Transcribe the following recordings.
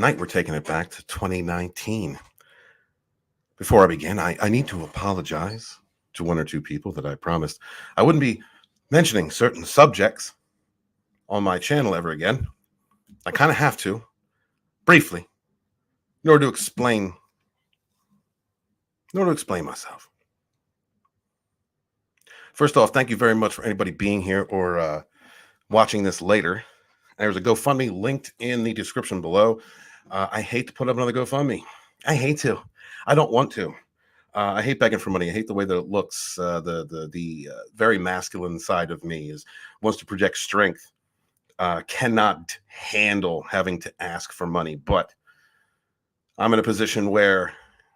Tonight, we're taking it back to 2019. Before I begin, I need to apologize to one or two people that I promised I wouldn't be mentioning certain subjects on my channel ever again. I kind of have to, briefly, in order to explain myself. First off, thank you very much for anybody being here or watching this later. There's a GoFundMe linked in the description below. I hate to put up another GoFundMe. I hate to. I don't want to. I hate begging for money. I hate the way that it looks. The very masculine side of me wants to project strength. Cannot handle having to ask for money. But I'm in a position where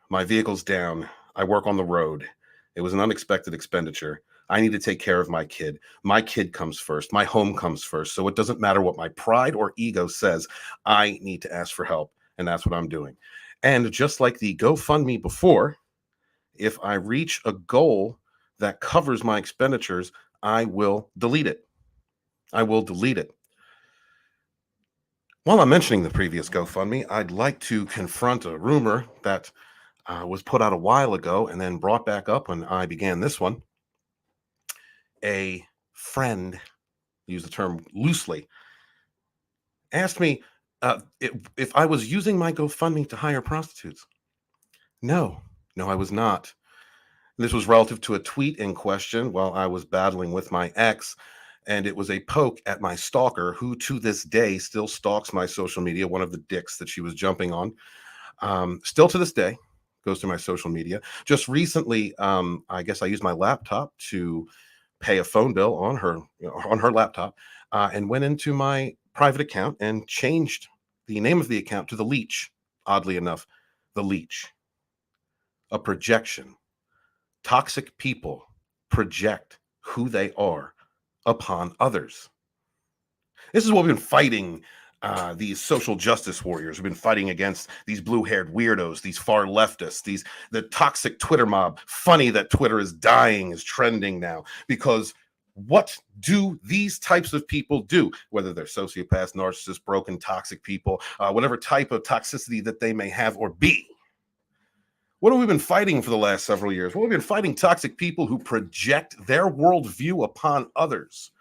my vehicle's down. I work on the road. It was an unexpected expenditure. I need to take care of my kid. My kid comes first. My home comes first. So it doesn't matter what my pride or ego says. I need to ask for help. And that's what I'm doing. And just like the GoFundMe before, if I reach a goal that covers my expenditures, I will delete it. I will delete it. While I'm mentioning the previous GoFundMe, I'd like to confront a rumor that was put out a while ago and then brought back up when I began this one. A friend, use the term loosely, asked me if I was using my GoFundMe to hire prostitutes. No, I was not. This was relative to a tweet in question while I was battling with my ex, and it was a poke at my stalker, who to this day still stalks my social media, one of the dicks that she was jumping on. Still to this day, goes to my social media. Just recently, I guess I used my laptop to pay a phone bill on her laptop, and went into my private account and changed the name of the account to The Leech. Oddly enough, The Leech. A projection. Toxic people project who they are upon others. This is what we've been fighting. These social justice warriors have been fighting against these blue-haired weirdos, these far leftists, the toxic Twitter mob. Funny that Twitter is dying, is trending now, because what do these types of people do? Whether they're sociopaths, narcissists, broken, toxic people, whatever type of toxicity that they may have or be. What have we been fighting for the last several years? Well, we've been fighting toxic people who project their worldview upon others.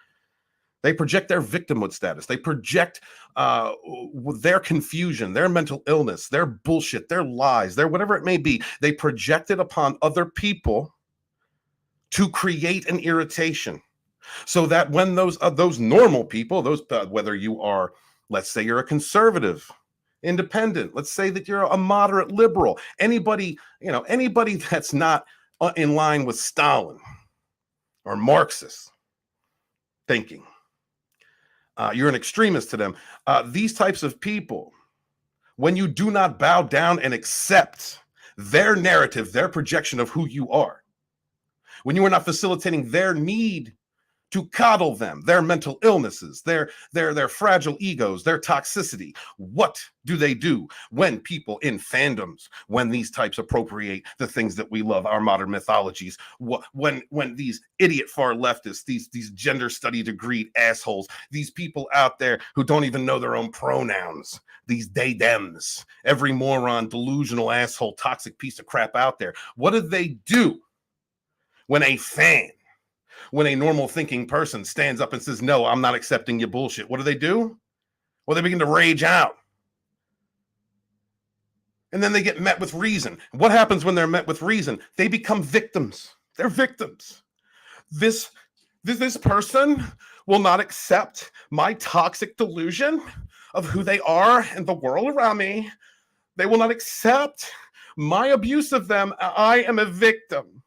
They project their victimhood status. They project their confusion, their mental illness, their bullshit, their lies, their whatever it may be. They project it upon other people to create an irritation, so that when those normal people, whether you are, let's say you're a conservative, independent, let's say that you're a moderate liberal, anybody that's not in line with Stalin or Marxist thinking, you're an extremist to them. These types of people, when you do not bow down and accept their narrative, their projection of who you are, when you are not facilitating their need to coddle them, their mental illnesses, their fragile egos, their toxicity. What do they do when people in fandoms, when these types appropriate the things that we love, our modern mythologies, when these idiot far leftists, these gender study degreed assholes, these people out there who don't even know their own pronouns, these they thems, every moron, delusional asshole, toxic piece of crap out there, what do when a normal thinking person stands up and says, no, I'm not accepting your bullshit? What do? Well, they begin to rage out. And then they get met with reason. What happens when they're met with reason? They become victims. They're victims. This person will not accept my toxic delusion of who they are and the world around me. They will not accept my abuse of them. I am a victim.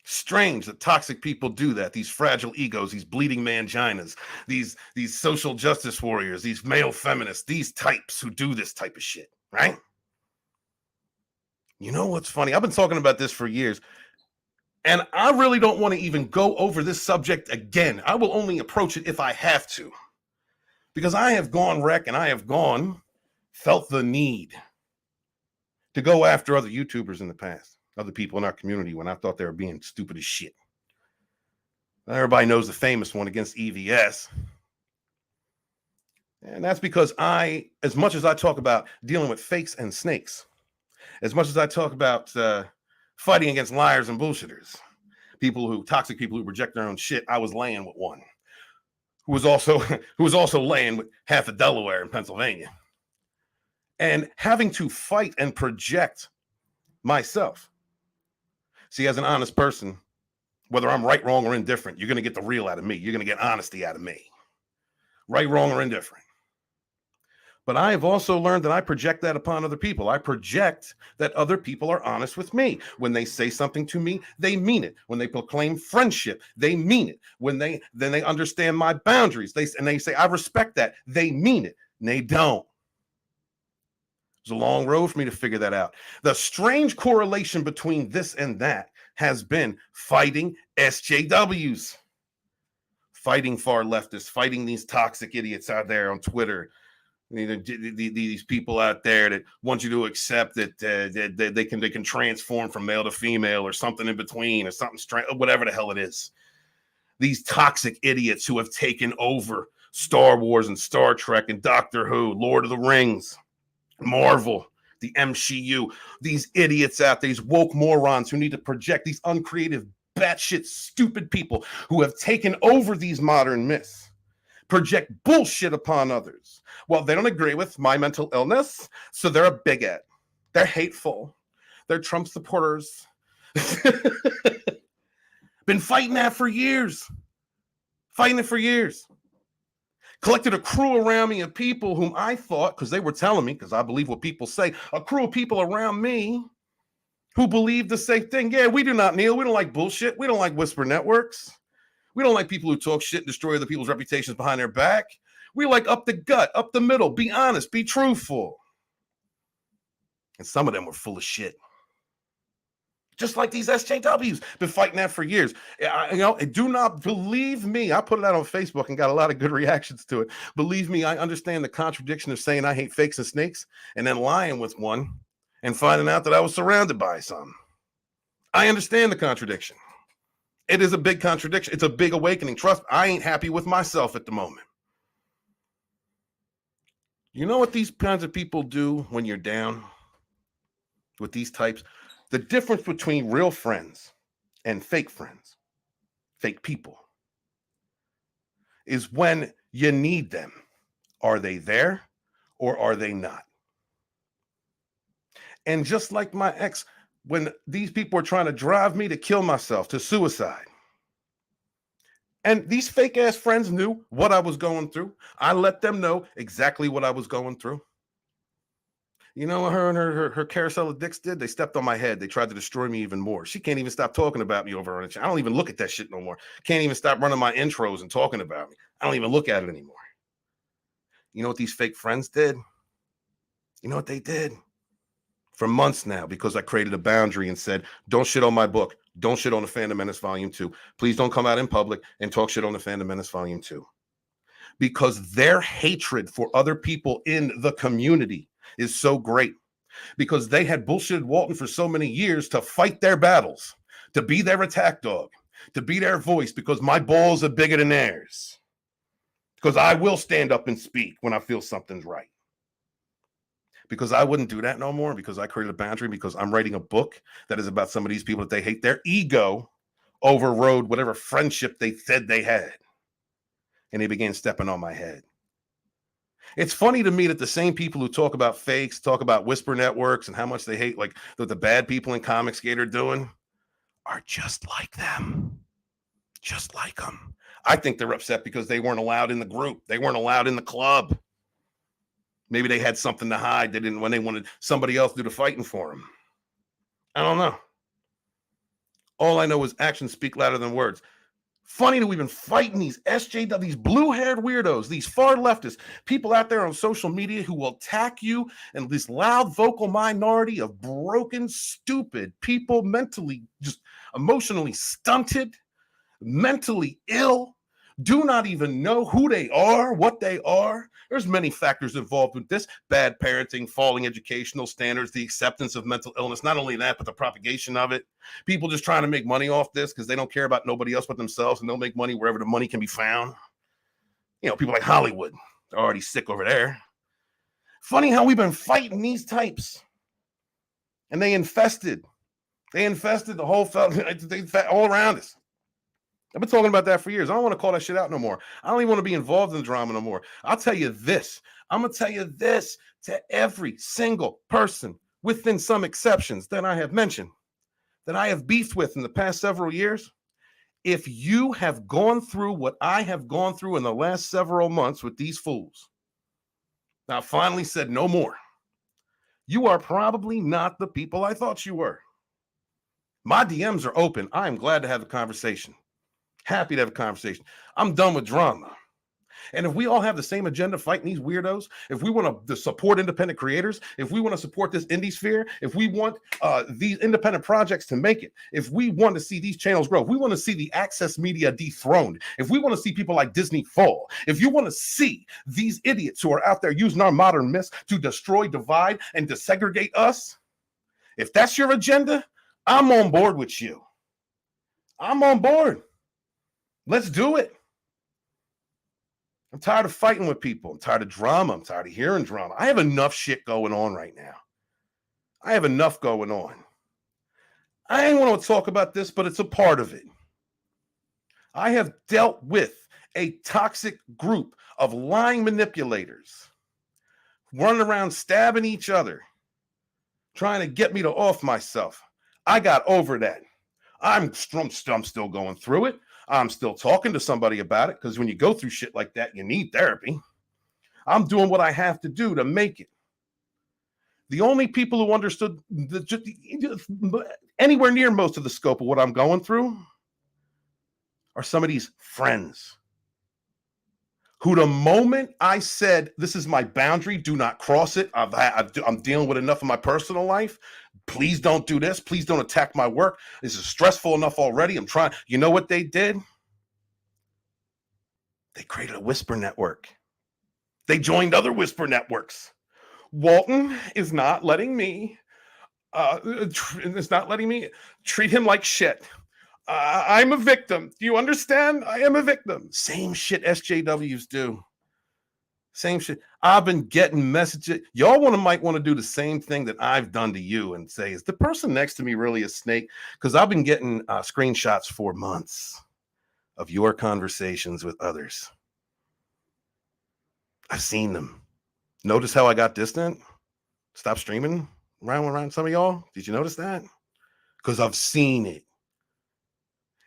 Strange that toxic people do that. These fragile egos, these bleeding manginas, these social justice warriors, these male feminists, these types who do this type of shit, right? You know what's funny? I've been talking about this for years, and I really don't want to even go over this subject again. I will only approach it if I have to, because I have gone wreck and I have felt the need to go after other YouTubers in the past. Other people in our community when I thought they were being stupid as shit. Everybody knows the famous one against EVS. And that's because as much as I talk about dealing with fakes and snakes, as much as I talk about fighting against liars and bullshitters, toxic people who reject their own shit, I was laying with one who was also laying with half of Delaware and Pennsylvania. And having to fight and project myself. See, as an honest person, whether I'm right, wrong, or indifferent, you're going to get the real out of me. You're going to get honesty out of me. Right, wrong, or indifferent. But I have also learned that I project that upon other people. I project that other people are honest with me. When they say something to me, they mean it. When they proclaim friendship, they mean it. When they understand my boundaries, they say, I respect that. They mean it. And they don't. It's a long road for me to figure that out. The strange correlation between this and that has been fighting SJWs, fighting far leftists, fighting these toxic idiots out there on Twitter. These people out there that want you to accept that they can transform from male to female or something in between or something strange, whatever the hell it is. These toxic idiots who have taken over Star Wars and Star Trek and Doctor Who, Lord of the Rings, Marvel, the MCU, these idiots out there, these woke morons who need to project, these uncreative, batshit, stupid people who have taken over these modern myths, project bullshit upon others. Well, they don't agree with my mental illness, so they're a bigot. They're hateful. They're Trump supporters. Been fighting that for years. Fighting it for years. Collected a crew around me of people whom I thought, because they were telling me, because I believe what people say, a crew of people around me who believe the same thing. Yeah, we do not kneel. We don't like bullshit. We don't like whisper networks. We don't like people who talk shit and destroy other people's reputations behind their back. We like up the gut, up the middle, be honest, be truthful. And some of them were full of shit. Just like these SJWs, been fighting that for years. Do not believe me. I put it out on Facebook and got a lot of good reactions to it. Believe me, I understand the contradiction of saying I hate fakes and snakes and then lying with one and finding out that I was surrounded by some. I understand the contradiction. It is a big contradiction. It's a big awakening. Trust me, I ain't happy with myself at the moment. You know what these kinds of people do when you're down with these types? The difference between real friends and fake friends, fake people, is when you need them. Are they there or are they not? And just like my ex, when these people are trying to drive me to kill myself, to suicide, and these fake ass friends knew what I was going through. I let them know exactly what I was going through. You know what her and her carousel of dicks did? They stepped on my head. They tried to destroy me even more. She can't even stop talking about me over on it. I don't even look at that shit no more. Can't even stop running my intros and talking about me. I don't even look at it anymore. You know what these fake friends did? You know what they did? For months now, because I created a boundary and said, don't shit on my book. Don't shit on the Fandom Menace Volume 2. Please don't come out in public and talk shit on the Fandom Menace Volume 2. Because their hatred for other people in the community is so great. Because they had bullshitted Walton for so many years to fight their battles, to be their attack dog, to be their voice, because my balls are bigger than theirs. Because I will stand up and speak when I feel something's right. Because I wouldn't do that no more, because I created a boundary, because I'm writing a book that is about some of these people that they hate. Their ego overrode whatever friendship they said they had. And they began stepping on my head. It's funny to me that the same people who talk about fakes, talk about whisper networks and how much they hate, like the bad people in Comicsgate are doing, are just like them. Just like them. I think they're upset because they weren't allowed in the group. They weren't allowed in the club. Maybe they had something to hide. They didn't when they wanted somebody else to do the fighting for them. I don't know. All I know is actions speak louder than words. Funny that we've been fighting these SJW, these blue-haired weirdos, these far leftists, people out there on social media who will attack you, and this loud vocal minority of broken, stupid people, mentally, just emotionally stunted, mentally ill, do not even know who they are, what they are. There's many factors involved with this: bad parenting, falling educational standards, the acceptance of mental illness. Not only that, but the propagation of it. People just trying to make money off this because they don't care about nobody else but themselves, and they'll make money wherever the money can be found. You know, people like Hollywood. They're already sick over there. Funny how we've been fighting these types. And they infested the whole all around us. I've been talking about that for years. I don't want to call that shit out no more. I don't even want to be involved in the drama no more. I'll tell you this. I'm going to tell you this to every single person, within some exceptions that I have mentioned, that I have beefed with in the past several years. If you have gone through what I have gone through in the last several months with these fools, now finally said no more, you are probably not the people I thought you were. My DMs are open. I am glad to have a conversation. Happy to have a conversation. I'm done with drama. And if we all have the same agenda fighting these weirdos, if we want to support independent creators, if we want to support this indie sphere, if we want these independent projects to make it, if we want to see these channels grow, if we want to see the access media dethroned, if we want to see people like Disney fall, if you want to see these idiots who are out there using our modern myths to destroy, divide, and desegregate us, if that's your agenda, I'm on board with you. I'm on board. Let's do it. I'm tired of fighting with people. I'm tired of drama. I'm tired of hearing drama. I have enough shit going on right now. I have enough going on. I ain't want to talk about this, but it's a part of it. I have dealt with a toxic group of lying manipulators running around stabbing each other, trying to get me to off myself. I got over that. I'm still going through it. I'm still talking to somebody about it, because when you go through shit like that, you need therapy. I'm doing what I have to do to make it. The only people who understood anywhere near most of the scope of what I'm going through are some of these friends who, the moment I said, this is my boundary, do not cross it, I'm dealing with enough of my personal life, please don't do this, please don't attack my work, this is stressful enough already, I'm trying, you know what they did? They created a whisper network. They joined other whisper networks. Walton is not letting me treat him like shit. I'm a victim. Do you understand? I am a victim. Same shit SJWs do. Same shit. I've been getting messages. Y'all might want to do the same thing that I've done to you and say, is the person next to me really a snake? Because I've been getting screenshots for months of your conversations with others. I've seen them. Notice how I got distant? Stop streaming around some of y'all? Did you notice that? Because I've seen it.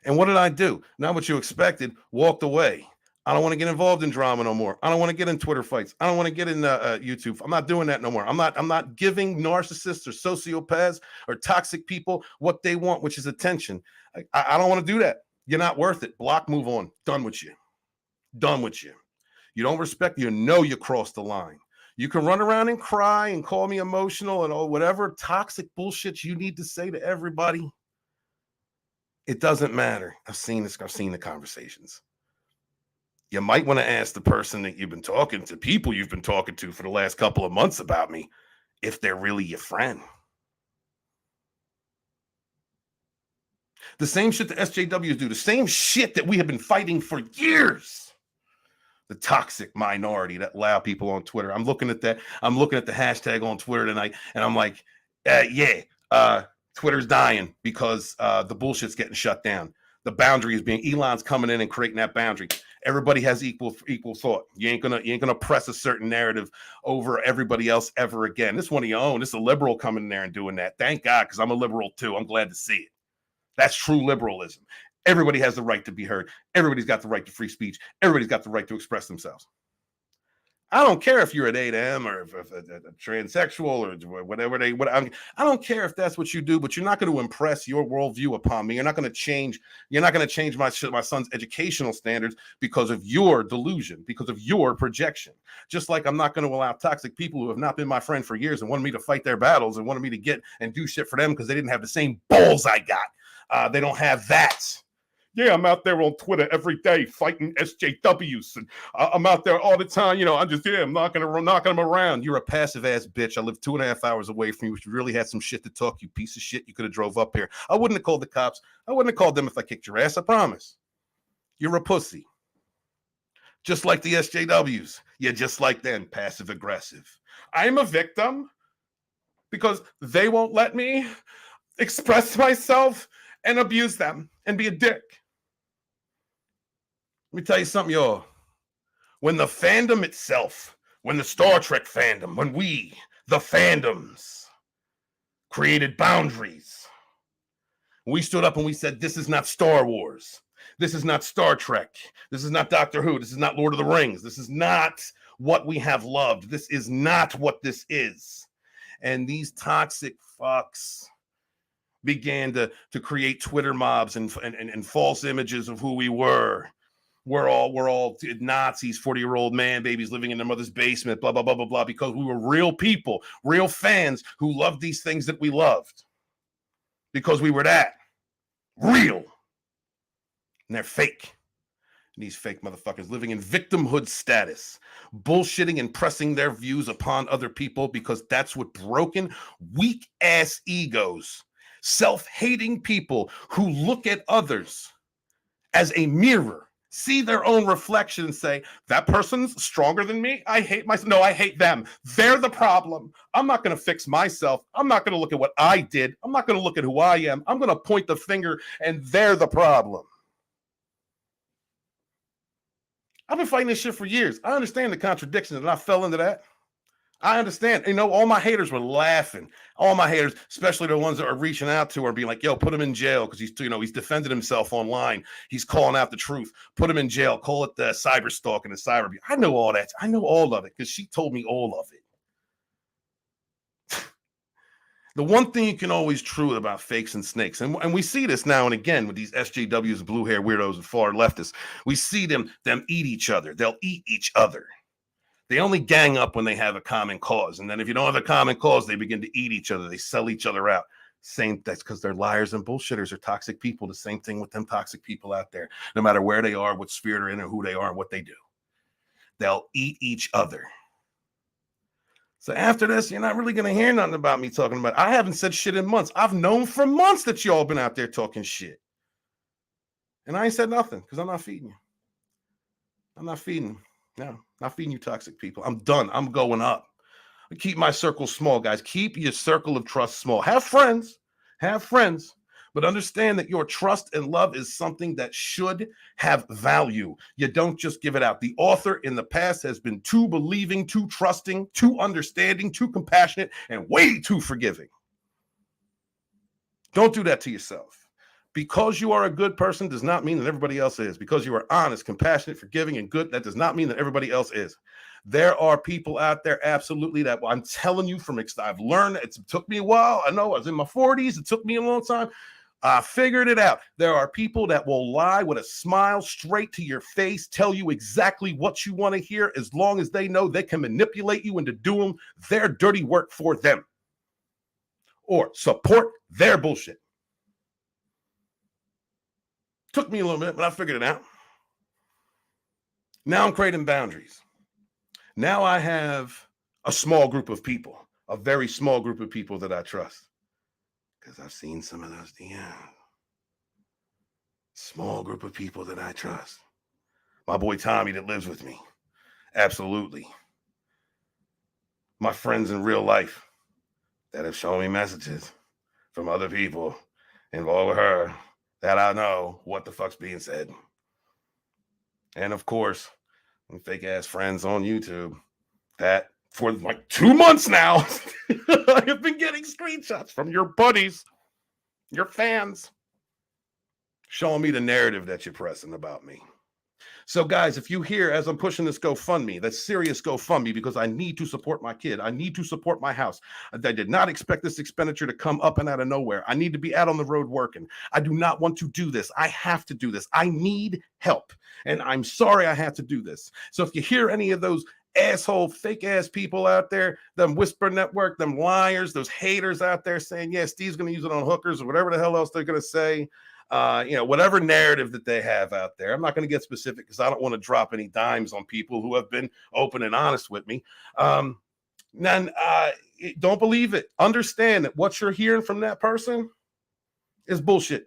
And what did I do? Not what you expected. Walked away. I don't want to get involved in drama no more. I don't want to get in Twitter fights. I don't want to get in YouTube. I'm not doing that no more. I'm not giving narcissists or sociopaths or toxic people what they want, which is attention. I don't want to do that. You're not worth it. Block, move on. Done with you. Done with you. You don't respect, you know you crossed the line. You can run around and cry and call me emotional and all whatever toxic bullshit you need to say to everybody. It doesn't matter. I've seen this. I've seen the conversations. You might want to ask the person that you've been talking to, people you've been talking to for the last couple of months about me, if they're really your friend. The same shit the SJWs do, the same shit that we have been fighting for years. The toxic minority that allow people on Twitter. I'm looking at that. I'm looking at the hashtag on Twitter tonight, and I'm like, Twitter's dying because the bullshit's getting shut down. The boundary is being, Elon's coming in and creating that boundary. Everybody has equal thought. You ain't gonna press a certain narrative over everybody else ever again. This one of your own. This is a liberal coming in there and doing that. Thank God, because I'm a liberal too. I'm glad to see it. That's true liberalism. Everybody has the right to be heard. Everybody's got the right to free speech. Everybody's got the right to express themselves. I don't care if you're an A to M or if a transsexual or whatever I don't care if that's what you do, but you're not going to impress your worldview upon me. You're not going to change. You're not going to change my son's educational standards because of your delusion, because of your projection. Just like I'm not going to allow toxic people who have not been my friend for years and wanted me to fight their battles and wanted me to get and do shit for them because they didn't have the same balls I got. They don't have that. Yeah, I'm out there on Twitter every day fighting SJWs, and I'm out there all the time. You know, I'm knocking them around. You're a passive ass bitch. I live 2.5 hours away from you. If you really had some shit to talk, you piece of shit, you could have drove up here. I wouldn't have called the cops. I wouldn't have called them if I kicked your ass. I promise. You're a pussy. Just like the SJWs. You're just like them, passive aggressive. I'm a victim because they won't let me express myself and abuse them and be a dick. Let me tell you something, y'all. When the fandom itself, when the Star Trek fandom, when we, the fandoms, created boundaries, we stood up and we said, this is not Star Wars. This is not Star Trek. This is not Doctor Who. This is not Lord of the Rings. This is not what we have loved. This is not what this is. And these toxic fucks began to create Twitter mobs and false images of who we were. We're all Nazis, 40-year-old man babies living in their mother's basement, blah, blah, blah, blah, blah, because we were real people, real fans who loved these things that we loved. Because we were that real. And they're fake. And these fake motherfuckers living in victimhood status, bullshitting and pressing their views upon other people because that's what broken, weak-ass egos, self-hating people who look at others as a mirror, see their own reflection and say, that person's stronger than me. I hate myself. No, I hate them. They're the problem. I'm not going to fix myself. I'm not going to look at what I did. I'm not going to look at who I am. I'm going to point the finger and they're the problem. I've been fighting this shit for years. I understand the contradictions and I fell into that. I understand. You know, all my haters were laughing. All my haters, especially the ones that are reaching out to her and being like, yo, put him in jail because he's defended himself online. He's calling out the truth. Put him in jail. Call it the cyber stalking and cyber abuse. I know all that. I know all of it because she told me all of it. The one thing you can always true about fakes and snakes, and we see this now and again with these SJWs, blue hair weirdos and far leftists, we see them eat each other. They'll eat each other. They only gang up when they have a common cause. And then if you don't have a common cause, they begin to eat each other. They sell each other out. That's because they're liars and bullshitters. They're toxic people. The same thing with them toxic people out there. No matter where they are, what sphere they're in, or who they are, and what they do. They'll eat each other. So after this, you're not really going to hear nothing about me talking about it. I haven't said shit in months. I've known for months that y'all been out there talking shit. And I ain't said nothing because I'm not feeding you. I'm not feeding you. No, not feeding you toxic people. I'm done. I'm going up. I keep my circle small, guys. Keep your circle of trust small. Have friends, but understand that your trust and love is something that should have value. You don't just give it out. The author in the past has been too believing, too trusting, too understanding, too compassionate, and way too forgiving. Don't do that to yourself. Because you are a good person does not mean that everybody else is. Because you are honest, compassionate, forgiving, and good, that does not mean that everybody else is. There are people out there, absolutely, that I'm telling you from I've learned. It took me a while. I know I was in my 40s. It took me a long time. I figured it out. There are people that will lie with a smile straight to your face, tell you exactly what you want to hear, as long as they know they can manipulate you into doing their dirty work for them or support their bullshit. Took me a little bit, but I figured it out. Now I'm creating boundaries. Now I have a small group of people, a very small group of people that I trust. Because I've seen some of those DMs. Small group of people that I trust. My boy Tommy that lives with me. Absolutely. My friends in real life that have shown me messages from other people involved with her that I know what the fuck's being said. And of course, fake ass friends on YouTube that for like 2 months now, I have been getting screenshots from your buddies, your fans, showing me the narrative that you're pressing about me. So guys, if you hear as I'm pushing this GoFundMe, that's serious GoFundMe, because I need to support my kid. I need to support my house. I did not expect this expenditure to come up and out of nowhere. I need to be out on the road working. I do not want to do this. I have to do this. I need help. And I'm sorry I had to do this. So if you hear any of those asshole fake ass people out there, them Whisper Network, them liars, those haters out there saying, yeah, Steve's going to use it on hookers or whatever the hell else they're going to say, whatever narrative that they have out there. I'm not going to get specific because I don't want to drop any dimes on people who have been open and honest with me. Don't believe it. Understand that what you're hearing from that person is bullshit.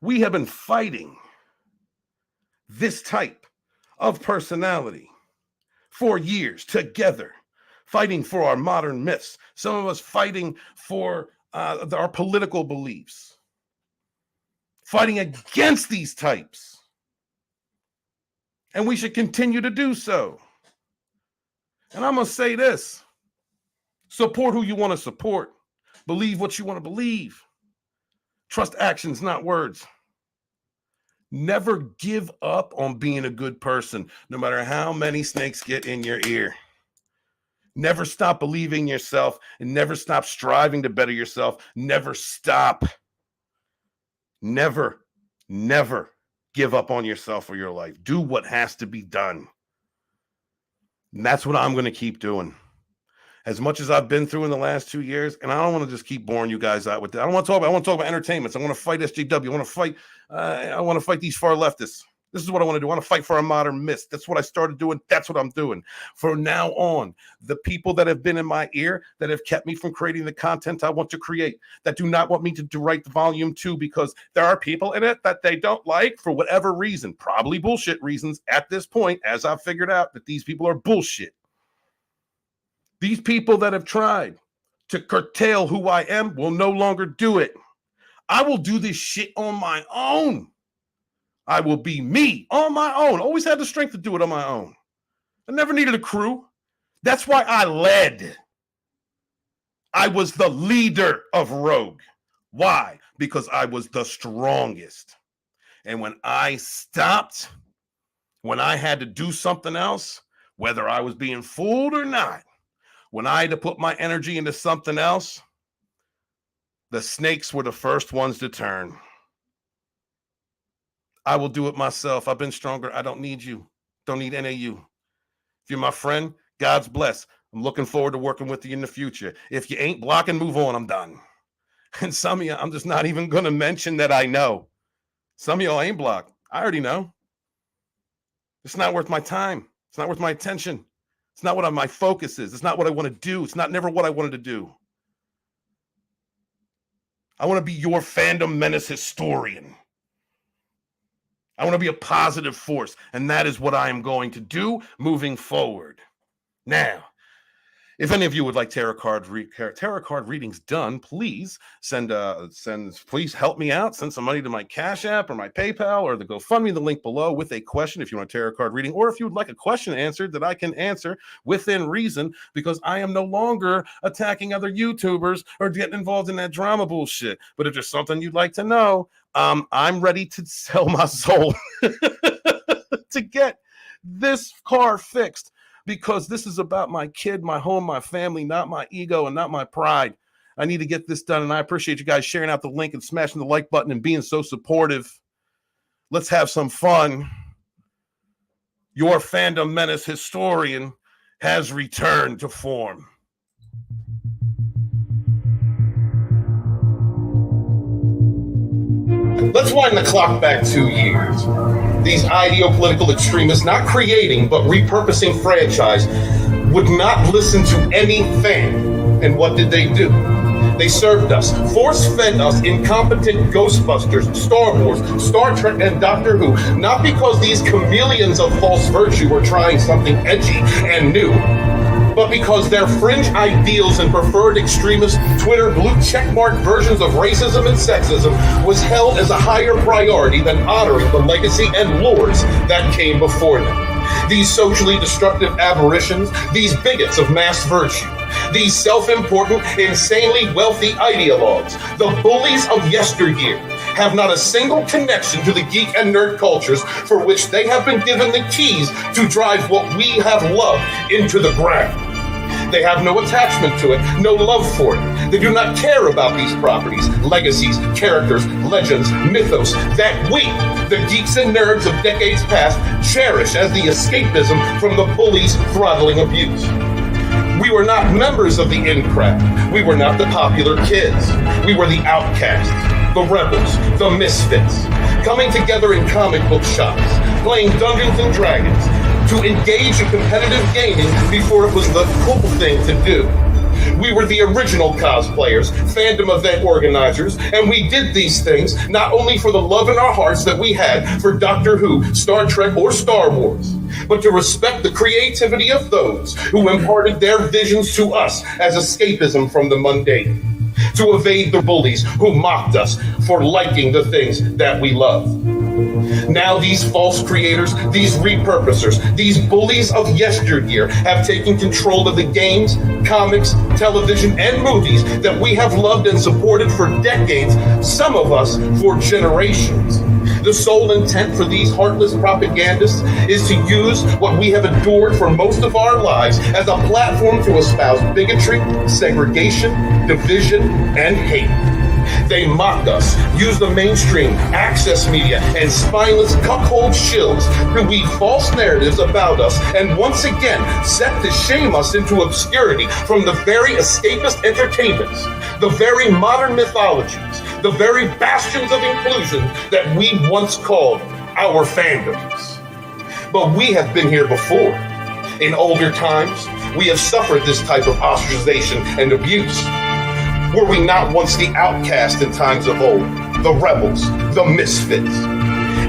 We have been fighting this type of personality for years together, fighting for our modern myths, some of us fighting for our political beliefs, fighting against these types. And we should continue to do so. And I'm going to say this: support who you want to support. Believe what you want to believe. Trust actions, not words. Never give up on being a good person, no matter how many snakes get in your ear. Never stop believing yourself and never stop striving to better yourself. Never stop. Never give up on yourself or your life. Do what has to be done. And that's what I'm going to keep doing. As much as I've been through in the last 2 years, and I don't want to just keep boring you guys out with that. I want to talk about entertainments. I want to fight SJW. I want to fight these far leftists. This is what I want to do. I want to fight for our modern myths. That's what I started doing. That's what I'm doing. From now on, the people that have been in my ear, that have kept me from creating the content I want to create, that do not want me to write the volume 2 because there are people in it that they don't like for whatever reason, probably bullshit reasons at this point, as I've figured out that these people are bullshit. These people that have tried to curtail who I am will no longer do it. I will do this shit on my own. I will be me on my own. Always had the strength to do it on my own. I never needed a crew. That's why I led. I was the leader of Rogue. Why? Because I was the strongest. And when I stopped, when I had to do something else, whether I was being fooled or not, when I had to put my energy into something else, the snakes were the first ones to turn. I will do it myself. I've been stronger. I don't need you. Don't need any of you. If you're my friend, God's bless. I'm looking forward to working with you in the future. If you ain't, block and move on. I'm done. And some of you, I'm just not even going to mention that I know. Some of y'all ain't blocked. I already know. It's not worth my time. It's not worth my attention. It's not what my focus is. It's not what I want to do. It's not never what I wanted to do. I want to be your Fandom Menace historian. I want to be a positive force, and that is what I am going to do moving forward. Now, if any of you would like tarot card readings done, please please help me out. Send some money to my Cash App or my PayPal or the GoFundMe, the link below, with a question if you want a tarot card reading, or if you would like a question answered that I can answer within reason, because I am no longer attacking other YouTubers or getting involved in that drama bullshit. But if there's something you'd like to know, I'm ready to sell my soul to get this car fixed. Because this is about my kid, my home, my family, not my ego and not my pride. I need to get this done, and I appreciate you guys sharing out the link and smashing the like button and being so supportive. Let's have some fun. Your Fandom Menace historian has returned to form. Let's wind the clock back 2 years. These ideopolitical extremists, not creating but repurposing franchise, would not listen to any fan. And what did they do? They served us, force-fed us incompetent Ghostbusters, Star Wars, Star Trek, and Doctor Who, not because these chameleons of false virtue were trying something edgy and new, but because their fringe ideals and preferred extremist Twitter blue checkmark versions of racism and sexism was held as a higher priority than honoring the legacy and lores that came before them. These socially destructive aberrations, these bigots of mass virtue, these self-important, insanely wealthy ideologues, the bullies of yesteryear, have not a single connection to the geek and nerd cultures for which they have been given the keys to drive what we have loved into the ground. They have no attachment to it, no love for it. They do not care about these properties, legacies, characters, legends, mythos that we, the geeks and nerds of decades past, cherish as the escapism from the bullies' throttling abuse. We were not members of the in-crowd. We were not the popular kids. We were the outcasts, the rebels, the misfits, coming together in comic book shops, playing Dungeons and Dragons, to engage in competitive gaming before it was the cool thing to do. We were the original cosplayers, fandom event organizers, and we did these things not only for the love in our hearts that we had for Doctor Who, Star Trek, or Star Wars, but to respect the creativity of those who imparted their visions to us as escapism from the mundane, to evade the bullies who mocked us for liking the things that we love. Now these false creators, these repurposers, these bullies of yesteryear have taken control of the games, comics, television, and movies that we have loved and supported for decades, some of us for generations. The sole intent for these heartless propagandists is to use what we have adored for most of our lives as a platform to espouse bigotry, segregation, division, and hate. They mock us, use the mainstream, access media, and spineless cuckold shills to weave false narratives about us and once again set to shame us into obscurity from the very escapist entertainments, the very modern mythologies, the very bastions of inclusion that we once called our fandoms. But we have been here before. In older times, we have suffered this type of ostracization and abuse. Were we not once the outcast in times of old, the rebels, the misfits?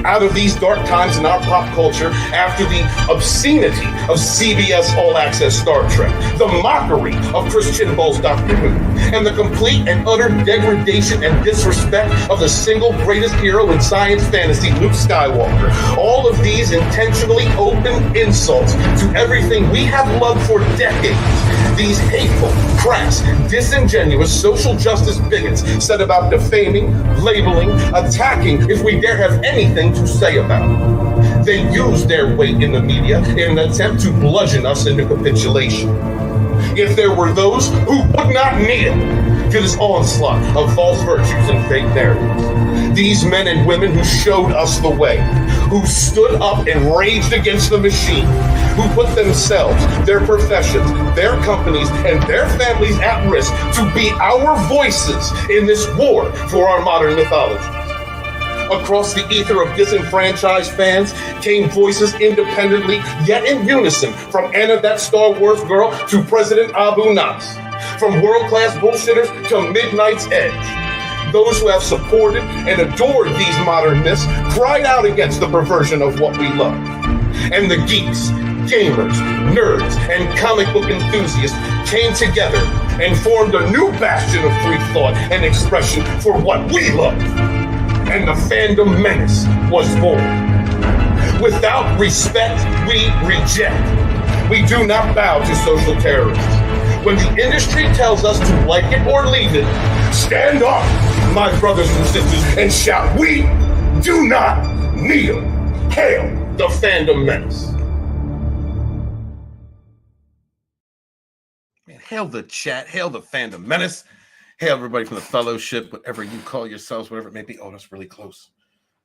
Out of these dark times in our pop culture, after the obscenity of CBS All Access Star Trek, the mockery of Christian Bull's Doctor Who, and the complete and utter degradation and disrespect of the single greatest hero in science fantasy, Luke Skywalker, all of these intentionally open insults to everything we have loved for decades, these hateful, crass, disingenuous social justice bigots set about defaming, labeling, attacking if we dare have anything to say about it. They use their weight in the media in an attempt to bludgeon us into capitulation. If there were those who would not kneel to this onslaught of false virtues and fake narratives, these men and women who showed us the way, who stood up and raged against the machine, who put themselves, their professions, their companies, and their families at risk to be our voices in this war for our modern mythology. Across the ether of disenfranchised fans came voices independently, yet in unison, from Anna that Star Wars girl to President Abu Nas, from world-class bullshitters to Midnight's Edge. Those who have supported and adored these modern myths cried out against the perversion of what we love. And the geeks, gamers, nerds, and comic book enthusiasts came together and formed a new bastion of free thought and expression for what we love. And the fandom Menace was born. Without respect, we reject. We do not bow to social terrorists. When the industry tells us to like it or leave it, stand up, my brothers and sisters, and shout, we do not kneel. Hail the fandom Menace. Man, hail the chat, hail the fandom Menace. Hey, everybody from the fellowship, whatever you call yourselves, whatever it may be. Oh, that's really close.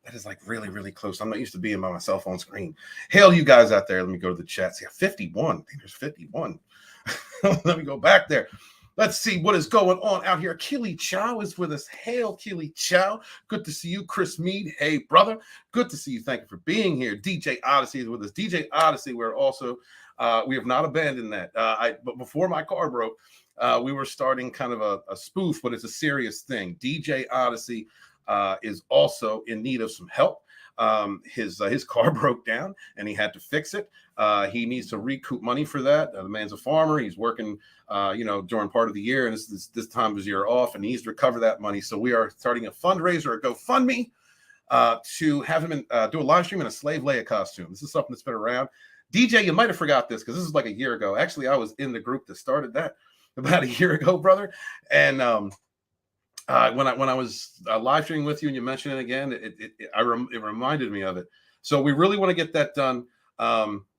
That is like really, really close. I'm not used to being by my cell phone screen. Hail you guys out there. Let me go to the chat. See, 51. I think there's 51. Let me go back there. Let's see what is going on out here. Keely Chow is with us. Hail, Keely Chow. Good to see you. Chris Mead. Hey, brother. Good to see you. Thank you for being here. DJ Odyssey is with us. DJ Odyssey, we're also, we have not abandoned that. But before my car broke, we were starting kind of a spoof, but it's a serious thing. DJ Odyssey is also in need of some help. His car broke down and he had to fix it. He needs to recoup money for that. The man's a farmer. He's working, during part of the year, and this time of his year off, and he needs to recover that money. So we are starting a fundraiser, a GoFundMe, to have him do a live stream in a slave Leia costume. This is something that's been around. DJ, you might have forgot this because this is like a year ago. Actually, I was in the group that started that about a year ago, brother. And when I was live streaming with you and you mentioned it again, it reminded me of it. So we really want to get that done.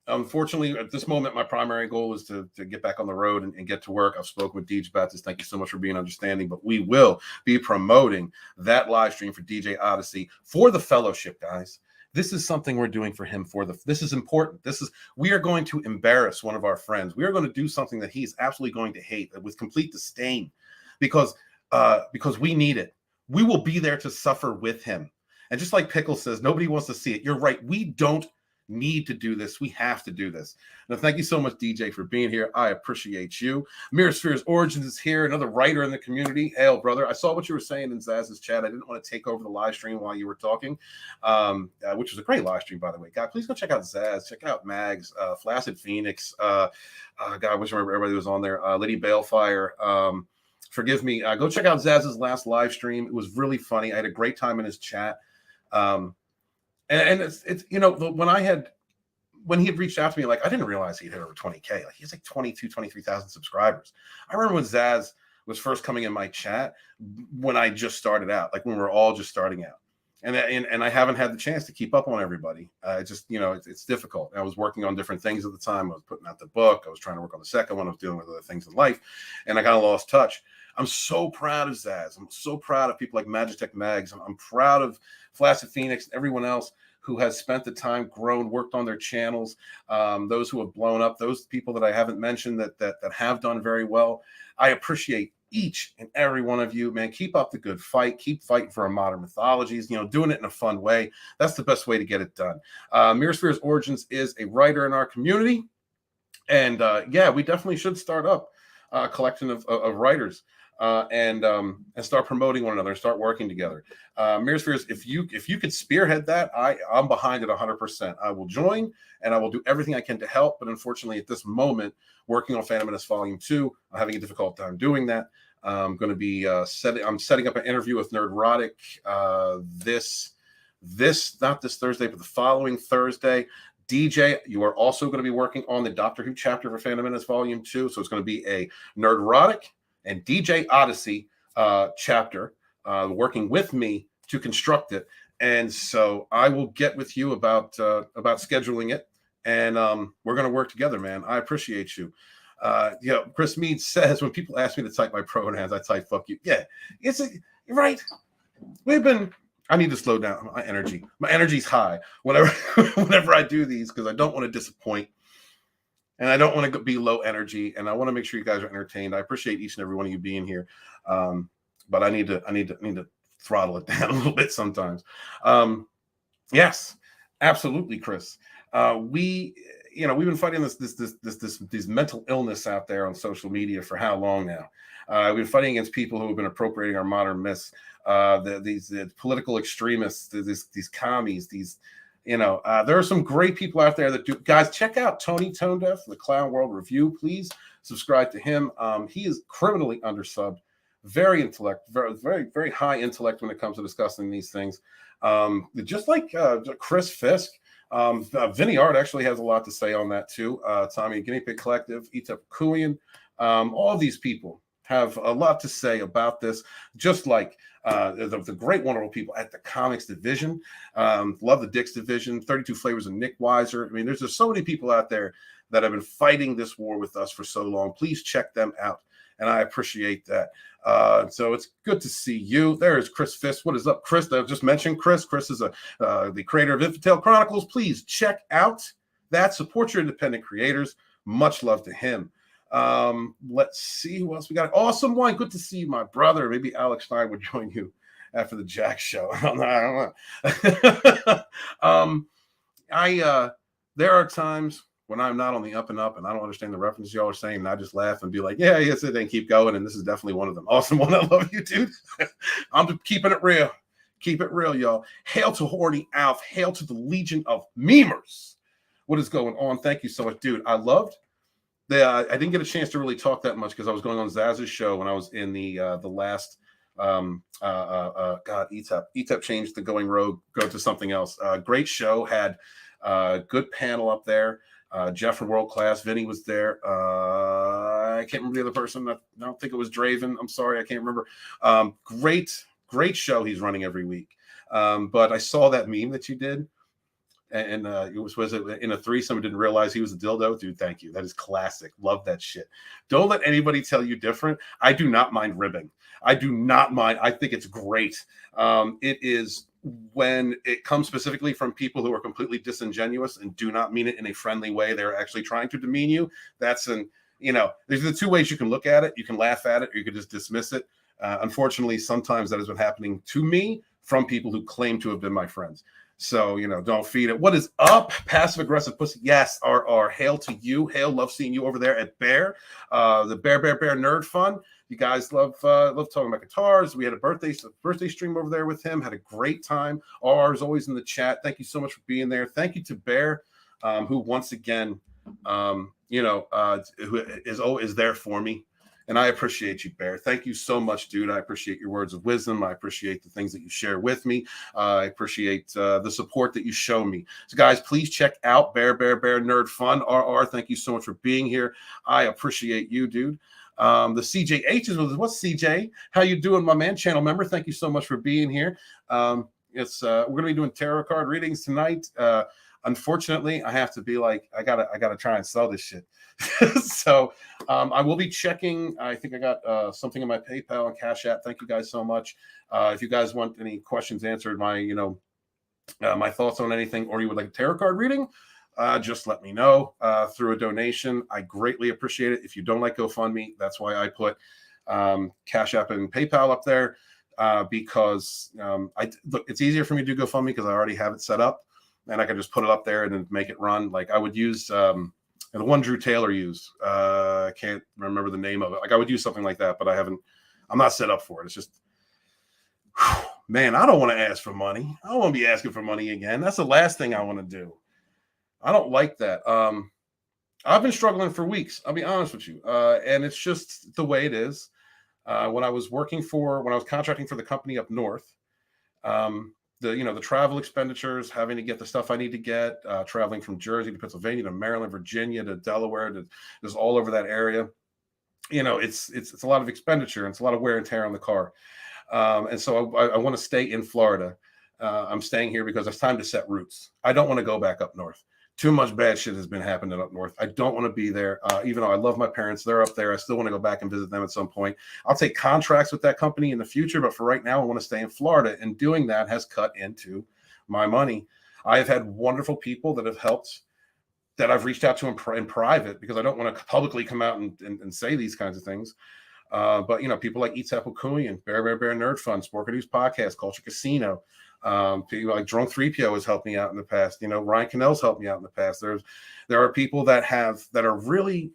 Unfortunately, at this moment, my primary goal is to get back on the road and get to work. I've spoken with Deej about this. Thank you so much for being understanding. But we will be promoting that live stream for DJ Odyssey for the fellowship, guys. This is something we're doing for him this is important. We are going to embarrass one of our friends. We are going to do something that he's absolutely going to hate with complete disdain because we need it. We will be there to suffer with him. And just like Pickle says, nobody wants to see it. You're right. We don't need to do this. We have to do this. Now, thank you so much, DJ, for being here. I appreciate you. Mirrorsphere's Origins is here, another writer in the community. Hail, brother. I saw what you were saying in Zaz's chat. I didn't want to take over the live stream while you were talking, which was a great live stream, by the way. God, please go check out Zaz. Check out Mags, Flaccid Phoenix. God, I wish I remember everybody was on there. Lady Balefire. Forgive me. Go check out Zaz's last live stream. It was really funny. I had a great time in his chat. And it's when he had reached out to me, like, I didn't realize he'd hit over 20K. Like, he has like 23,000 subscribers. I remember when Zaz was first coming in my chat when I just started out, like when we were all just starting out. And I haven't had the chance to keep up on everybody. It's difficult. I was working on different things at the time. I was putting out the book. I was trying to work on the second one. I was dealing with other things in life. And I kind of lost touch. I'm so proud of Zaz. I'm so proud of people like Magitech Mags. I'm proud of Flaccid Phoenix and everyone else who has spent the time, grown, worked on their channels, those who have blown up, those people that I haven't mentioned that have done very well. I appreciate each and every one of you, man. Keep up the good fight. Keep fighting for our modern mythologies, doing it in a fun way. That's the best way to get it done. Mirrorsphere's Origins is a writer in our community. And we definitely should start up a collection of writers. And start promoting one another, start working together. Mirrorspheres, if you could spearhead that, I'm behind it 100%. I will join and I will do everything I can to help. But unfortunately, at this moment, working on Fandom Menace Volume 2, I'm having a difficult time doing that. I'm going to be setting up an interview with Nerdrotic not this Thursday, but the following Thursday. DJ, you are also going to be working on the Doctor Who chapter for Fandom Menace Volume 2. So it's going to be a Nerdrotic and DJ Odyssey chapter working with me to construct it. And so I will get with you about scheduling it. And we're going to work together, man. I appreciate you. Chris Mead says, when people ask me to type my pronouns, I type fuck you. Yeah, you're right. I need to slow down my energy. My energy's high whenever I do these, because I don't want to disappoint. And I don't want to be low energy, and I want to make sure you guys are entertained. I appreciate each and every one of you being here, but I need to throttle it down a little bit sometimes. Yes, absolutely, Chris. We've been fighting this mental illness out there on social media for how long now? We've been fighting against people who have been appropriating our modern myths. These political extremists, these commies, there are some great people out there that do. Guys, check out Tony Tonedeaf, the Clown World Review. Please subscribe to him. He is criminally undersubbed, very very, very high intellect when it comes to discussing these things. Just like Chris Fisk, Vinny Art actually has a lot to say on that too. Tommy Guinea Pig Collective, Etep Kulian, all of these people have a lot to say about this, just like the great, wonderful people at the Comics Division. Love the Dicks Division, 32 Flavors of Nick Weiser. I mean, there's just so many people out there that have been fighting this war with us for so long. Please check them out, and I appreciate that. So it's good to see you. There is Chris Fisk. What is up, Chris? I just mentioned Chris. Chris is the creator of Infidel Chronicles. Please check out that. Support your independent creators. Much love to him. Let's see who else we got. Awesome Wine. Good to see you, my brother. Maybe Alex Stein would join you after the Jack show. I don't know. There are times when I'm not on the up and up and I don't understand the references y'all are saying, and I just laugh and be like, yeah, yes, it ain't, keep going. And this is definitely one of them. Awesome One. I love you, dude. I'm just keeping it real. Keep it real, y'all. Hail to Horny Alf. Hail to the Legion of Memers. What is going on? Thank you so much, dude. I loved I didn't get a chance to really talk that much because I was going on Zaz's show when I was in the last ETEP changed the Going Rogue, go to something else. Great show, had good panel up there. Jeff from World Class, Vinny was there. I can't remember the other person. I don't think it was Draven. I'm sorry, I can't remember. Great show he's running every week. But I saw that meme that you did. And it was it in a threesome? Didn't realize he was a dildo, dude. Thank you. That is classic. Love that shit. Don't let anybody tell you different. I do not mind ribbing. I do not mind. I think it's great. It is when it comes specifically from people who are completely disingenuous and do not mean it in a friendly way. They're actually trying to demean you. That's there's the two ways you can look at it. You can laugh at it, or you can just dismiss it. Unfortunately, sometimes that has been happening to me from people who claim to have been my friends. So, don't feed it. What is up, passive aggressive pussy? Yes, R. Hail to you. Hail, love seeing you over there at Bear, the Bear Nerd Fun. You guys love talking about guitars. We had a birthday stream over there with him. Had a great time. R is always in the chat. Thank you so much for being there. Thank you to Bear, who once again, who is there for me. And I appreciate you, Bear. Thank you so much, dude. I appreciate your words of wisdom. I appreciate the things that you share with me. I appreciate the support that you show me. So, guys, please check out Bear Nerd Fun. RR, thank you so much for being here. I appreciate you, dude. The CJH is with us. What's CJ? How you doing, my man? Channel member. Thank you so much for being here. We're gonna be doing tarot card readings tonight. Unfortunately, I have to be like, I gotta try and sell this shit. So I will be checking. I think I got something in my PayPal and Cash App. Thank you guys so much. If you guys want any questions answered, my thoughts on anything, or you would like a tarot card reading, just let me know through a donation. I greatly appreciate it. If you don't like GoFundMe, that's why I put Cash App and PayPal up there, because look, it's easier for me to do GoFundMe because I already have it set up, and I can just put it up there and then make it run. Like I would use the one Drew Taylor used. I can't remember the name of it. Like I would use something like that, but I'm not set up for it. It's just, man, I don't want to ask for money. I don't want to be asking for money again. That's the last thing I want to do. I don't like that. I've been struggling for weeks. I'll be honest with you. And it's just the way it is. When I was contracting for the company up north, the travel expenditures, having to get the stuff I need to get, traveling from Jersey to Pennsylvania to Maryland, Virginia to Delaware, to just all over that area. It's a lot of expenditure, and it's a lot of wear and tear on the car. And so I want to stay in Florida. I'm staying here because it's time to set roots. I don't want to go back up north. Too much bad shit has been happening up north. I don't want to be there. Even though I love my parents, they're up there. I still want to go back and visit them at some point. I'll take contracts with that company in the future, but for right now, I want to stay in Florida. And doing that has cut into my money. I have had wonderful people that have helped, that I've reached out to in private, because I don't want to publicly come out and say these kinds of things. But people like Eats Apple Kuyan, Bear Nerd Fun, Sport News Podcast, Culture Casino. People like Drunk 3PO has helped me out in the past. Ryan Cannell's helped me out in the past. There are people that are really,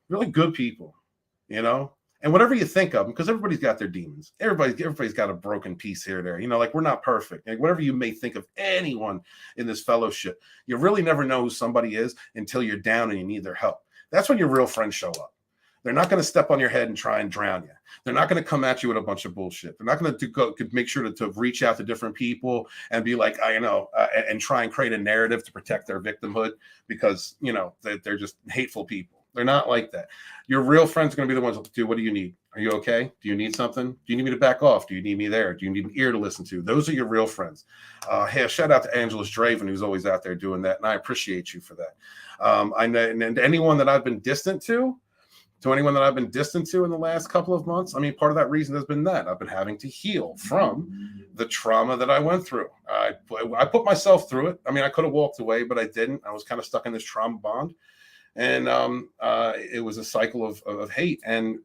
really good people, and whatever you think of them, because everybody's got their demons. Everybody's got a broken piece here or there. Like we're not perfect. Like whatever you may think of anyone in this fellowship, you really never know who somebody is until you're down and you need their help. That's when your real friends show up. They're not going to step on your head and try and drown you. They're not going to come at you with a bunch of bullshit. They're not going to make sure to reach out to different people and be like, and try and create a narrative to protect their victimhood, because, they're just hateful people. They're not like that. Your real friends are going to be the ones that do, what do you need? Are you okay? Do you need something? Do you need me to back off? Do you need me there? Do you need an ear to listen to? Those are your real friends. Hey, a shout out to Angelus Draven, who's always out there doing that. And I appreciate you for that. I know, and anyone that I've been distant to anyone that I've been distant to in the last couple of months, part of that reason has been that I've been having to heal from the trauma that I went through. I put myself through it. I could have walked away, but I didn't. I was kind of stuck in this trauma bond. And it was a cycle of hate. And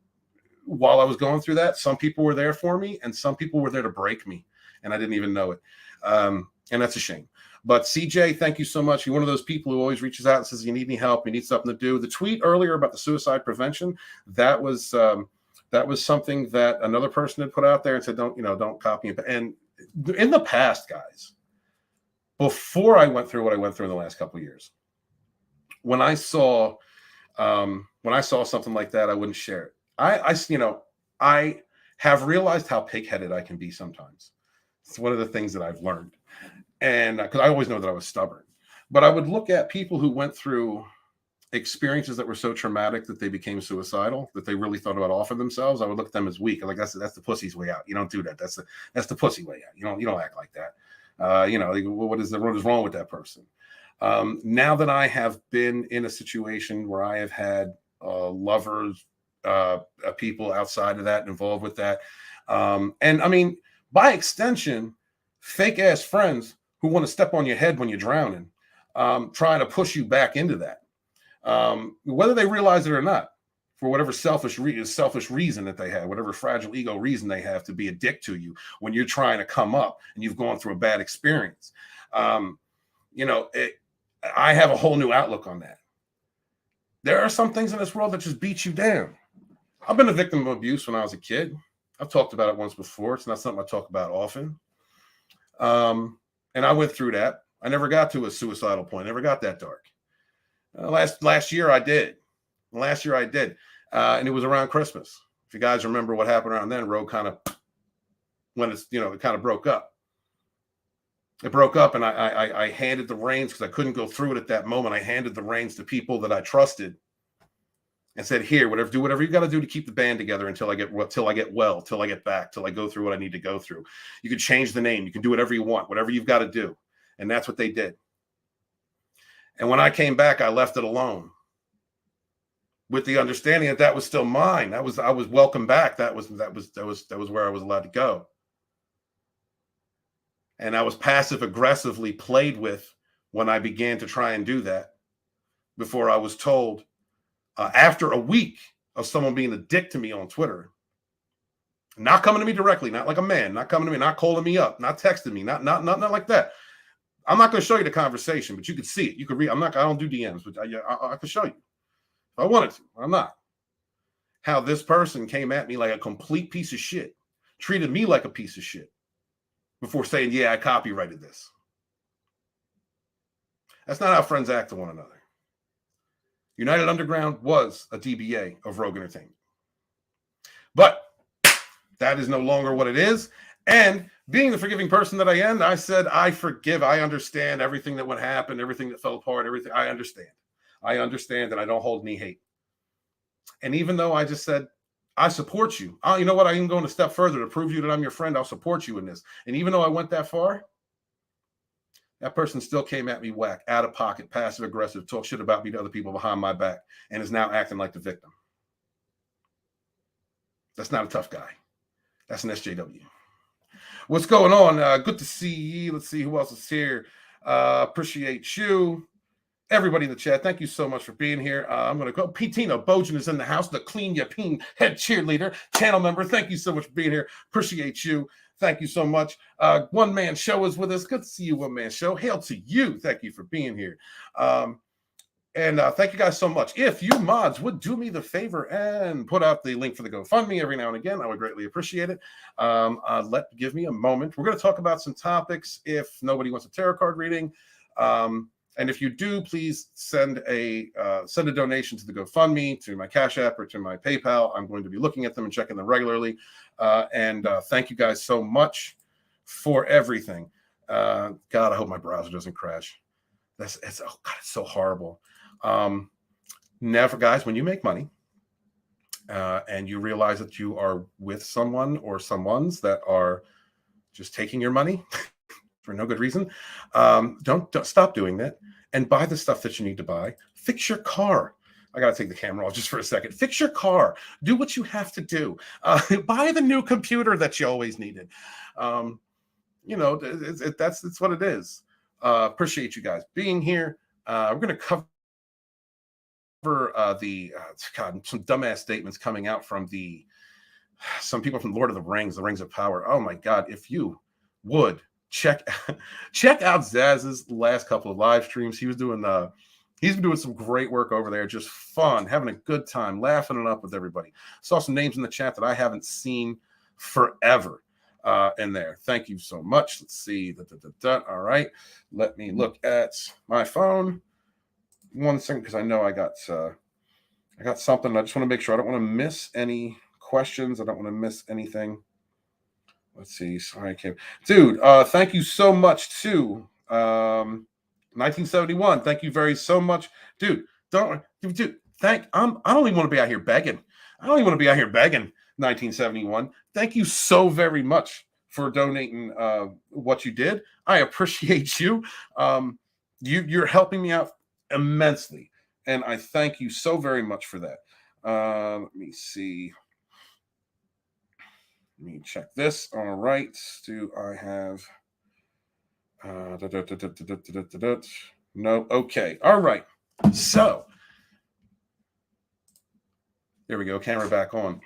while I was going through that, some people were there for me, and some people were there to break me, and I didn't even know it. And that's a shame. But CJ, thank you so much. You're one of those people who always reaches out and says, you need any help, you need something to do. The tweet earlier about the suicide prevention, that was something that another person had put out there and said, don't copy it. And in the past, guys, before I went through what I went through in the last couple of years, when I saw something like that, I wouldn't share it. I have realized how pig-headed I can be sometimes. It's one of the things that I've learned. And because I always know that I was stubborn, but I would look at people who went through experiences that were so traumatic that they became suicidal, that they really thought about offing themselves. I would look at them as weak. Like that's the pussy's way out. You don't do that. That's the pussy way out. You don't act like that. What is wrong with that person? Now that I have been in a situation where I have had lovers, people outside of that involved with that, and by extension, fake ass friends who want to step on your head when you're drowning, trying to push you back into that, whether they realize it or not. for whatever selfish reason that they have, whatever fragile ego reason they have to be a dick to you when you're trying to come up and you've gone through a bad experience. I have a whole new outlook on that. There are some things in this world that just beat you down. I've been a victim of abuse when I was a kid. I've talked about it once before. It's not something I talk about often. And I went through that. I never got to a suicidal point. I never got that dark. Last year I did. And it was around Christmas. If you guys remember what happened around then, Rogue kind of, it kind of broke up. It broke up, and I handed the reins because I couldn't go through it at that moment. I handed the reins to people that I trusted and said, "Here, do whatever you got to do to keep the band together until I get well, till I get back, till I go through what I need to go through. You can change the name, you can do whatever you want, whatever you've got to do." And that's what they did. And when I came back, I left it alone with the understanding that was still mine. I was welcome back. That was where I was allowed to go. And I was passive aggressively played with when I began to try and do that, before I was told, after a week of someone being a dick to me on Twitter, not coming to me directly, not like a man, not coming to me, not calling me up, not texting me, not like that. I'm not going to show you the conversation, but you could see it. You could read. I don't do DMs, but I could show you if I wanted to. I'm not. How this person came at me like a complete piece of shit, treated me like a piece of shit, before saying, "Yeah, I copyrighted this." That's not how friends act to one another. United Underground was a DBA of Rogue Entertainment. But that is no longer what it is. And being the forgiving person that I am, I said, I forgive. I understand everything that would happen, everything that fell apart, everything. I understand. And I don't hold any hate. And even though I just said, I support you. You know what? I'm going a step further to prove you that I'm your friend. I'll support you in this. And even though I went that far, that person still came at me whack, out of pocket, passive aggressive, talk shit about me to other people behind my back, and is now acting like the victim. That's not a tough guy. That's an SJW. What's going on? Good to see you. Let's see who else is here. Appreciate you. Everybody in the chat, thank you so much for being here. I'm going to go. Tina Bojan is in the house, the Clean Yapine head cheerleader, channel member. Thank you so much for being here. Appreciate you. Thank you so much. One Man Show is with us. Good to see you, One Man Show. Hail to you. Thank you for being here. And thank you guys so much. If you mods would do me the favor and put out the link for the GoFundMe every now and again, I would greatly appreciate it. Give me a moment. We're going to talk about some topics if nobody wants a tarot card reading. And if you do, please send a donation to the GoFundMe, to my Cash App, or to my PayPal. I'm going to be looking at them and checking them regularly. And thank you guys so much for everything. God, I hope my browser doesn't crash. It's so horrible. Never, guys, when you make money and you realize that you are with someone or someones that are just taking your money for no good reason, don't stop doing that and buy the stuff that you need to buy. Fix your car. I got to take the camera off just for a second. Fix your car. Do what you have to do. Buy the new computer that you always needed. That's what it is. Appreciate you guys being here. We're going to cover some dumbass statements coming out from some people from Lord of the Rings of Power. Oh my God, if you would check out Zaz's last couple of live streams. He's been doing some great work over there, just fun, having a good time, laughing it up with everybody. Saw some names in the chat that I haven't seen forever in there. Thank you so much. Let's see. All right. Let me look at my phone. 1 second, because I know I got something. I just want to make sure I don't want to miss any questions. I don't want to miss anything. Let's see. Sorry, I can't. Dude, thank you so much to 1971. Thank you very so much. Dude, I don't even want to be out here begging. 1971. Thank you so very much for donating what you did. I appreciate you. You're helping me out immensely, and I thank you so very much for that. Let me see. Let me check this. All right. Do I have no? Okay. All right. So There we go. Camera back on.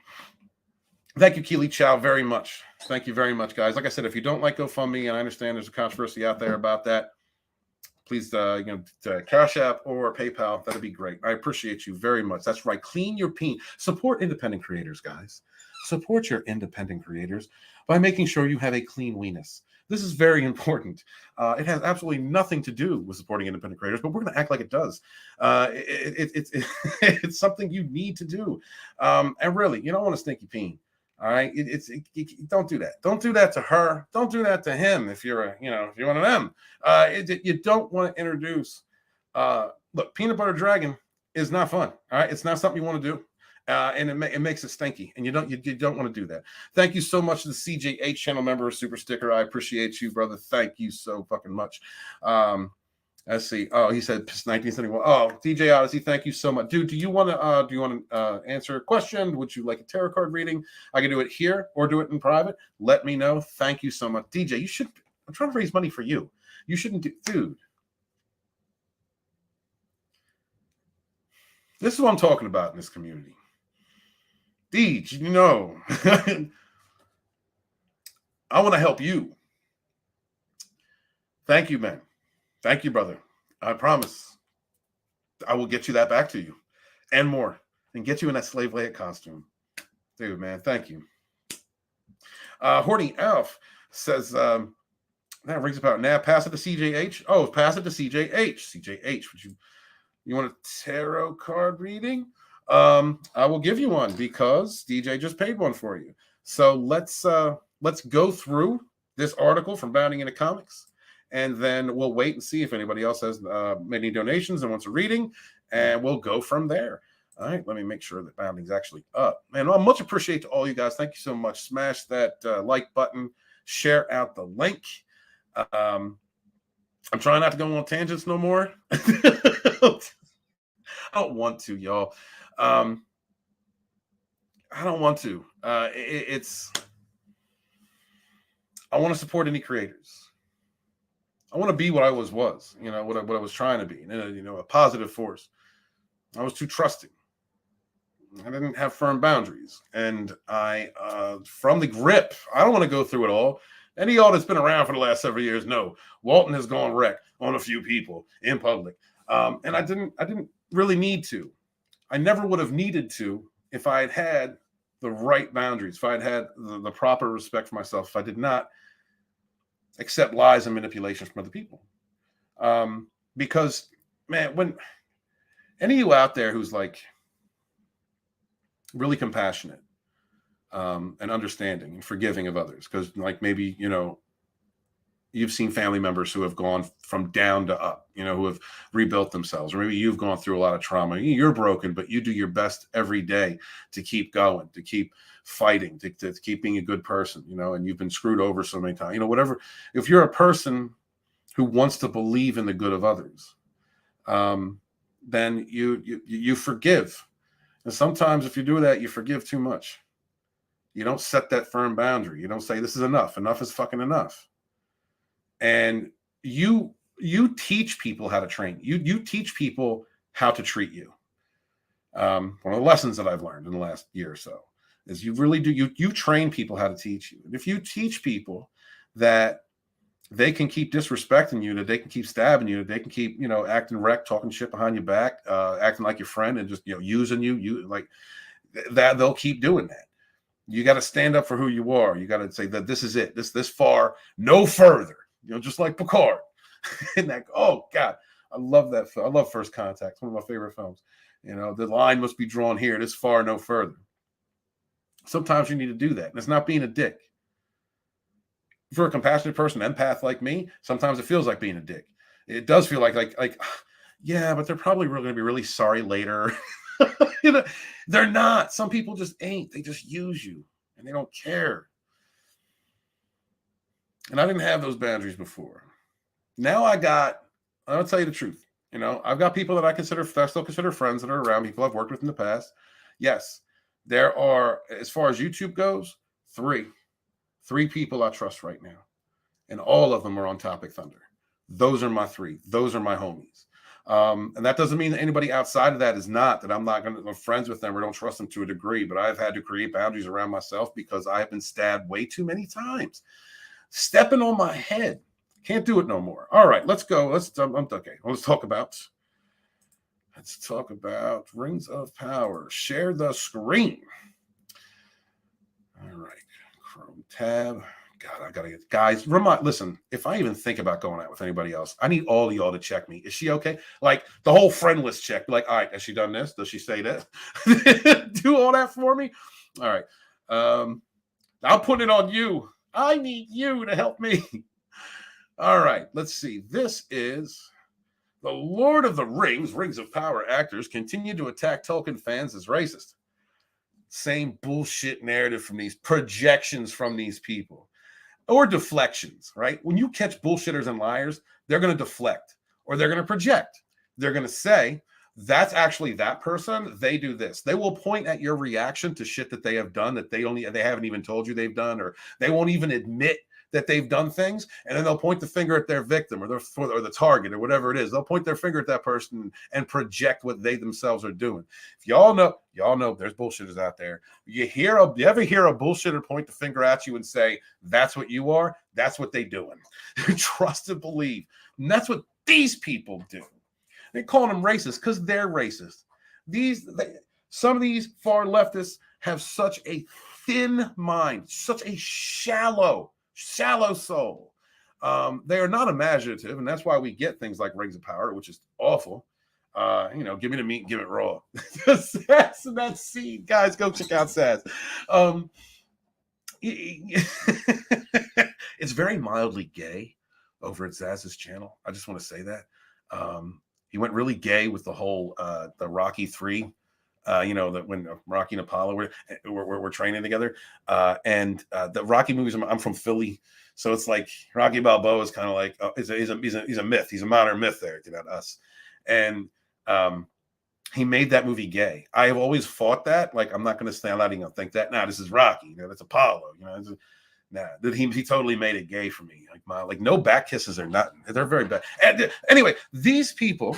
Thank you, Keely Chow, very much. Thank you very much, guys. Like I said, if you don't like GoFundMe, and I understand there's a controversy out there about that, please, Cash App or PayPal. That'd be great. I appreciate you very much. That's right. Clean your peen. Support independent creators, guys. Support your independent creators by making sure you have a clean weenus. This is very important. It has absolutely nothing to do with supporting independent creators, but we're going to act like it does. It's something you need to do. And really, you don't want a stinky peen. All right, don't do that. Don't do that to her. Don't do that to him. If you're if you're one of them, you don't want to introduce. Look, peanut butter dragon is not fun. All right, it's not something you want to do, and it makes it stinky, and you don't want to do that. Thank you so much to the CJH channel member super sticker. I appreciate you, brother. Thank you so fucking much. Let's see. Oh, he said 1971. Oh, DJ Odyssey, thank you so much, dude. Do you want to answer a question? Would you like a tarot card reading? I can do it here or do it in private. Let me know. Thank you so much, DJ. You should. I'm trying to raise money for you. You shouldn't do, dude. This is what I'm talking about in this community. Deej, I want to help you. Thank you, man. Thank you, brother. I promise I will get you that back to you and more and get you in that slave Leia costume. Dude, man, thank you. Horny Alf says, that rings about now. Pass it to CJH. Oh, pass it to CJH. CJH, would you want a tarot card reading? I will give you one because DJ just paid one for you. So let's go through this article from Bounding into Comics. And then we'll wait and see if anybody else has made any donations and wants a reading, and we'll go from there. All right, let me make sure that Bounding's actually up. Man, I much appreciate to all you guys. Thank you so much. Smash that like button. Share out the link. I'm trying not to go on tangents no more. I don't want to, y'all. I don't want to. I want to support any creators. I want to be what I was, what I was trying to be, a positive force. I was too trusting. I didn't have firm boundaries. And from the grip, I don't want to go through it all. Any of y'all that's been around for the last several years know Walton has gone wreck on a few people in public. And I didn't really need to. I never would have needed to if I had the right boundaries, if I had the proper respect for myself, if I did not accept lies and manipulation from other people. Because, man, when any of you out there who's like really compassionate and understanding and forgiving of others, because like maybe, you've seen family members who have gone from down to up, who have rebuilt themselves, or maybe you've gone through a lot of trauma. You're broken, but you do your best every day to keep going, to keep fighting, to keep being a good person, and you've been screwed over so many times, whatever. If you're a person who wants to believe in the good of others, then you forgive. And sometimes if you do that, you forgive too much. You don't set that firm boundary. You don't say, this is enough. Enough is fucking enough. And you teach people how to train. You teach people how to treat you. One of the lessons that I've learned in the last year or so is you really do. You train people how to teach you. And if you teach people that they can keep disrespecting you, that they can keep stabbing you, that they can keep acting wreck, talking shit behind your back, acting like your friend, and just using you like that, they'll keep doing that. You got to stand up for who you are. You got to say that this is it. This far, no further. Just like Picard. And that, oh God, I love that film. I love First Contact. It's one of my favorite films. The line must be drawn here. This far, no further. Sometimes you need to do that. And it's not being a dick. If you're a compassionate person, empath like me, sometimes it feels like being a dick. It does feel like, yeah, but they're probably going to be really sorry later. They're not. Some people just ain't. They just use you and they don't care. And I didn't have those boundaries before. Now I'll tell you the truth. I've got people that I still consider friends that are around, people I've worked with in the past. Yes, there are, as far as YouTube goes, three people I trust right now. And all of them are on Topic Thunder. Those are my three. Those are my homies. And that doesn't mean that anybody outside of that is not, that I'm not going to be friends with them or don't trust them to a degree, but I've had to create boundaries around myself because I have been stabbed way too many times. Stepping on my head. Can't do it no more. All right, let's go. Okay. Let's talk about Rings of Power. Share the screen. All right. Chrome tab. God, I gotta get guys. Listen, if I even think about going out with anybody else, I need all of y'all to check me. Is she okay? Like the whole friend list check. Be like, all right, has she done this? Does she say that? Do all that for me? All right. I'll put it on you. I need you to help me. All right, let's see. This is the Lord of the Rings, Rings of Power actors continue to attack Tolkien fans as racist. Same bullshit narrative from these projections from these people. Or deflections, right? When you catch bullshitters and liars, they're going to deflect or they're going to project. They're going to say, that's actually that person. They do this. They will point at your reaction to shit that they have done that they haven't even told you they've done, or they won't even admit that they've done things, and then they'll point the finger at their victim or the target or whatever it is. They'll point their finger at that person and project what they themselves are doing. If y'all know there's bullshitters out there. You ever hear a bullshitter point the finger at you and say, that's what you are? That's what they doing. Trust and believe. And that's what these people do. They call them racist because they're racist. Some of these far leftists have such a thin mind, such a shallow soul. They are not imaginative, and that's why we get things like Rings of Power, which is awful. Give me the meat and give it raw. Sass in that scene, guys, go check out Sass. It's very mildly gay over at Zaz's channel. I just want to say that. He went really gay with the whole the Rocky 3. That when Rocky and Apollo were training together, and the Rocky movies. I'm from Philly, so it's like Rocky Balboa is kind of like he's a myth. He's a modern myth there to us, and he made that movie gay. I have always fought that. Like I'm not going to stand out and think that. Nah, this is Rocky. That's Apollo. That he totally made it gay for me. Like no back kisses or nothing. They're very bad. And anyway, these people.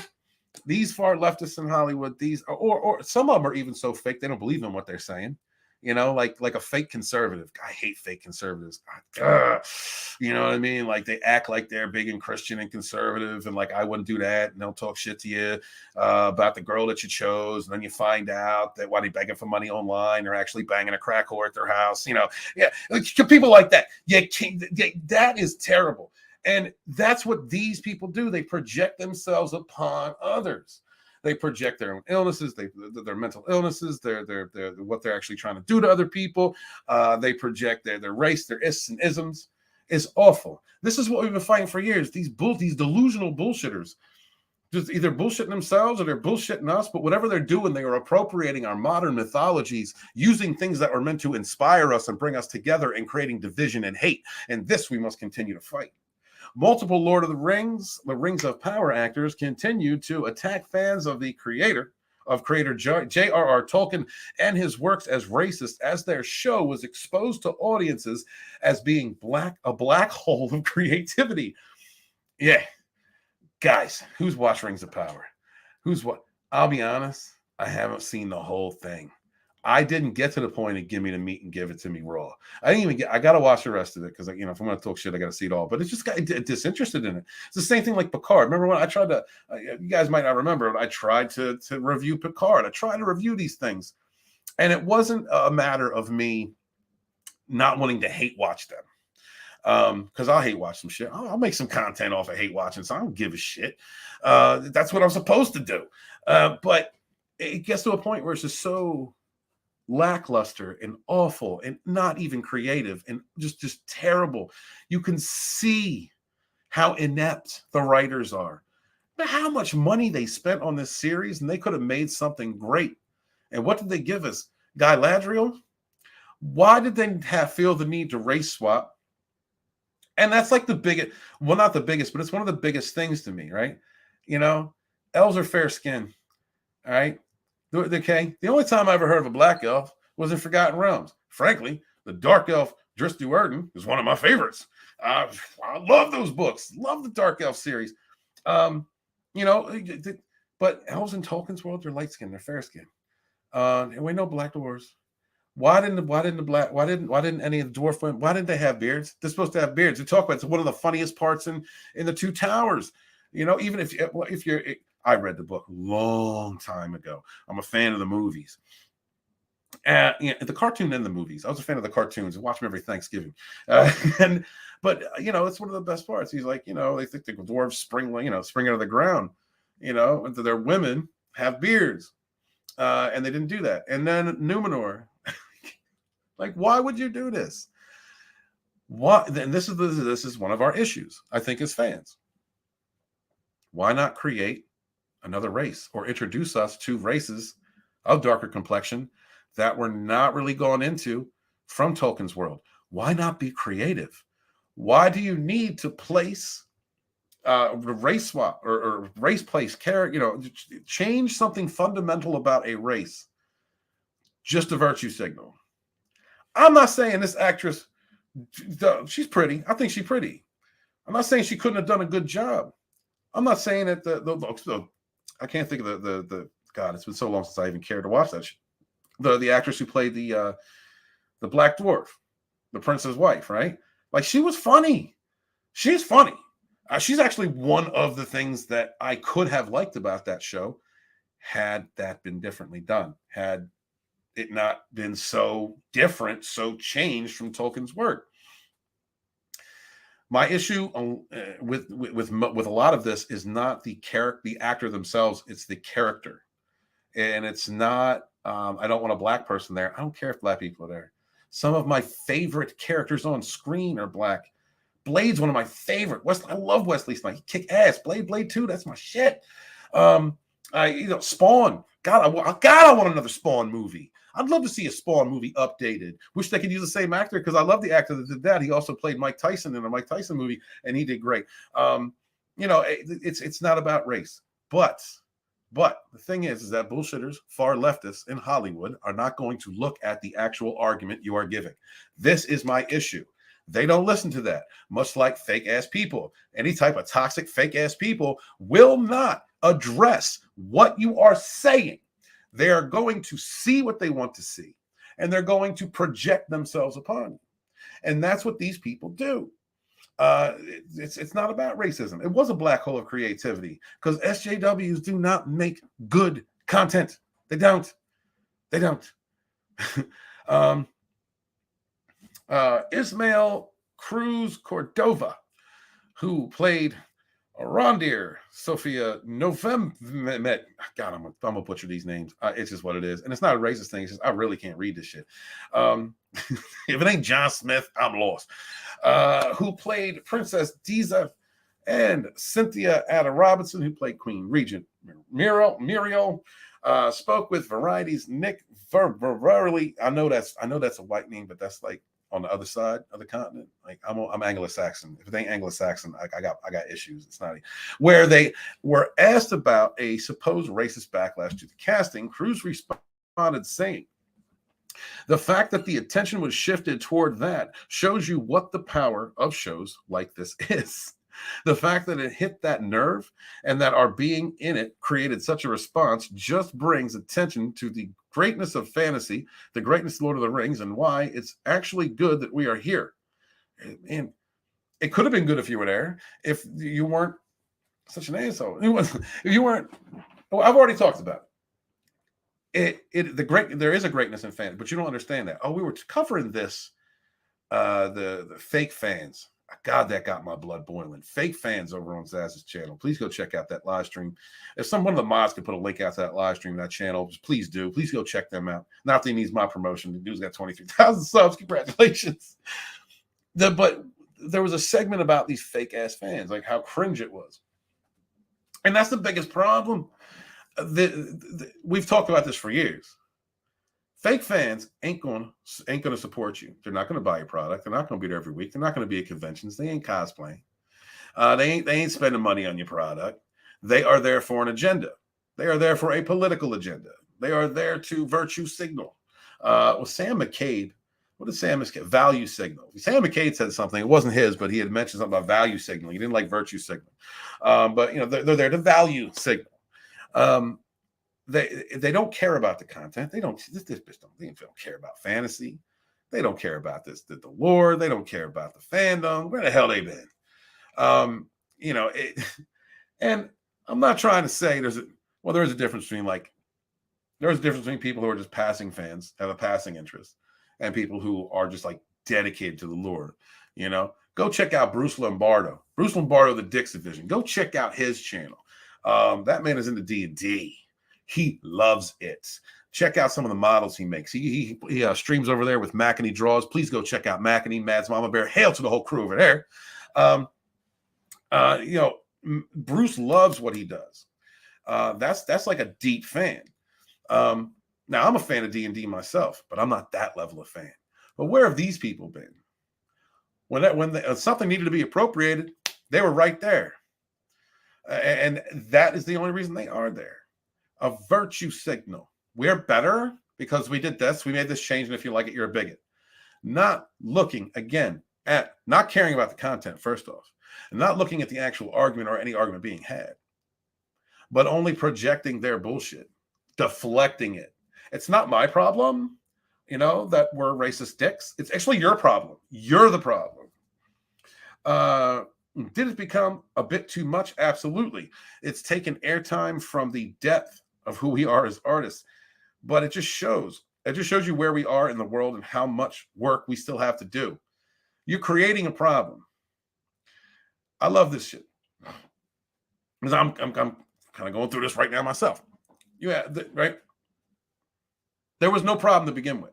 These far leftists in Hollywood, or some of them are even so fake they don't believe in what they're saying. Like a fake conservative. I hate fake conservatives. You know what I mean? Like they act like they're big and Christian and conservative, and like I wouldn't do that. And they'll talk shit to you about the girl that you chose, and then you find out that while they're begging for money online, they're actually banging a crack whore at their house. People like that. That is terrible. And that's what these people do. They project themselves upon others. They project their own illnesses, their mental illnesses, their what they're actually trying to do to other people. They project their race, their ists and isms. It's awful. This is what we've been fighting for years. These delusional bullshitters, just either bullshitting themselves or they're bullshitting us. But whatever they're doing, they are appropriating our modern mythologies, using things that were meant to inspire us and bring us together, and creating division and hate. And this we must continue to fight. Multiple Lord of the Rings of Power actors continue to attack fans of the creator J.R.R. Tolkien and his works as racist, as their show was exposed to audiences as being a black hole of creativity. Yeah. Guys, who's watched Rings of Power? I'll be honest, I haven't seen the whole thing. I didn't get to the point of give me the meat and give it to me raw. I got to watch the rest of it because, if I'm going to talk shit, I got to see it all. But it's just got disinterested in it. It's the same thing like Picard. Remember when I tried to, you guys might not remember, but I tried to review Picard. I tried to review these things. And it wasn't a matter of me not wanting to hate watch them. Because I'll hate watch some shit. I'll make some content off of hate watching, so I don't give a shit. That's what I'm supposed to do. But it gets to a point where it's just so lackluster and awful and not even creative and just terrible. You can see how inept the writers are, but how much money they spent on this series, and they could have made something great. And what did they give us? Guy Ladriel? Why did they feel the need to race swap? And that's like the biggest, well, not the biggest, but it's one of the biggest things to me, right? Elves are fair skinned. All right. Okay. The only time I ever heard of a black elf was in Forgotten Realms. Frankly, the dark elf Drizzt Do'Urden is one of my favorites. I love those books. Love the dark elf series. You know, but elves in Tolkien's world, they're light skinned, they're fair skinned. And we know black dwarves. Why didn't any of the dwarf women, why didn't they have beards? They're supposed to have beards. We talk about it's one of the funniest parts in the Two Towers. You know, even if you're, I read the book a long time ago. I'm a fan of the movies. You know, the cartoon and the movies. I was a fan of the cartoons. I watch them every Thanksgiving. And but you know, it's one of the best parts. He's like, you know, they think the dwarves spring out of the ground. You know, and their women have beards, and they didn't do that. And then Numenor, like, why would you do this? What? And this is one of our issues, I think, as fans. Why not create another race or introduce us to races of darker complexion that we're not really going into from Tolkien's world? Why not be creative? Why do you need to place race swap or race place character? You know, change something fundamental about a race, just a virtue signal. I'm not saying this actress, she's pretty. I think she's pretty. I'm not saying she couldn't have done a good job. I'm not saying that I can't think of the God. It's been so long since I even cared to watch that. The actress who played the Black Dwarf, the prince's wife, right? Like, she was funny. She's funny. She's actually one of the things that I could have liked about that show had that been differently done. Had it not been so different, so changed from Tolkien's work. My issue with a lot of this is not the actor themselves; it's the character, and it's not. I don't want a black person there. I don't care if black people are there. Some of my favorite characters on screen are black. Blade's one of my favorite. I love Wesley Snipes. He kick ass. Blade 2, that's my shit. Spawn. God, I want another Spawn movie. I'd love to see a Spawn movie updated. Wish they could use the same actor, because I love the actor that did that. He also played Mike Tyson in a Mike Tyson movie, and he did great. It's not about race. But the thing is that bullshitters, far leftists in Hollywood are not going to look at the actual argument you are giving. This is my issue. They don't listen to that, much like fake-ass people. Any type of toxic fake-ass people will not address what you are saying. They are going to see what they want to see, and they're going to project themselves upon you. And that's what these people do. It's not about racism. It was a black hole of creativity, because SJWs do not make good content. They don't. Ismael Cruz Cordova, who played Rondir, Sophia November. God, I'm gonna butcher these names. It's just what it is, and it's not a racist thing. It's just I really can't read this shit. If it ain't John Smith, I'm lost. Who played Princess Diza, and Cynthia Ada Robinson, who played Queen Regent Muriel. Spoke with Variety's Nick Ververly. I know that's a white name, but that's like on the other side of the continent. Like, I'm Anglo-Saxon. If it ain't Anglo-Saxon, I got issues. It's not where they were asked about a supposed racist backlash to the casting. Cruz responded saying, "The fact that the attention was shifted toward that shows you what the power of shows like this is. The fact that it hit that nerve and that our being in it created such a response just brings attention to the greatness of fantasy, the greatness of Lord of the Rings, and why it's actually good that we are here." And it could have been good if you were there, if you weren't such an asshole. If you weren't, well, I've already talked about it. There is a greatness in fans, but you don't understand that. Oh, we were covering this, the fake fans. God, that got my blood boiling. Fake fans over on Zaz's channel. Please go check out that live stream. If one of the mods could put a link out to that live stream, that channel, just please do. Please go check them out. Not that he needs my promotion. The dude's got 23,000 subs. Congratulations. But there was a segment about these fake ass fans, like how cringe it was. And that's the biggest problem. We've talked about this for years. Fake fans ain't gonna support you. They're not gonna buy your product. They're not gonna be there every week. They're not gonna be at conventions. They ain't cosplaying. They ain't spending money on your product. They are there for an agenda. They are there for a political agenda. They are there to virtue signal. Sam McCabe What did Sam McCabe? Value signal. Sam McCabe said something. It wasn't his, but he had mentioned something about value signal. He didn't like virtue signal. But they're there to value signal. They don't care about the content. They don't. This bitch don't. They don't care about fantasy. They don't care about the lore. They don't care about the fandom. Where the hell they been? And I'm not trying to say there is a difference between people who are just passing fans, have a passing interest, and people who are just like dedicated to the lore. Go check out Bruce Lombardo, the Dix Division. Go check out his channel. That man is into D&D. He loves it. Check out some of the models he makes. He streams over there with Mac and he draws. Please go check out Mac and he, Mads Mama Bear. Hail to the whole crew over there. Bruce loves what he does. That's like a deep fan. Now I'm a fan of D&D myself, but I'm not that level of fan. But where have these people been? When something needed to be appropriated, they were right there. And that is the only reason they are there. A virtue signal. We're better because we did this. We made this change, and if you like it, you're a bigot. Not looking, again, at not caring about the content, first off, and not looking at the actual argument or any argument being had, but only projecting their bullshit, deflecting it. It's not my problem, that we're racist dicks. It's actually your problem. You're the problem. Did it become a bit too much? Absolutely. It's taken airtime from the depth of who we are as artists, but it just shows you where we are in the world and how much work we still have to do. You're creating a problem. I love this shit because I'm kind of going through this right now myself. Right? There was no problem to begin with.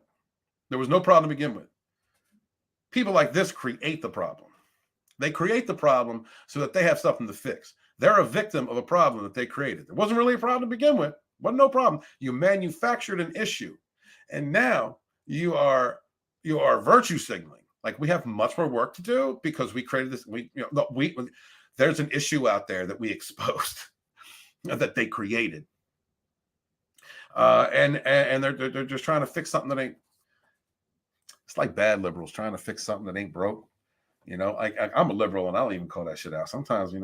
People like this create the problem. They create the problem so that they have something to fix. They're a victim of a problem that they created. There wasn't really a problem to begin with. Wasn't no problem. You manufactured an issue, and now you are virtue signaling. Like, we have much more work to do because we created this. There's an issue out there that we exposed that they created, and they're just trying to fix something that ain't. It's like bad liberals trying to fix something that ain't broke. I'm a liberal, and I don't even call that shit out. Sometimes,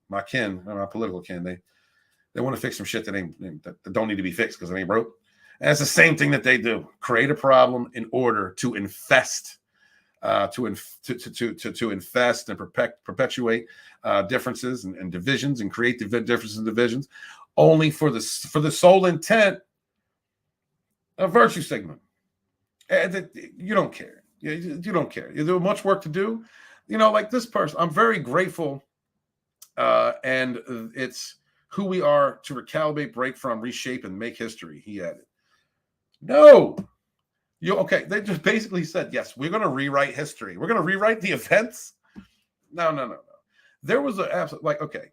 my kin, my political kin, they want to fix some shit that don't need to be fixed because it ain't broke. And it's the same thing that they do: create a problem in order to infest, to infest and perpetuate differences and divisions, and create differences and divisions, only for the sole intent of virtue signaling. And you don't care. You don't care. There's much work to do. Like this person, I'm very grateful, and it's who we are to recalibrate, break from, reshape, and make history. He added, "No, okay." They just basically said, "Yes, we're going to rewrite history. We're going to rewrite the events." No. There was okay.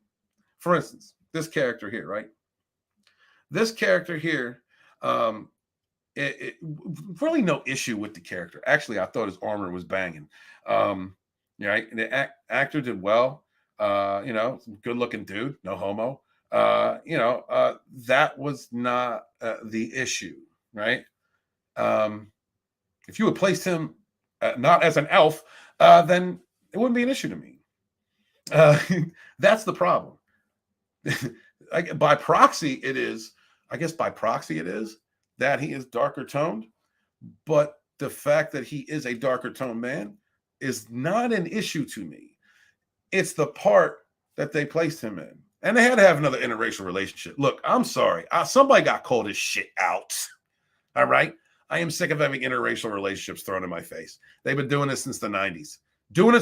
For instance, this character here, right? This character here, it really no issue with the character. Actually, I thought his armor was banging. Right? And the actor did well. Good looking dude, no homo. That was not the issue, right? If you had placed him not as an elf, then it wouldn't be an issue to me. That's the problem. By proxy, it is. I guess by proxy, it is that he is darker toned, but the fact that he is a darker toned man is not an issue to me. It's the part that they placed him in. And they had to have another interracial relationship. Look, I'm sorry. Somebody got called his shit out. All right? I am sick of having interracial relationships thrown in my face. They've been doing this since the 90s. And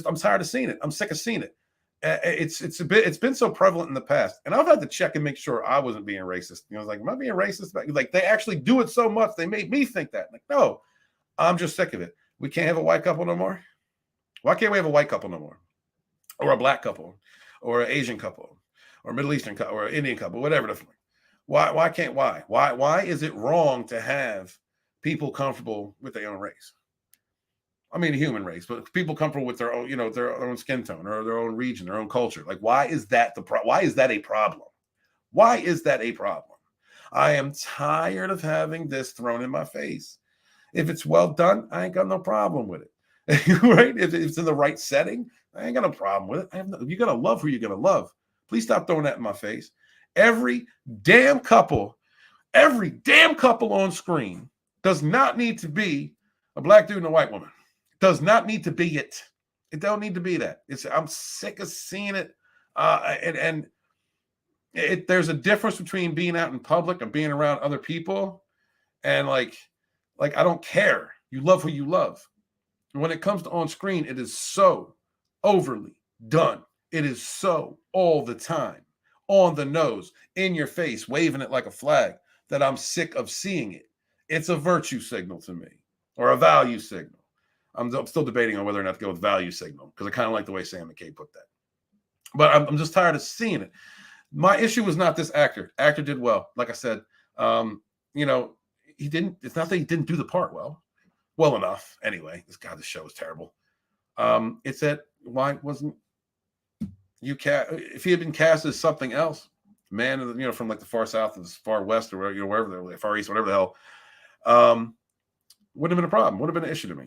I'm tired of seeing it. I'm sick of seeing it. It's been so prevalent in the past, and I've had to check and make sure I wasn't being racist. I was like, am I being racist? Like, they actually do it so much, they made me think that. Like, no, I'm just sick of it. We can't have a white couple no more. Why can't we have a white couple no more, or a black couple, or an Asian couple, or Middle Eastern couple, or Indian couple, whatever the fuck? Why is it wrong to have people comfortable with their own race? I mean, the human race, but people comfortable with their own, their own skin tone or their own region, their own culture. Like, why is that why is that a problem? Why is that a problem? I am tired of having this thrown in my face. If it's well done, I ain't got no problem with it. Right? If it's in the right setting, I ain't got no problem with it. You're gonna love who you're gonna love. Please stop throwing that in my face. Every damn couple, every damn couple on screen does not need to be a black dude and a white woman. Does not need to be it. It don't need to be that. I'm sick of seeing it. There's a difference between being out in public and being around other people, and like I don't care. You love who you love. When it comes to on screen, it is so overly done. It is so all the time, on the nose, in your face, waving it like a flag, that I'm sick of seeing it. It's a virtue signal to me, or a value signal. I'm still debating on whether or not to go with value signal, because I kind of like the way Sam McKay put that. But I'm just tired of seeing it. My issue was not this actor. Actor did well. Like I said, he didn't. It's not that he didn't do the part well enough. Anyway, this show is terrible. It's that why wasn't you cast? If he had been cast as something else, man, from like the far south and the far west, or wherever they're, far east, whatever the hell, wouldn't have been a problem. Would have been an issue to me.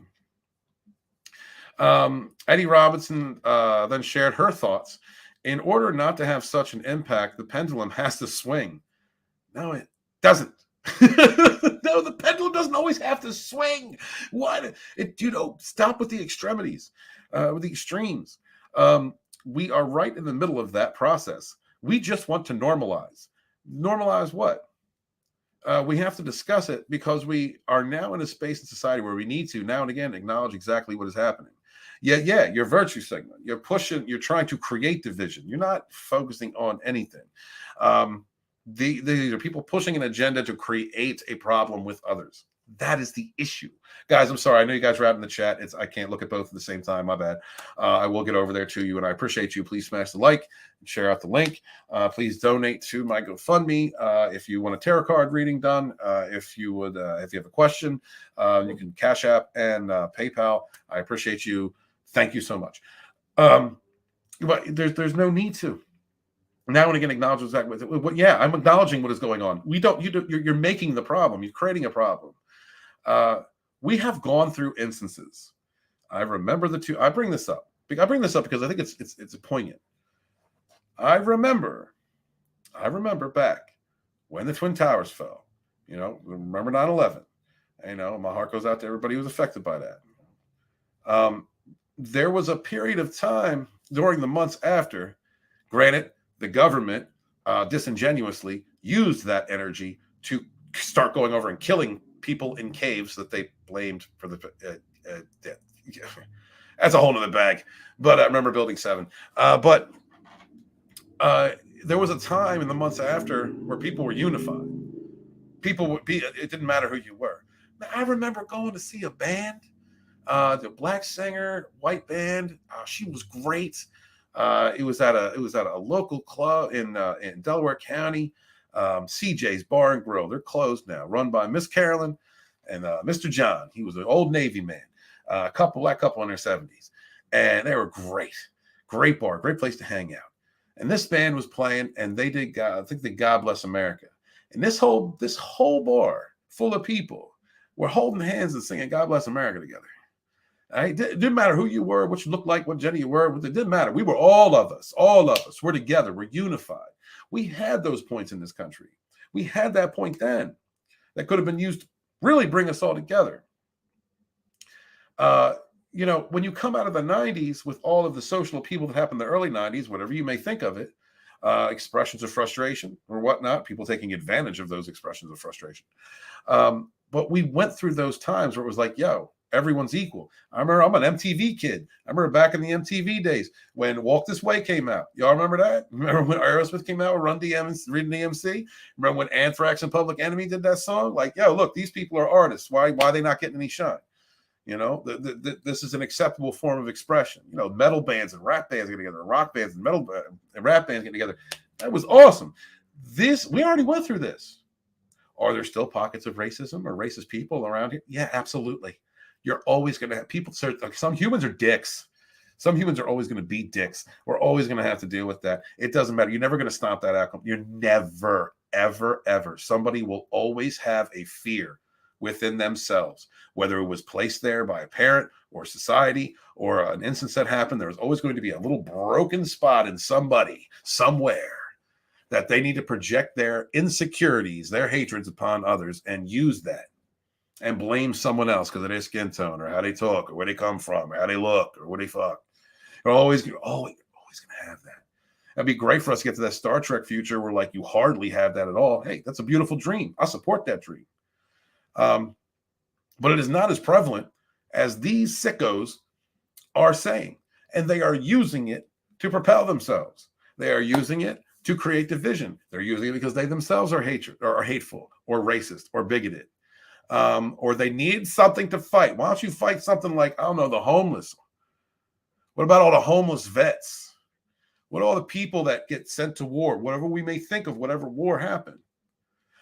Eddie Robinson then shared her thoughts. In order not to have such an impact, the pendulum has to swing. No, it doesn't. No, the pendulum doesn't always have to swing. What? Stop with the extremities, with the extremes. We are right in the middle of that process. We just want to normalize. Normalize what? We have to discuss it, because we are now in a space in society where we need to now and again acknowledge exactly what is happening. Yeah, you're virtue signaling. You're pushing. You're trying to create division. You're not focusing on anything. These are people pushing an agenda to create a problem with others. That is the issue, guys. I'm sorry. I know you guys are out in the chat. I can't look at both at the same time. My bad. I will get over there to you, and I appreciate you. Please smash the like and share out the link. Please donate to my GoFundMe if you want a tarot card reading done. If you have a question, you can Cash App and PayPal. I appreciate you. Thank you so much. But there's no need to. Now and again, acknowledge exactly what. Yeah, I'm acknowledging what is going on. You're making the problem. You're creating a problem. We have gone through instances. I remember the two. I bring this up because I think it's poignant. I remember back when the Twin Towers fell. Remember 9/11. My heart goes out to everybody who was affected by that. There was a period of time during the months after. Granted, the government disingenuously used that energy to start going over and killing people in caves that they blamed for the death. That's a whole nother bag. But I remember Building 7. But there was a time in the months after where people were unified. It didn't matter who you were. Now, I remember going to see a band, the black singer, white band. She was great. It was at a local club in Delaware County, CJ's Bar and Grill. They're closed now, run by Miss Carolyn and Mr. John. He was an old Navy man, black couple in their 70s, and they were great bar, great place to hang out. And this band was playing, and they did God Bless America. And this whole bar full of people were holding hands and singing God Bless America together. It didn't matter who you were, what you looked like, what gender you were. It didn't matter. We were all of us. We're together. We're unified. We had those points in this country. We had that point then that could have been used to really bring us all together. When you come out of the 90s with all of the social upheaval that happened in the early 90s, whatever you may think of it, expressions of frustration or whatnot, people taking advantage of those expressions of frustration. But we went through those times where it was like, yo, everyone's equal. I remember I'm an MTV kid. I remember back in the MTV days when Walk This Way came out. Y'all remember that? Remember when Aerosmith came out with Run DMC? Remember when Anthrax and Public Enemy did that song? Like, yo, look, these people are artists. Why are they not getting any shine? This is an acceptable form of expression. Metal bands and rap bands get together, rock bands and metal and rap bands get together. That was awesome. We already went through this. Are there still pockets of racism or racist people around here? Yeah, absolutely. You're always going to have people. Some humans are dicks. Some humans are always going to be dicks. We're always going to have to deal with that. It doesn't matter. You're never going to stomp that out. You're never, ever, ever. Somebody will always have a fear within themselves, whether it was placed there by a parent or society or an instance that happened. There was always going to be a little broken spot in somebody, somewhere, that they need to project their insecurities, their hatreds upon others and use that and blame someone else because of their skin tone or how they talk or where they come from or how they look or what they fuck. You're always going to have that. That'd be great for us to get to that Star Trek future where like you hardly have that at all. Hey, that's a beautiful dream. I support that dream. But it is not as prevalent as these sickos are saying. And they are using it to propel themselves. They are using it to create division. They're using it because they themselves are hateful or racist or bigoted. Or they need something to fight. Why don't you fight something like, I don't know, the homeless? What about all the homeless vets? What are all the people that get sent to war, whatever we may think of, whatever war happened?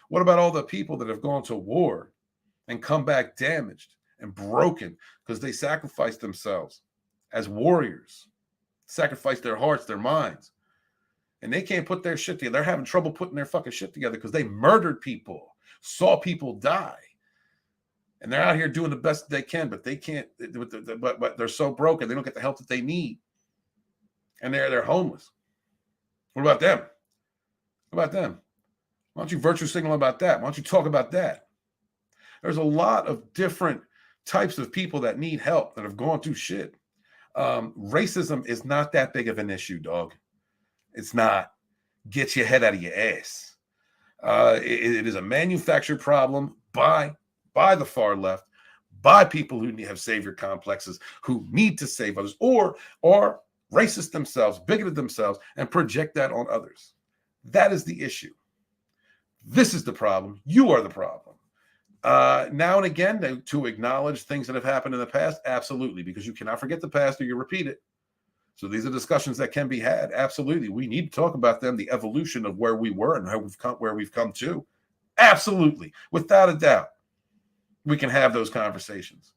What about all the people that have gone to war and come back damaged and broken because they sacrificed themselves as warriors, sacrificed their hearts, their minds, and they can't put their shit together. They're having trouble putting their fucking shit together because they murdered people, saw people die. And they're out here doing the best they can, but they can't, but they're so broken, they don't get the help that they need. And they're homeless. What about them? What about them? Why don't you virtue signal about that? Why don't you talk about that? There's a lot of different types of people that need help that have gone through shit. Racism is not that big of an issue, dog. It's not. Get your head out of your ass. It is a manufactured problem by the far left, by people who have savior complexes, who need to save others, or are racist themselves, bigoted themselves, and project that on others. That is the issue. This is the problem. You are the problem. Now and again, to acknowledge things that have happened in the past, absolutely, because you cannot forget the past or you repeat it. So these are discussions that can be had. Absolutely. We need to talk about them, the evolution of where we were and how where we've come to. Absolutely. Without a doubt, we can have those conversations.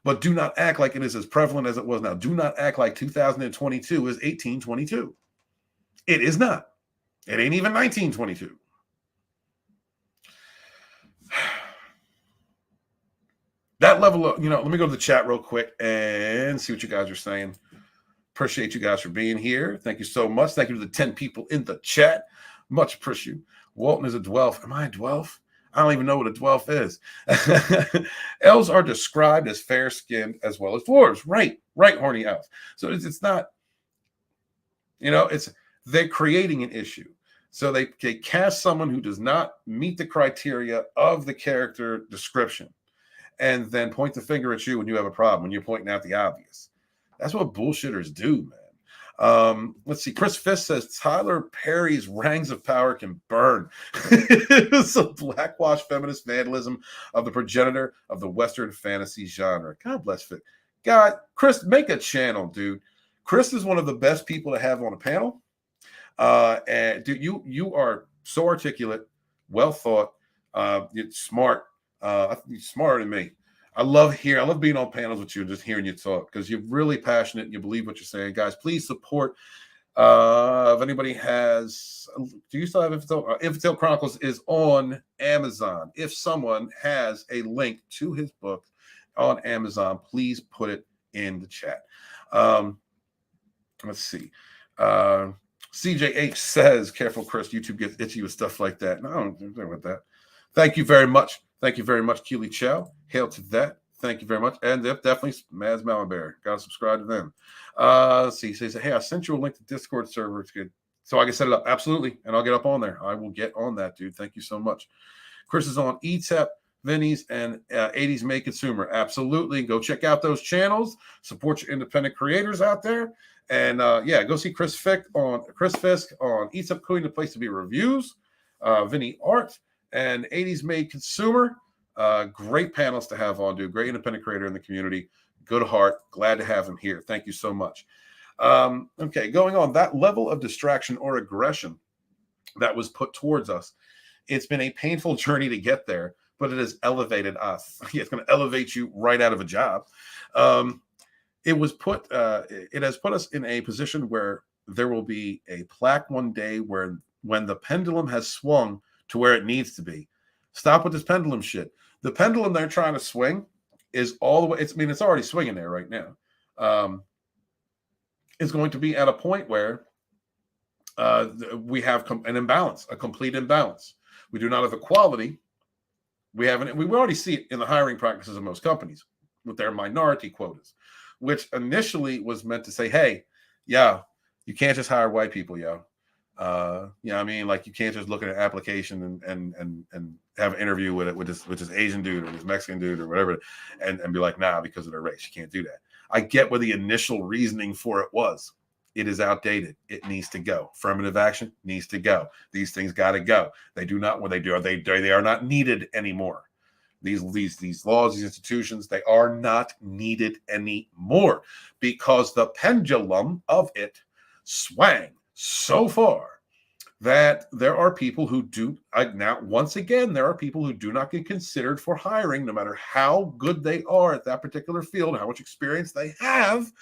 But do not act like it is as prevalent as it was now. Do not act like 2022 is 1822. It is not. It ain't even 1922. That level of, let me go to the chat real quick and see what you guys are saying. Appreciate you guys for being here. Thank you so much. Thank you to the 10 people in the chat. Much appreciate you. Walton is a dwelf. Am I a dwelf? I don't even know what a dwelf is. Elves are described as fair-skinned as well as dwarves. Right, horny elves. So it's not, they're creating an issue. So they cast someone who does not meet the criteria of the character description and then point the finger at you when you have a problem, when you're pointing out the obvious. That's what bullshitters do, man. Let's see. Chris Fisk says Tyler Perry's Rings of Power can burn. It's a blackwash feminist vandalism of the progenitor of the Western fantasy genre. God bless Fisk. God, Chris, make a channel, dude. Chris is one of the best people to have on a panel. And dude, you are so articulate, well thought. You're smart. You're smarter than me. I love being on panels with you and just hearing you talk because you're really passionate and you believe what you're saying. Guys, please support. If anybody has, do you still have Infidel? Infidel Chronicles is on Amazon. If someone has a link to his book on Amazon, please put it in the chat. Let's see. CJH says, careful, Chris, YouTube gets itchy with stuff like that. No, I don't think about that. Thank you very much. Thank you very much, Keely Chow. Hail to that. Thank you very much. And definitely Maz Malabear. Got to subscribe to them. Let's see. He says, hey, I sent you a link to Discord server. It's good. So I can set it up. Absolutely. And I'll get up on there. I will get on that, dude. Thank you so much. Chris is on ETEP, Vinny's, and 80s May Consumer. Absolutely. Go check out those channels. Support your independent creators out there. And go see Chris Fisk on ETEP Queen, the place to be reviews. Vinny Art. And 80s Made Consumer, great panels to have on, dude. Great independent creator in the community. Good heart. Glad to have him here. Thank you so much. Okay, going on. That level of distraction or aggression that was put towards us, it's been a painful journey to get there, but it has elevated us. It's going to elevate you right out of a job. It has put us in a position where there will be a plaque one day where when the pendulum has swung to where it needs to be. Stop with this pendulum shit. The pendulum they're trying to swing is all the way. It's already swinging there right now. Is going to be at a point where we have an imbalance, a complete imbalance. We do not have equality. We already see it in the hiring practices of most companies with their minority quotas, which initially was meant to say, hey, yeah, you can't just hire white people, yo. You know what I mean? Like, you can't just look at an application and have an interview with this Asian dude or this Mexican dude or whatever and be like, nah, because of their race. You can't do that. I get what the initial reasoning for it was. It is outdated. It needs to go. Affirmative action needs to go. These things got to go. They do not. What they do, they are not needed anymore. These laws, these institutions, they are not needed anymore because the pendulum of it swang so far that there are people who do now. Once again, there are people who do not get considered for hiring, no matter how good they are at that particular field, how much experience they have,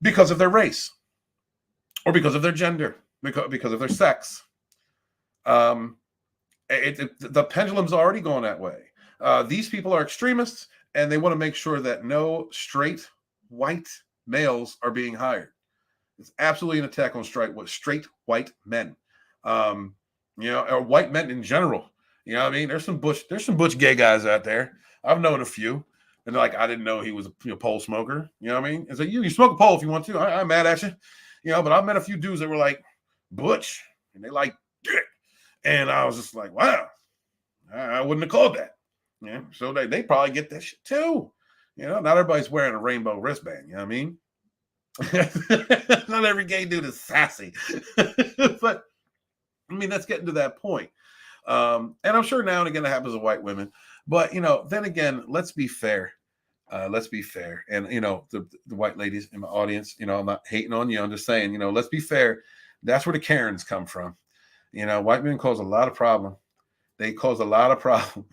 because of their race. Or because of their gender, because of their sex. The pendulum's already gone that way. These people are extremists, and they want to make sure that no straight white males are being hired. It's absolutely an attack on straight white men, or white men in general. You know what I mean? There's some butch gay guys out there. I've known a few, and they're like, I didn't know he was a pole smoker. You know what I mean? It's like, you smoke a pole if you want to. I'm mad at you. But I've met a few dudes that were like butch and they like dick. And I was just like, wow, I wouldn't have called that. Yeah. So they probably get that shit too. Not everybody's wearing a rainbow wristband. You know what I mean? Not every gay dude is sassy. But I mean, that's getting to that point. And I'm sure now and again it happens with white women. But, then again, let's be fair. Let's be fair. And, the white ladies in my audience, I'm not hating on you. I'm just saying, let's be fair. That's where the Karens come from. White men cause a lot of problem. They cause a lot of problem.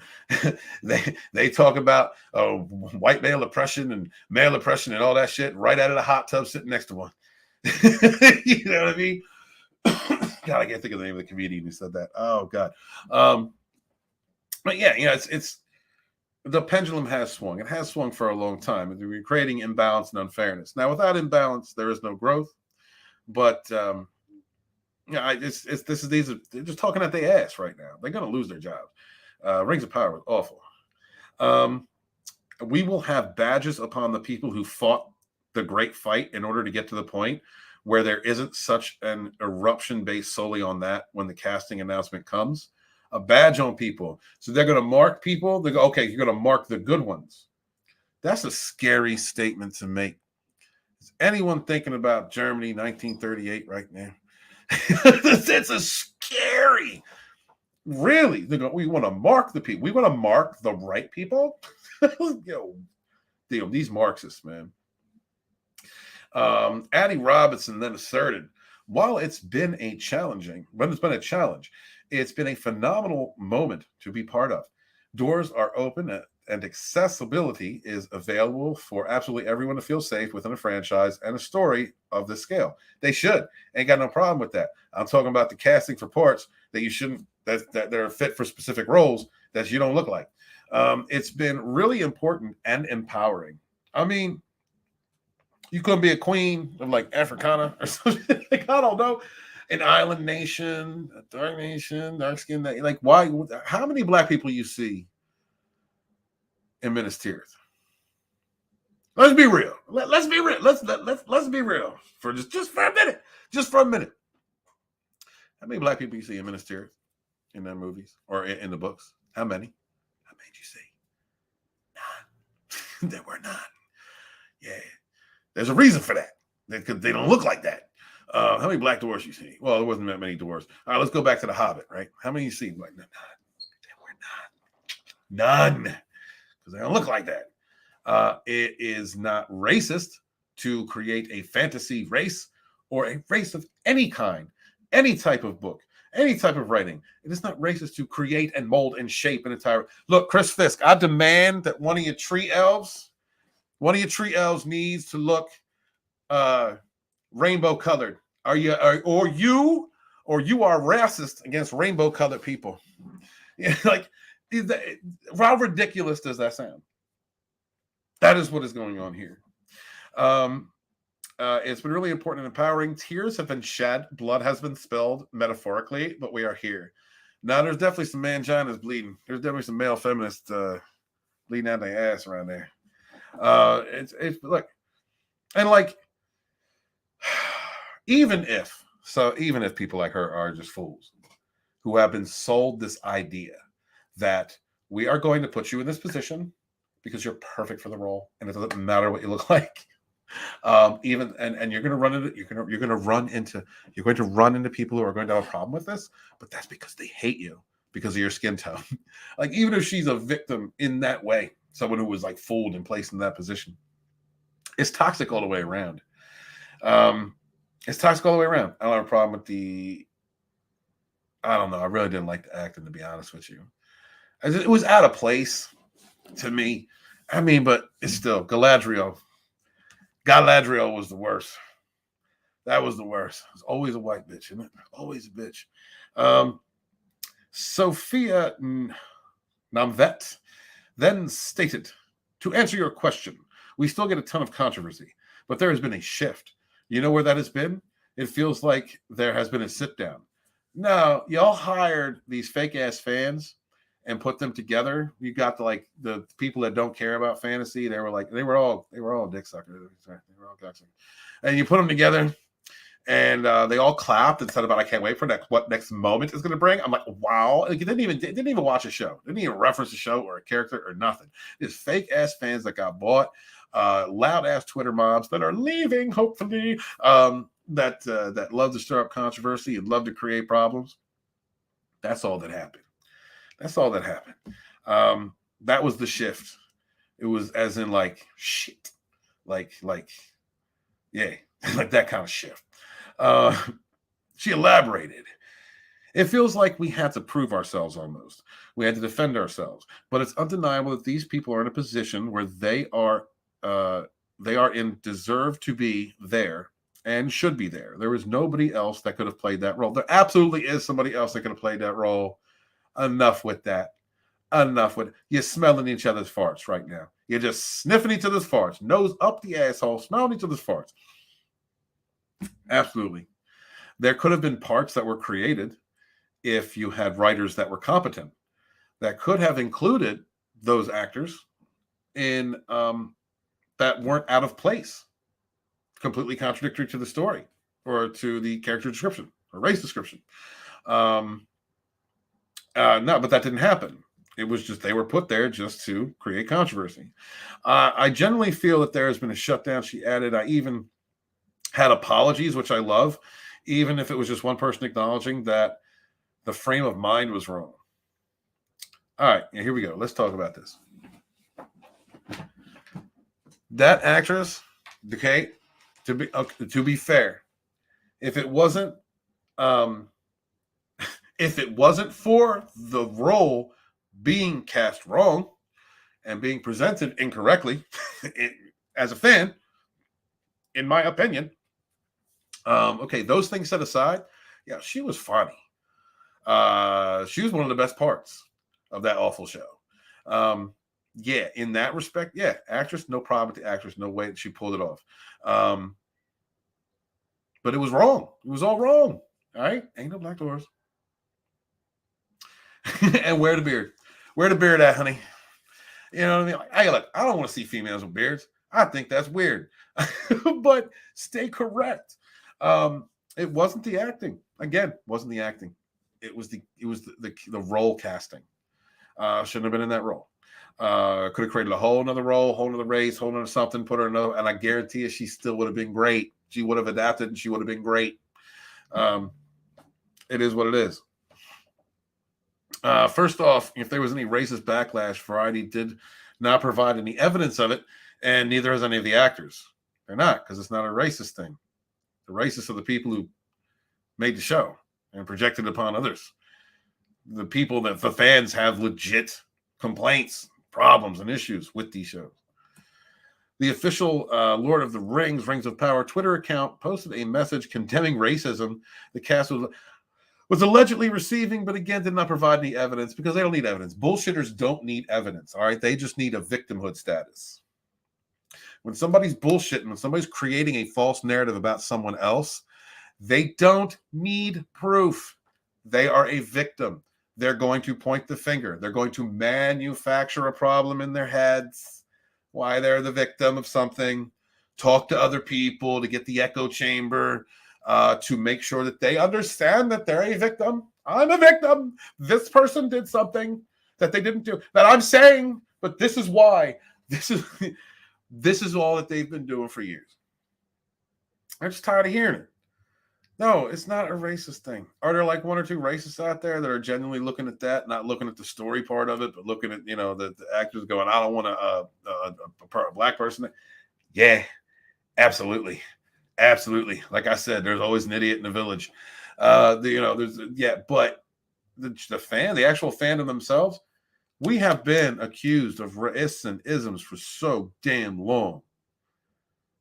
they talk about white male oppression and male oppression and all that shit right out of the hot tub sitting next to one. You know what I mean? God, I can't think of the name of the comedian who said that. Oh, God. But yeah, it's the pendulum has swung. It has swung for a long time. We're creating imbalance and unfairness. Now, without imbalance, there is no growth. But they're just talking at their ass right now. They're going to lose their jobs. Rings of Power was awful. We will have badges upon the people who fought the great fight in order to get to the point where there isn't such an eruption based solely on that when the casting announcement comes. A badge on people. So they're going to mark people. They go, okay, you're going to mark the good ones. That's a scary statement to make. Is anyone thinking about Germany 1938 right now? It's a scary. Really? We want to mark the people. We want to mark the right people? These Marxists, man. Addie Robinson then asserted, while it's been a challenge, it's been a phenomenal moment to be part of. Doors are open and accessibility is available for absolutely everyone to feel safe within a franchise and a story of this scale. They should. Ain't got no problem with that. I'm talking about the casting for parts that you shouldn't, that they're fit for specific roles that you don't look like. It's been really important and empowering. I mean, you couldn't be a queen of like Africana or something. Like, I don't know. An island nation, a dark nation, dark skin. Like, why? How many black people you see in Menace? Let's be real. Let's be real. Let's be real for just for a minute. Just for a minute. How many black people you see in Menace in their movies or in the books? How many? How many did you see? None. There were none. Yeah. There's a reason for that. Because they don't look like that. How many black dwarfs you see? Well, there wasn't that many dwarfs. All right, let's go back to the Hobbit, right? How many you see? Like, none. There were none. Because they don't look like that. It is not racist to create a fantasy race or a race of any kind, any type of book, any type of writing. It is not racist to create and mold and shape an entire. Look, Chris Fisk, I demand that one of your tree elves needs to look rainbow colored. Are you are racist against rainbow colored people? Yeah, like How ridiculous does that sound? That is what is going on here. It's been really important and empowering. Tears have been shed, blood has been spilled, metaphorically, but we are here. Now, there's definitely some manginas bleeding. There's definitely some male feminists bleeding out their ass around there. It's look, and like, even if people like her are just fools who have been sold this idea that we are going to put you in this position because you're perfect for the role and it doesn't matter what you look like. Even and you're going to run into people who are going to have a problem with this, but that's because they hate you because of your skin tone. Like, even if she's a victim in that way, someone who was like fooled and placed in that position, it's toxic all the way around. It's toxic all the way around. I don't have a problem with I don't know. I really didn't like the acting, to be honest with you. It was out of place to me. I mean, but it's still Galadriel was the worst. That was the worst. It's always a white bitch, isn't it? Always a bitch. Sophia Namvet then stated, to answer your question, we still get a ton of controversy, but there has been a shift. You know where that has been? It feels like there has been a sit down. No, y'all hired these fake ass fans and put them together. You got the people that don't care about fantasy. They were all dick suckers. They were all cocksuckers. And you put them together, and they all clapped and said about, I can't wait for what next moment is going to bring. I'm like, wow. Like, didn't even watch a show. Didn't even reference a show or a character or nothing. It's fake ass fans that got bought. Loud ass Twitter mobs that are leaving, hopefully, that love to stir up controversy and love to create problems. That's all that happened. That was the shift. It was as in like shit, like yeah, like that kind of shift. She elaborated. It feels like we had to prove ourselves almost. We had to defend ourselves, but it's undeniable that these people are in a position where they are deserve to be there and should be there. There was nobody else that could have played that role. There absolutely is somebody else that could have played that role. Enough with that. You're smelling each other's farts right now. You're just sniffing each other's farts, nose up the asshole, smelling each other's farts. Absolutely. There could have been parts that were created if you had writers that were competent that could have included those actors in that weren't out of place, completely contradictory to the story or to the character description or race description. No, but that didn't happen. It was just they were put there just to create controversy. I generally feel that there has been a shutdown. She added, I even had apologies, which I love, even if it was just one person acknowledging that the frame of mind was wrong. All right, here we go. Let's talk about this. That actress, okay, to be fair, if it wasn't for the role being cast wrong and being presented incorrectly as a fan, in my opinion, okay, those things set aside, yeah, she was funny. She was one of the best parts of that awful show. Yeah, in that respect, yeah, actress, no problem with the actress, no way that she pulled it off. But it was wrong. It was all wrong. All right, ain't no black doors. And wear the beard. Where the beard at, honey? You know what I mean? Like, I don't want to see females with beards. I think that's weird. But stay correct. It wasn't the acting. Again, wasn't the acting. It was the role casting. Shouldn't have been in that role. Could have created a whole nother role, whole nother race, whole nother something, put her in another, and I guarantee you she still would have been great. She would have adapted and she would have been great. It is what it is. First off, if there was any racist backlash, Variety did not provide any evidence of it, and neither has any of the actors. They're not, because it's not a racist thing. The racists are the people who made the show and projected it upon others. The people that the fans have legit complaints, problems, and issues with these shows. The official Lord of the Rings of Power Twitter account posted a message condemning racism. The cast was was allegedly receiving, but again, did not provide any evidence because they don't need evidence. Bullshitters don't need evidence, all right? They just need a victimhood status. When somebody's bullshitting, when somebody's creating a false narrative about someone else, they don't need proof. They are a victim. They're going to point the finger. They're going to manufacture a problem in their heads, why they're the victim of something, talk to other people to get the echo chamber, to make sure that they understand that they're a victim. I'm a victim. This person did something that they didn't do, that I'm saying, but this is why. This is all that they've been doing for years. I'm just tired of hearing it. No, it's not a racist thing. Are there like one or two racists out there that are genuinely looking at that, not looking at the story part of it, but looking at, the actors going, I don't want a black person. Yeah, absolutely. Absolutely. Like I said, there's always an idiot in the village. But the actual fandom themselves, we have been accused of ists and isms for so damn long.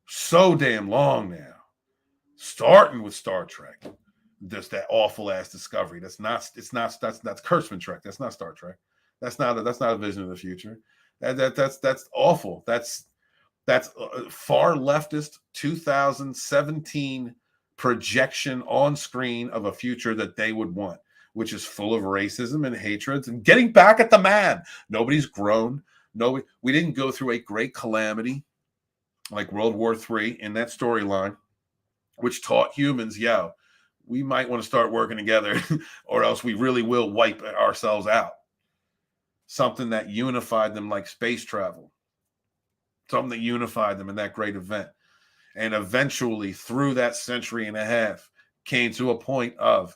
So damn long now. Starting with Star Trek, just that awful ass Discovery. That's Kurtzman Trek. That's not Star Trek. That's not a vision of the future. That's awful. That's far leftist 2017 projection on screen of a future that they would want, which is full of racism and hatreds and getting back at the man. Nobody's grown. We didn't go through a great calamity like World War III in that storyline, which taught humans, we might want to start working together or else we really will wipe ourselves out. Something that unified them like space travel. Something that unified them in that great event. And eventually, through that century and a half, came to a point of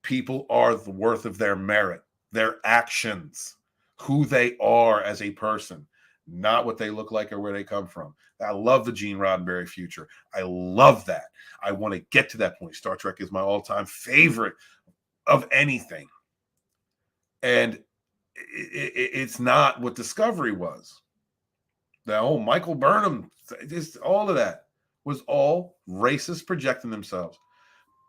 people are the worth of their merit, their actions, who they are as a person, not what they look like or where they come from. I love the Gene Roddenberry future. I love that. I want to get to that point. Star Trek is my all-time favorite of anything. And it's not what Discovery was. The whole Michael Burnham, just all of that was all racists projecting themselves.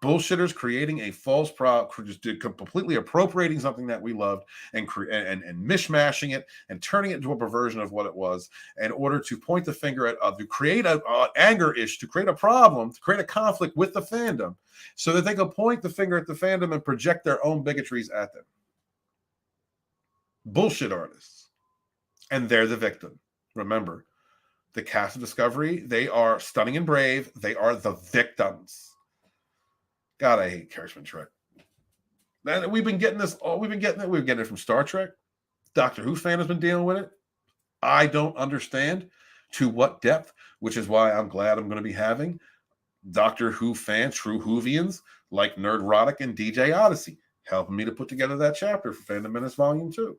Bullshitters creating a false product, just completely appropriating something that we loved and mishmashing it and turning it into a perversion of what it was in order to point the finger at others, to create an anger issue, to create a problem, to create a conflict with the fandom so that they can point the finger at the fandom and project their own bigotries at them. Bullshit artists. And they're the victim. Remember, the cast of Discovery, they are stunning and brave. They are the victims. God, I hate Kurtzman Trek. And we've been getting this. We've been getting it from Star Trek. Doctor Who fan has been dealing with it. I don't understand to what depth, which is why I'm glad I'm going to be having Doctor Who fans, true Whovians, like Nerdrotic and DJ Odyssey, helping me to put together that chapter for Fandom Menace Volume 2.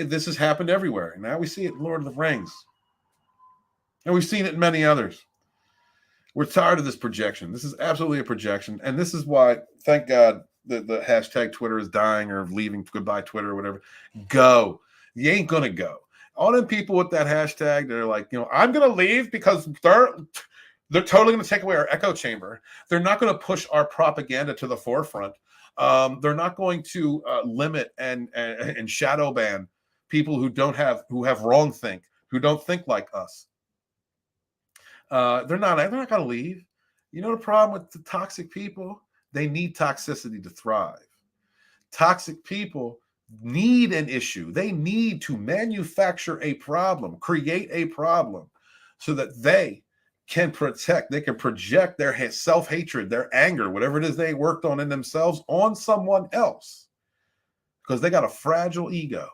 This has happened everywhere. And now we see it in Lord of the Rings. And we've seen it in many others. We're tired of this projection. This is absolutely a projection. And this is why, thank God, the hashtag Twitter is dying or leaving. Goodbye, Twitter, or whatever. Go. You ain't going to go. All them people with that hashtag, they're like, I'm going to leave because they're totally going to take away our echo chamber. They're not going to push our propaganda to the forefront. They're not going to limit and shadow ban people who have wrong think, who don't think like us. They're not going to leave. You know the problem with the toxic people? They need toxicity to thrive. Toxic people need an issue. They need to manufacture a problem, create a problem so that they can project their self-hatred, their anger, whatever it is they worked on in themselves on someone else because they got a fragile ego.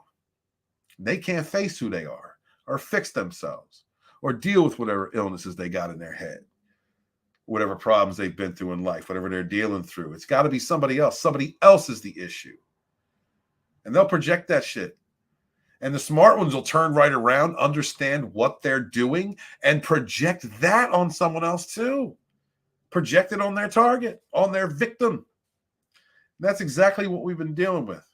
They can't face who they are or fix themselves or deal with whatever illnesses they got in their head, whatever problems they've been through in life, whatever they're dealing through. It's got to be somebody else. Somebody else is the issue. And they'll project that shit. And the smart ones will turn right around, understand what they're doing, and project that on someone else too. Project it on their target, on their victim. And that's exactly what we've been dealing with.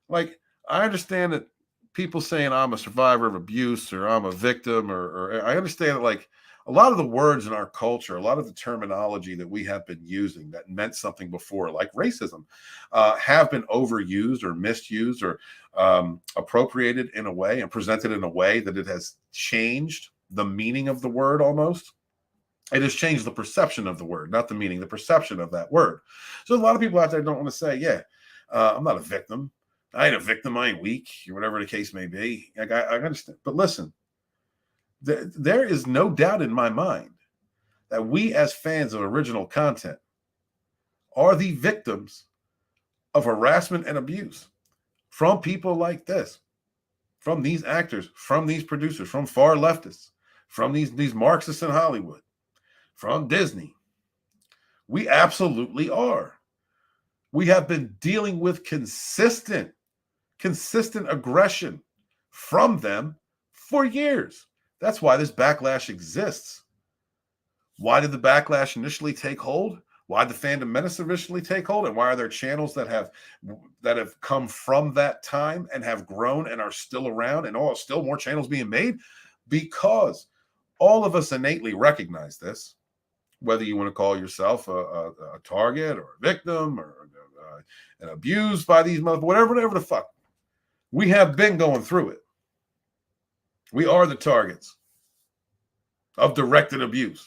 Like, I understand that people saying I'm a survivor of abuse or I'm a victim, or I understand that, like, a lot of the words in our culture, a lot of the terminology that we have been using that meant something before, like racism, have been overused or misused or appropriated in a way and presented in a way that it has changed the meaning of the word almost. It has changed the perception of the word, not the meaning, the perception of that word. So a lot of people out there don't want to say, yeah, I'm not a victim. I ain't a victim. I ain't weak, or whatever the case may be. Like, I understand. But listen, there is no doubt in my mind that we as fans of original content are the victims of harassment and abuse from people like this, from these actors, from these producers, from far leftists, from these Marxists in Hollywood, from Disney. We absolutely are. We have been dealing with consistent aggression from them for years. That's why this backlash exists. Why did the backlash initially take hold? Why did the Fandom Menace initially take hold? And why are there channels that have come from that time and have grown and are still around, and still more channels being made? Because all of us innately recognize this, whether you want to call yourself a target or a victim or and abused by these whatever the fuck. We have been going through it. We are the targets of directed abuse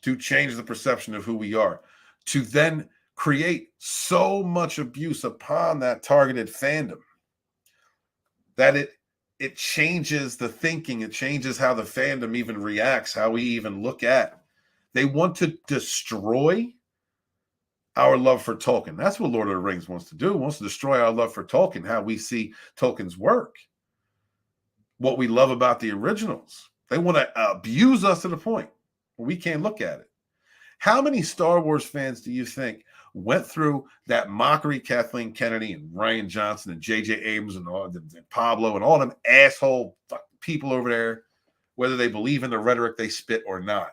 to change the perception of who we are, to then create so much abuse upon that targeted fandom that it changes the thinking. It changes how the fandom even reacts, how we even look at. They want to destroy our love for Tolkien. That's what Lord of the Rings wants to do. It wants to destroy our love for Tolkien, how we see Tolkien's work, what we love about the originals. They want to abuse us to the point where we can't look at it. How many Star Wars fans do you think went through that mockery, Kathleen Kennedy and Ryan Johnson and J.J. Abrams and Pablo and all them asshole people over there, whether they believe in the rhetoric they spit or not?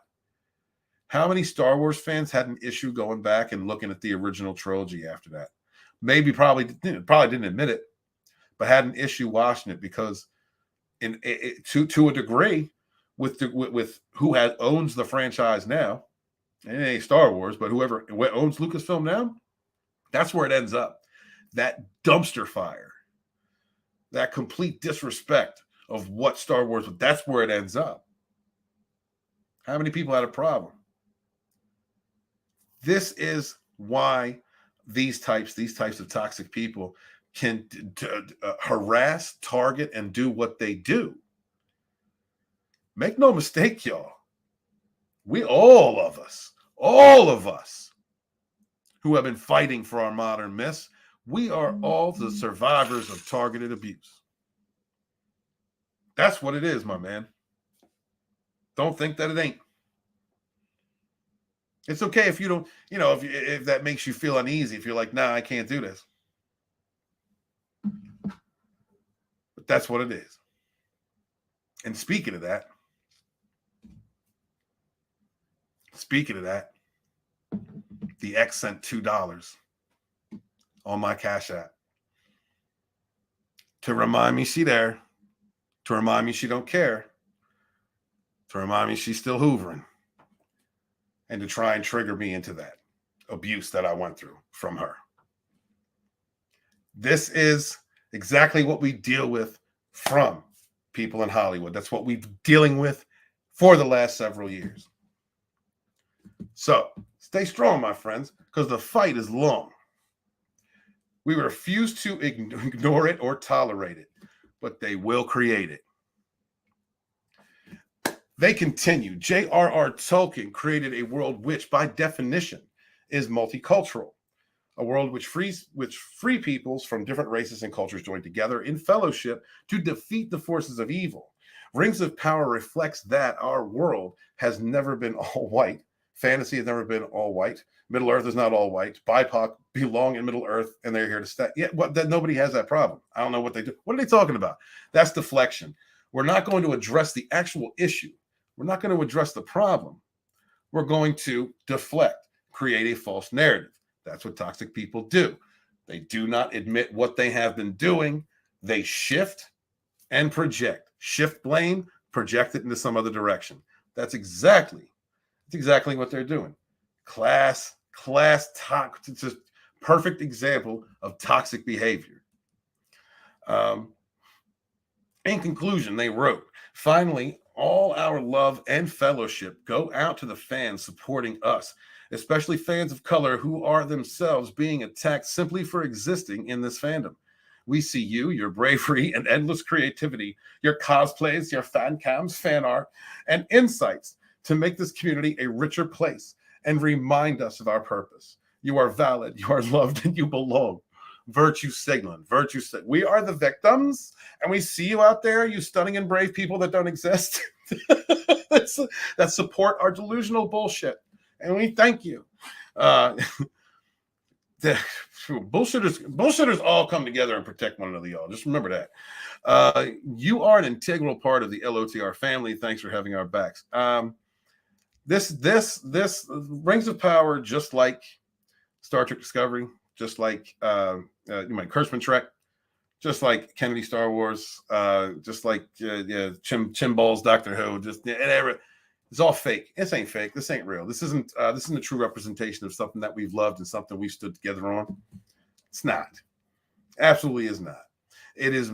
How many Star Wars fans had an issue going back and looking at the original trilogy after that? Probably didn't admit it, but had an issue watching it because, to a degree, with who owns the franchise now, and it ain't Star Wars, but whoever owns Lucasfilm now, that's where it ends up. That dumpster fire, that complete disrespect of what Star Wars was, that's where it ends up. How many people had a problem? This is why these types of toxic people can harass, target, and do what they do. Make no mistake, y'all. All of us who have been fighting for our modern myths, we are all the survivors of targeted abuse. That's what it is, my man. Don't think that it ain't. It's okay if you don't, if that makes you feel uneasy, if you're like, nah, I can't do this. But that's what it is. And speaking of that, the X sent $2 on my Cash App to remind me she's there, to remind me she don't care, to remind me she's still hoovering, and to try and trigger me into that abuse that I went through from her. This is exactly what we deal with from people in Hollywood. That's what we've been dealing with for the last several years. So stay strong, my friends, because the fight is long. We refuse to ignore it or tolerate it, but they will create it. They continue. J.R.R. Tolkien created a world which, by definition, is multicultural, a world which free peoples from different races and cultures join together in fellowship to defeat the forces of evil. Rings of Power reflects that our world has never been all white. Fantasy has never been all white. Middle Earth is not all white. BIPOC belong in Middle Earth, and they're here to stay. Yeah, nobody has that problem. I don't know what they do. What are they talking about? That's deflection. We're not going to address the actual issue. We're not going to address the problem. We're going to deflect, create a false narrative. That's what toxic people do. They do not admit what they have been doing. They shift and project. Shift blame, project it into some other direction. That's exactly what they're doing. Class toxic, just perfect example of toxic behavior. In conclusion, they wrote, finally, all our love and fellowship go out to the fans supporting us, especially fans of color who are themselves being attacked simply for existing in this fandom. We see you, your bravery and endless creativity, your cosplays, your fan cams, fan art, and insights to make this community a richer place and remind us of our purpose. You are valid, you are loved, and you belong. Virtue signaling. We are the victims, and we see you out there, you stunning and brave people that don't exist that support our delusional bullshit, and we thank you. The bullshitters all come together and protect one another, y'all. Just remember that. You are an integral part of the LOTR family. Thanks for having our backs. This Rings of Power, just like Star Trek Discovery, just like Kurtzman Trek, just like Kennedy Star Wars, just like Chim Ball's Doctor Who, it's all fake. This ain't fake. This ain't real. This isn't a true representation of something that we've loved and something we've stood together on. It's not. Absolutely is not. It is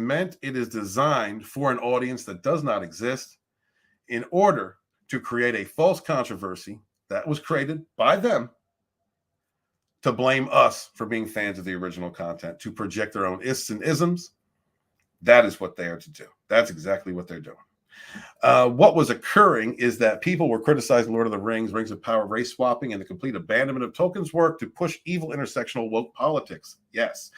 designed for an audience that does not exist in order to create a false controversy that was created by them to blame us for being fans of the original content, to project their own ists and isms. That is what they are to do. That's exactly what they're doing. What was occurring is that people were criticizing Lord of the Rings, Rings of Power, race swapping, and the complete abandonment of Tolkien's work to push evil intersectional woke politics. Yes.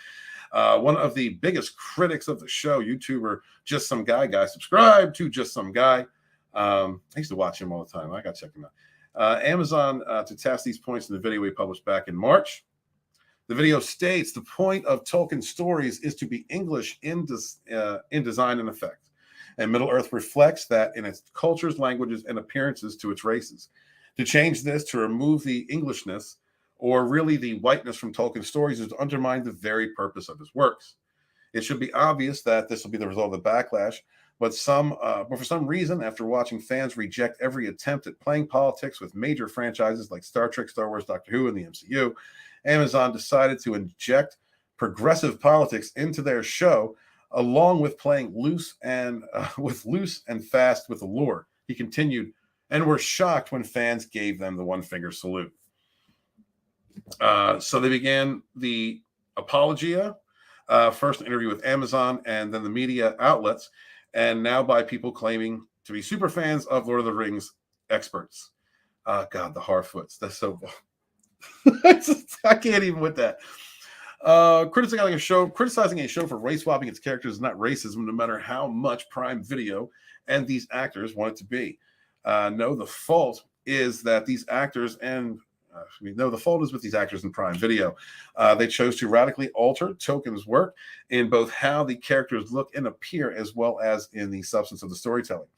One of the biggest critics of the show, YouTuber Just Some Guy, subscribe to Just Some Guy. I used to watch him all the time. I got to check him out. Amazon to test these points in the video we published back in March. The video states the point of Tolkien's stories is to be English in design and effect. And Middle-earth reflects that in its cultures, languages, and appearances to its races. To change this, to remove the Englishness, or really the whiteness from Tolkien's stories, is to undermine the very purpose of his works. It should be obvious that this will be the result of the backlash, but for some reason, after watching fans reject every attempt at playing politics with major franchises like Star Trek, Star Wars, Doctor Who, and the MCU, Amazon decided to inject progressive politics into their show, along with playing loose and fast with the lore. He continued, and were shocked when fans gave them the one-finger salute. So they began the apologia, first an interview with Amazon, and then the media outlets, and now by people claiming to be super fans of Lord of the Rings experts. God, the Harfoots. That's so... I can't even with that. Criticizing a show for race swapping its characters is not racism, no matter how much Prime Video and these actors want it to be. No, the fault is that these actors the fault is with these actors in Prime Video. They chose to radically alter Tolkien's work in both how the characters look and appear, as well as in the substance of the storytelling.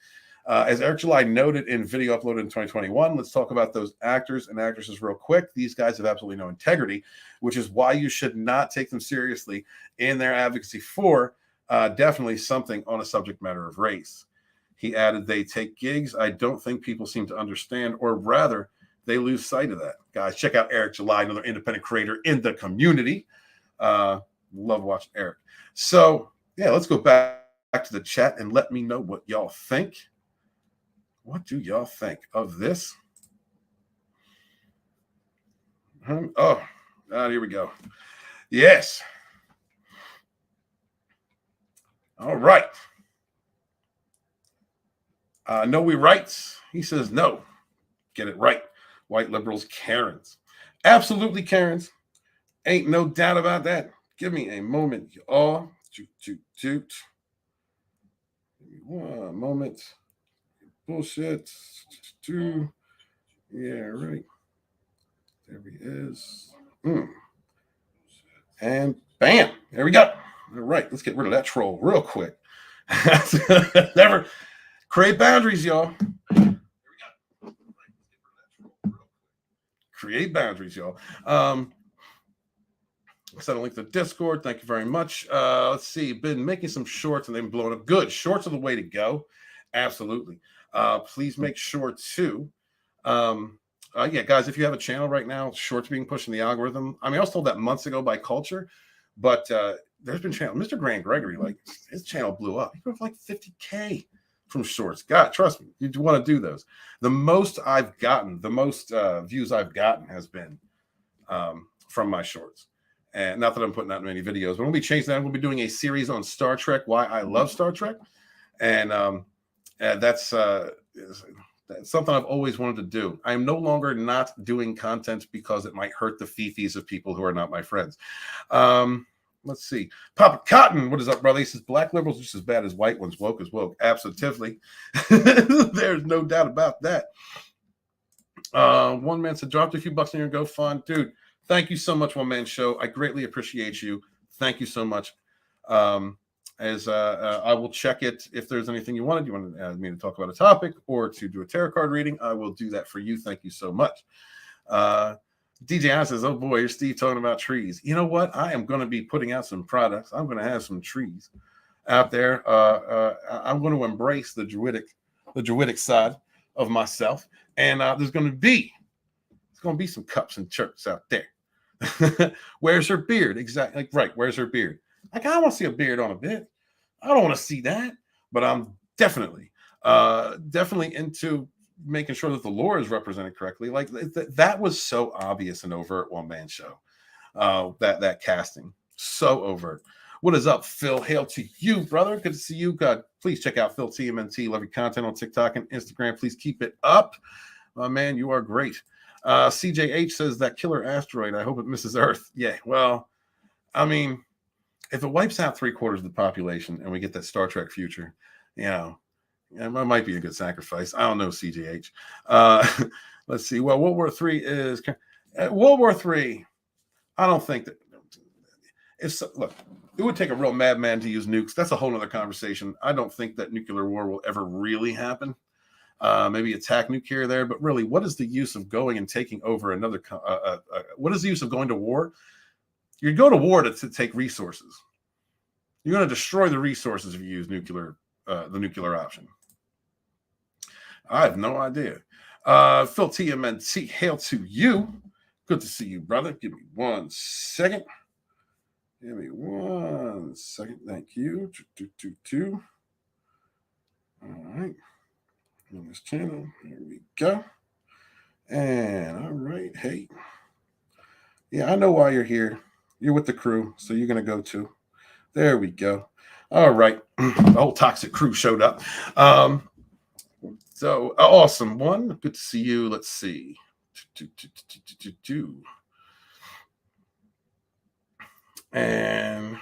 As Eric July noted in video uploaded in 2021, let's talk about those actors and actresses real quick. These guys have absolutely no integrity, which is why you should not take them seriously in their advocacy for definitely something on a subject matter of race. He added, they take gigs I don't think people seem to understand, or rather, they lose sight of that. Guys, check out Eric July, another independent creator in the community. Love watching Eric. So, yeah, let's go back to the chat and let me know what y'all think. What do y'all think of this? Here we go. Yes. All right. No, we rights. He says no. Get it right. White liberals, Karens. Absolutely Karens. Ain't no doubt about that. Give me a moment, y'all. Give me 1 moment. Bullshit. Yeah, right. There he is. And bam. There we go. All right. Let's get rid of that troll real quick. Never create boundaries, y'all. There we go. Create boundaries, y'all. Send a link to Discord. Thank you very much. Let's see. Been making some shorts and they've been blowing up. Good. Shorts are the way to go. Absolutely. Please make sure to. Yeah, guys, if you have a channel right now, shorts being pushed in the algorithm. I mean, I was told that months ago by Culture, but there's been channel. Mr. Grant Gregory, like his channel blew up. He put like 50K from shorts. God, trust me, you want to do those. The most I've gotten, the most views I've gotten has been from my shorts. And not that I'm putting out many videos, but we'll be changing that. We'll be doing a series on Star Trek, why I love Star Trek. And that's something I've always wanted to do. I am no longer not doing content because it might hurt the fifis of people who are not my friends. Let's see. Papa Cotton, what is up, brother? He says, black liberals are just as bad as white ones. Woke is woke. Absolutely. There's no doubt about that. One man said, dropped a few bucks on your GoFund. Dude, thank you so much, One Man Show. I greatly appreciate you. Thank you so much. I will check it if there's anything you wanted. You want me to talk about a topic or to do a tarot card reading, I will do that for you. Thank you so much. DJ Ann says, oh boy, you're Steve talking about trees. You know what? I am going to be putting out some products. I'm going to have some trees out there. I'm going to embrace the druidic side of myself. And there's going to be some cups and chirps out there. Where's her beard? Exactly. Like, right. Where's her beard? Like, I want to see a beard on a bit. I don't want to see that, but I'm definitely into making sure that the lore is represented correctly. Like that was so obvious and overt One Man Show. That casting, so overt. What is up, Phil? Hail to you, brother. Good to see you. God, please check out Phil TMNT. Love your content on TikTok and Instagram. Please keep it up. My man, you are great. CJH says that killer asteroid, I hope it misses Earth. Yeah, well, I mean, if it wipes out 3/4 of the population and we get that Star Trek future, you know, it might be a good sacrifice. I don't know, CJH. Let's see. Well, World War III is World War III. I don't think that look, it would take a real madman to use nukes. That's a whole other conversation. I don't think that nuclear war will ever really happen. Maybe attack nuclear there, but really, what is the use of going and taking over another? What is the use of going to war? You go to war to take resources. You're going to destroy the resources if you use nuclear, the nuclear option. I have no idea. Phil TMNT, hail to you. Good to see you, brother. Give me 1 second. Give me 1 second. Thank you. All right. On this channel. There we go. And all right. Hey. Yeah, I know why you're here. You're with the crew, so you're going to go too. There we go. All right. The whole toxic crew showed up. So awesome one. Good to see you. Let's see. And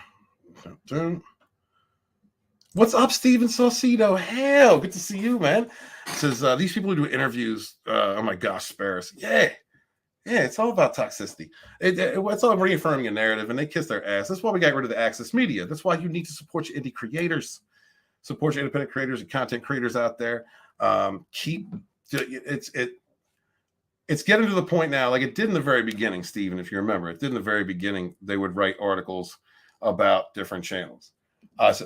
what's up, Steven Saucedo? Hell, good to see you, man. It says these people who do interviews. Oh my gosh, Sparrows. Yeah, it's all about toxicity. It's all reaffirming a narrative, and they kiss their ass. That's why we got rid of the access media. That's why you need to support your indie creators, support your independent creators and content creators out there. It's getting to the point now, like it did in the very beginning, Steven, if you remember, it did in the very beginning. They would write articles about different channels.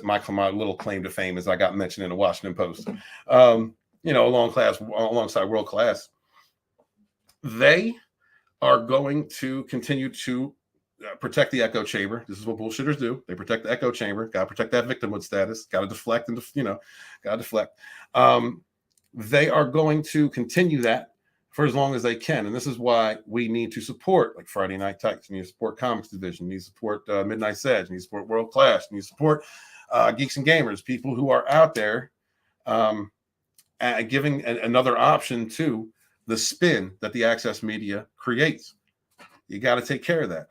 My little claim to fame is I got mentioned in the Washington Post. Alongside World Class. They are going to continue to protect the echo chamber. This is what bullshitters do. They protect the echo chamber. Got to protect that victimhood status. Got to deflect got to deflect. They are going to continue that for as long as they can. And this is why we need to support like Friday Night Tykes. We need to support Comics Division. We need to support Midnight Sedge. We need to support World Class. We need to support Geeks and Gamers, people who are out there giving another option to the spin that the access media creates. You got to take care of that.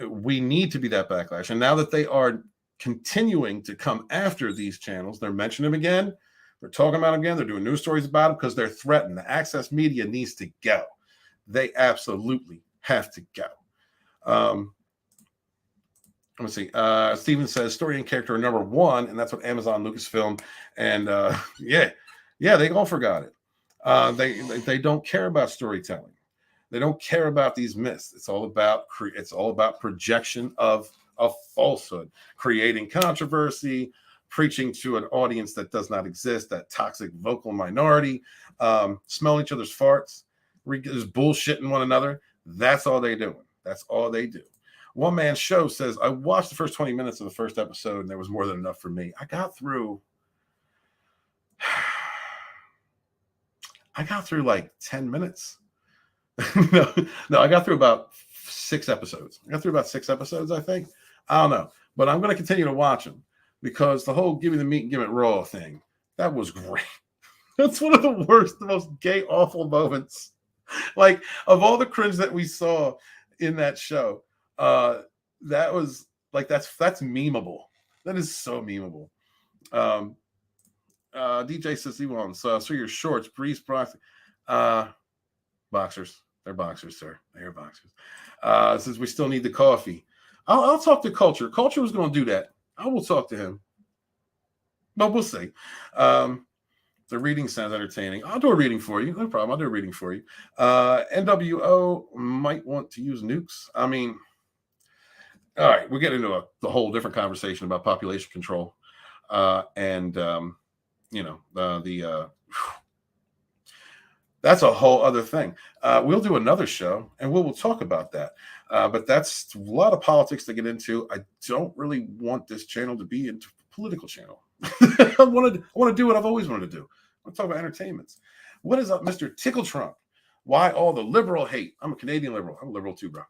We need to be that backlash. And now that they are continuing to come after these channels, they're mentioning them again. They're talking about them again. They're doing news stories about them because they're threatened. The access media needs to go. They absolutely have to go. Let me see. Steven says story and character are number one, and that's what Amazon, Lucasfilm, and they all forgot it. They don't care about storytelling. They don't care about these myths. It's all about projection of a falsehood, creating controversy, preaching to an audience that does not exist, that toxic vocal minority, smelling each other's farts, just bullshitting one another. That's all they do. That's all they do. One man's show says, I watched the first 20 minutes of the first episode and there was more than enough for me. I got through like 10 minutes. no, I got through about 6 episodes. I think. I don't know. But I'm going to continue to watch them because the whole give me the meat and give it raw thing, that was great. That's one of the worst, the most gay, awful moments. Like, of all the cringe that we saw in that show, that was like, that's memeable. That is so memeable. DJ says he wants so your shorts, Breeze boxers. They're boxers, sir. They're boxers. Says we still need the coffee. I'll talk to Culture. Culture was going to do that. I will talk to him. But we'll see. The reading sounds entertaining. I'll do a reading for you. No problem. I'll do a reading for you. NWO might want to use nukes. I mean, all right, we're getting into the whole different conversation about population control. That's a whole other thing. We'll do another show and we'll talk about that. But that's a lot of politics to get into. I don't really want this channel to be a political channel. I want to do what I've always wanted to do. I want to talk about entertainments. What is up, Mr. Tickle Trump? Why all the liberal hate? I'm a Canadian liberal. I'm a liberal too, bro.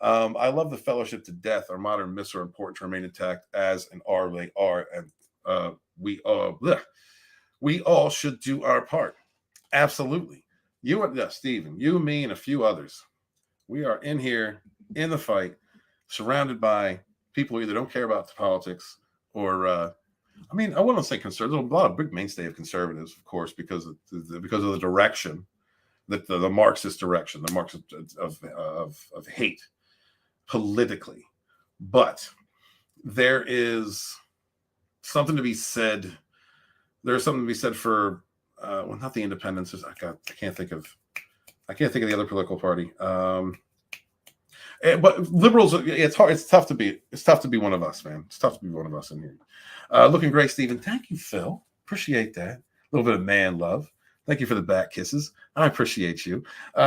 I love the fellowship to death. Our modern myths are important to remain intact as and are they are. And we all should do our part. Absolutely. Stephen, you, me, and a few others. We are in here in the fight, surrounded by people who either don't care about the politics or, I wouldn't say conservative. There's a lot of big mainstay of conservatives, of course, because of the direction, the Marxist direction, the Marxist of hate politically. But there is something to be said. There's something to be said for not the independents. I can't think of the other political party. But liberals, it's hard. It's tough to be one of us, man. It's tough to be one of us in here. Looking great, Stephen. Thank you, Phil. Appreciate that. A little bit of man love. Thank you for the back kisses. I appreciate you.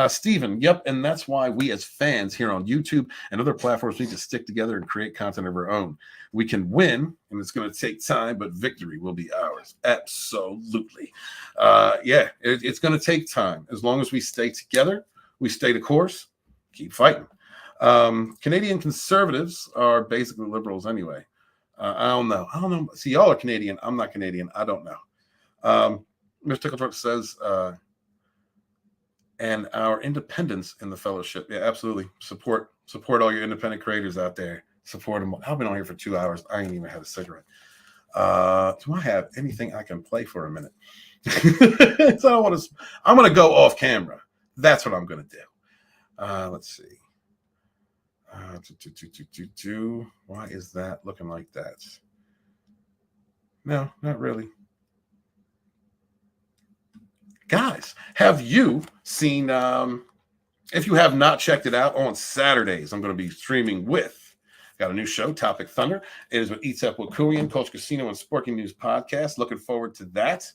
Stephen, yep. And that's why we as fans here on YouTube and other platforms need to stick together and create content of our own. We can win, and it's going to take time, but victory will be ours. Absolutely. It's going to take time. As long as we stay together, we stay the course, keep fighting. Canadian conservatives are basically liberals anyway. I don't know. See, y'all are Canadian. I'm not Canadian. I don't know. Mr. Tickletruck says, and our independence in the fellowship. Yeah, absolutely. Support all your independent creators out there. Support them. I've been on here for 2 hours. I ain't even had a cigarette. Do I have anything I can play for a minute? So I'm going to go off camera. That's what I'm going to do. Let's see. Why is that looking like that? No, not really. Guys, have you seen, if you have not checked it out, on Saturdays, I'm going to be streaming got a new show, Topic Thunder. It is with Eats Up with Kurian, Coach Casino, and Sporking News Podcast. Looking forward to that.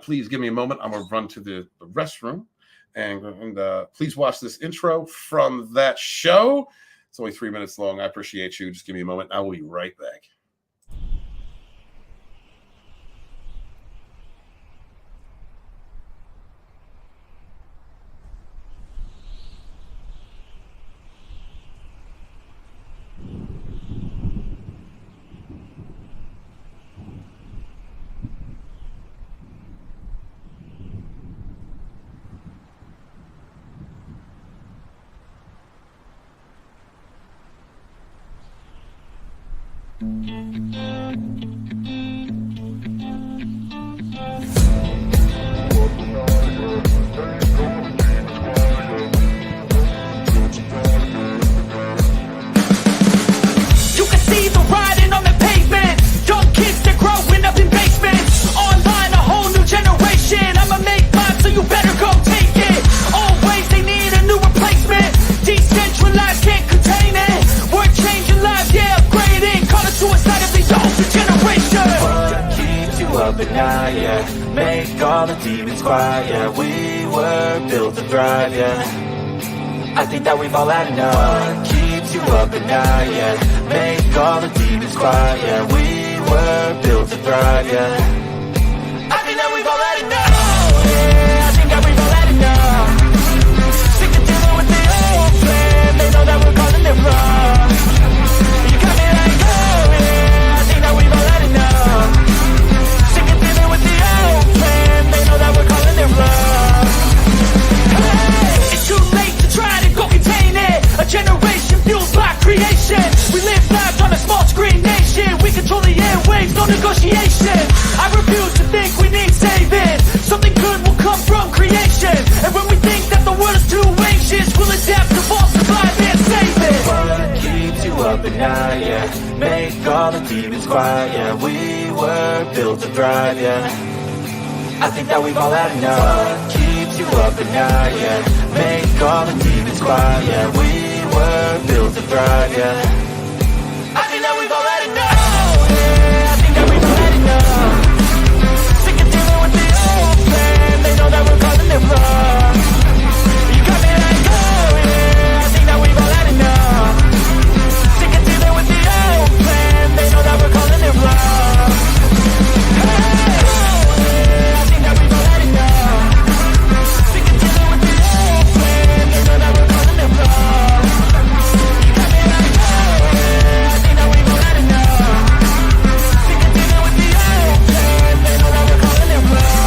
Please give me a moment. I'm going to run to the restroom. And please watch this intro from that show. It's only 3 minutes long. I appreciate you. Just give me a moment. I will be right back. You better go yeah. Make all the demons quiet, yeah. We were built to thrive, yeah. I think that we've all had enough. What keeps you up at night, yeah. Make all the demons quiet, yeah. We were built to thrive, yeah. I think that we've all had enough. Oh, yeah, I think that we've all had enough. Sick of dealing with the old plan. They know that we're calling it wrong. You got me like, oh, yeah, I think that we've all had enough. Sick of dealing with the old plan. They know that we're calling it wrong. Hey, it's too late to try to go contain it. A generation fueled by creation. We live lives on a small screen nation. We control the airwaves, no negotiation. I refuse to think we need saving. Something good will come from creation. And when we think that the world is too anxious, we'll adapt, evolve, survive, and save it. What keeps you up at night, yeah. Make all the demons quiet, yeah. We were built to thrive, yeah. I think that we've all had enough. What keeps you up at night, yeah. Make all the demons quiet, yeah. We were built to thrive, yeah. I think that we've all had enough. Oh, yeah, I think that we've all had enough. Sick of dealing with the old plan. They know that we're calling it wrong. You got me like, oh, yeah, I think that we've all had enough. Sick of dealing with the old plan. They know that we're calling it wrong. Hey, oh, yeah, I think that we've all had enough. Sick of dealing with the old plan. They know that we're calling it wrong. You got me like, oh, yeah, I think that we've all had enough. Sick of dealing with the old plan. They know that we're calling it wrong.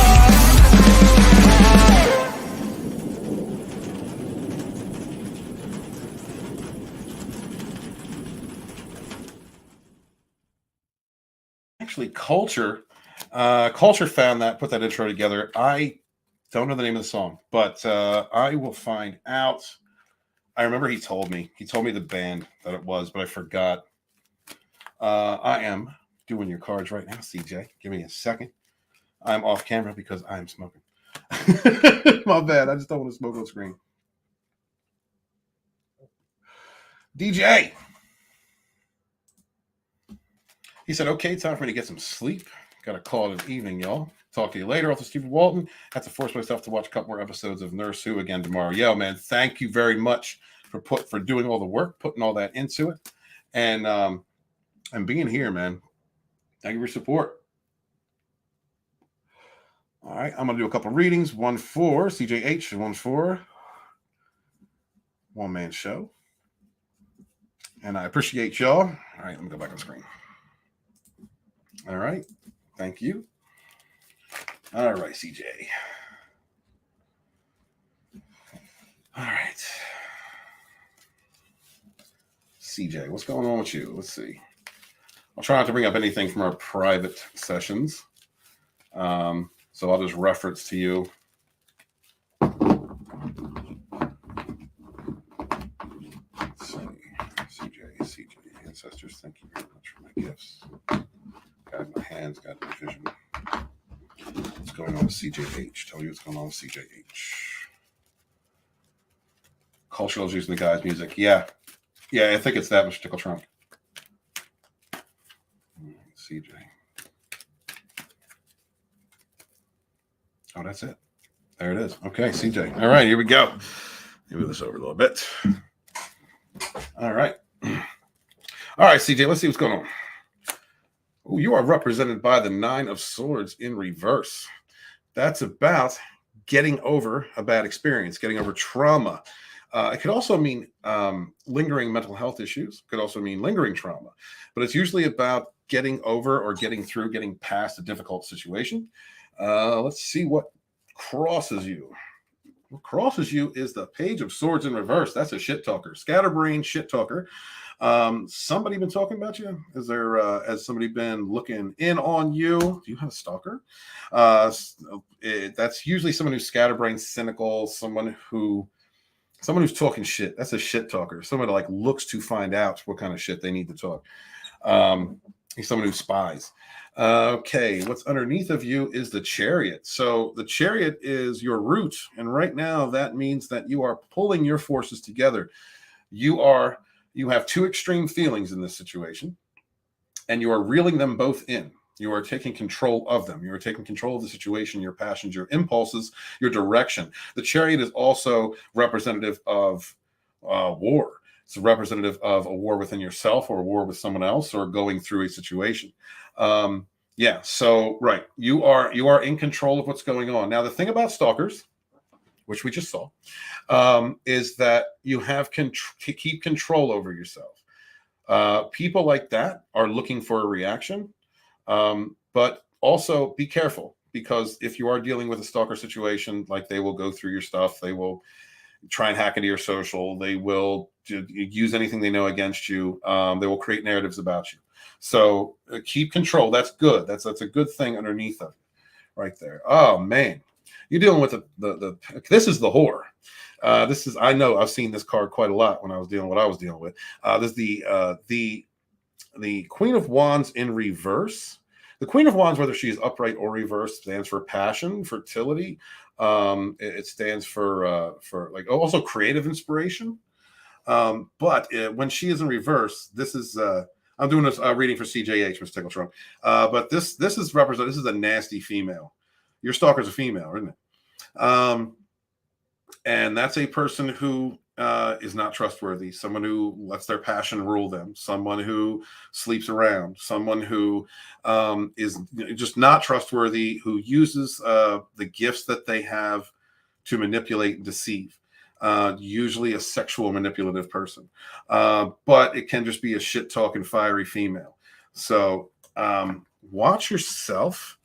Actually, Culture found that, put that intro together. I don't know the name of the song, but I will find out. I remember he told me the band that it was, but I forgot. I am doing your cards right now, CJ. Give me a second. I'm off camera because I'm smoking. My bad. I just don't want to smoke on screen. DJ. He said, okay, time for me to get some sleep. Got to call it an evening, y'all. Talk to you later. Author Stephen Walton. Have to force myself to watch a couple more episodes of Nurse Who again tomorrow. Yo, man, thank you very much for doing all the work, putting all that into it, and being here, man. Thank you for your support. All right, I'm going to do a couple readings. One for CJH and one for One Man Show. And I appreciate y'all. All right, let me go back on screen. All right. Thank you. All right, CJ. All right. CJ, what's going on with you? Let's see. I'll try not to bring up anything from our private sessions. So I'll just reference to you. Let's see. CJ, ancestors, thank you very much for my gifts. Got my hands, got my vision. What's going on with CJH? Tell me what's going on with CJH. Cultural is using the guy's music. Yeah, I think it's that, Mr. Tickle Trunk. CJ. Oh, that's it. There it is. Okay, CJ. All right, here we go. Let me move this over a little bit. All right. All right, CJ, let's see what's going on. Oh, you are represented by the 9 of Swords in reverse. That's about getting over a bad experience, getting over trauma. It could also mean lingering mental health issues. It could also mean lingering trauma. But it's usually about getting over or getting through, getting past a difficult situation. Let's see what crosses you. What crosses you is the Page of Swords in reverse. That's a shit talker. Scatterbrain shit talker. Somebody been talking about you? Is there has somebody been looking in on you? Do you have a stalker? That's usually someone who's scatterbrained, cynical, someone who's talking shit. That's a shit talker. Someone like looks to find out what kind of shit they need to talk. He's someone who spies. Okay, what's underneath of you is the Chariot. So the Chariot is your root, and right now that means that you are pulling your forces together. You have two extreme feelings in this situation, and you are reeling them both in. You are taking control of them. You are taking control of the situation, your passions, your impulses, your direction. The Chariot is also representative of war. It's representative of a war within yourself or a war with someone else or going through a situation. Yeah. So, right. You are in control of what's going on. Now, the thing about stalkers, which we just saw, is that you have keep control over yourself. People like that are looking for a reaction, but also be careful, because if you are dealing with a stalker situation, like, they will go through your stuff, they will try and hack into your social, they will use anything they know against you, they will create narratives about you. So keep control. That's good. That's a good thing underneath of it, right there. Oh man, you're dealing with the this is the whore. This is, I know I've seen this card quite a lot when I was dealing with what I was dealing with. This is the Queen of Wands in reverse. The Queen of Wands, whether she is upright or reversed, stands for passion, fertility. It stands for like also creative inspiration. But when she is in reverse, this is I'm doing this reading for CJH, Mr. Tickle Trump. But this is represent. This is a nasty female. Your stalker's a female, isn't it? And that's a person who is not trustworthy, someone who lets their passion rule them, someone who sleeps around, someone who is just not trustworthy, who uses the gifts that they have to manipulate and deceive. Usually a sexual manipulative person, but it can just be a shit talking fiery female. So watch yourself.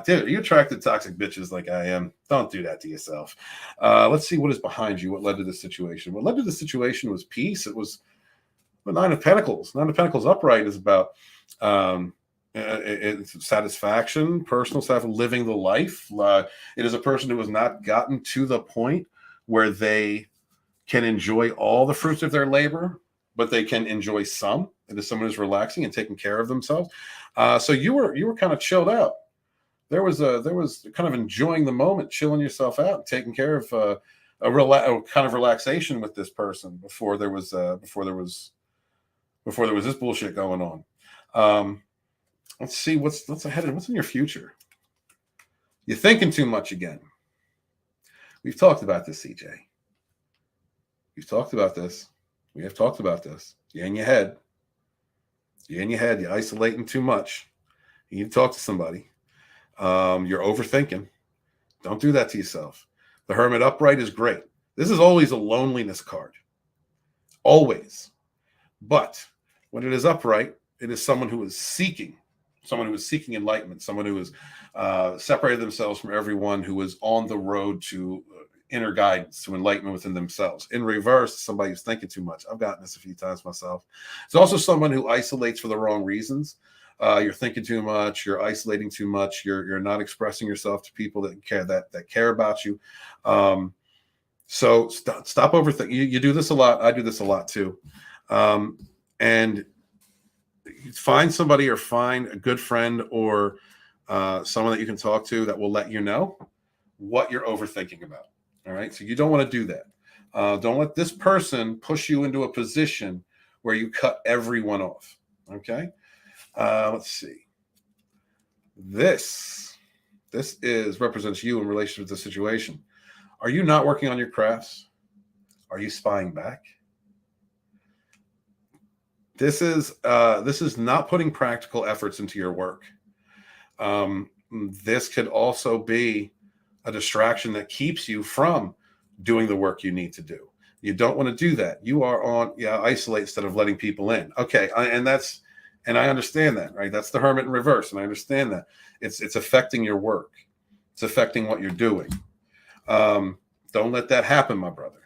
Dude, you attracted toxic bitches like I am. Don't do that to yourself. Let's see what is behind you. What led to this situation? What led to the situation was peace. It was the Nine of Pentacles. Nine of Pentacles upright is about it's satisfaction, personal stuff, living the life. It is a person who has not gotten to the point where they can enjoy all the fruits of their labor, but they can enjoy some. It is someone who's relaxing and taking care of themselves. So you were kind of chilled out. There was kind of enjoying the moment, chilling yourself out, taking care of a kind of relaxation with this person before there was this bullshit going on. Let's see what's ahead. What's in your future? You're thinking too much again. We've talked about this, CJ. We've talked about this. We have talked about this. You're in your head. You're in your head. You're isolating too much. You need to talk to somebody. You're overthinking. Don't do that to yourself. The Hermit upright is great. This is always a loneliness card. Always. But when it is upright, it is someone who is seeking enlightenment, someone who has separated themselves from everyone, who is on the road to inner guidance, to enlightenment within themselves. In reverse, somebody who's thinking too much. I've gotten this a few times myself. It's also someone who isolates for the wrong reasons. You're thinking too much. You're isolating too much. You're not expressing yourself to people that care about you. So stop overthinking. You do this a lot. I do this a lot too. And find somebody, or find a good friend, or someone that you can talk to that will let you know what you're overthinking about. All right. So you don't want to do that. Don't let this person push you into a position where you cut everyone off. Okay. Let's see. This represents you in relation to the situation. Are you not working on your crafts? Are you spying back? This is not putting practical efforts into your work. This could also be a distraction that keeps you from doing the work you need to do. You don't want to do that. You are on isolate instead of letting people in. Okay, and I understand that, right? That's the Hermit in reverse, and I understand that. It's affecting your work. It's affecting what you're doing. Don't let that happen, my brother.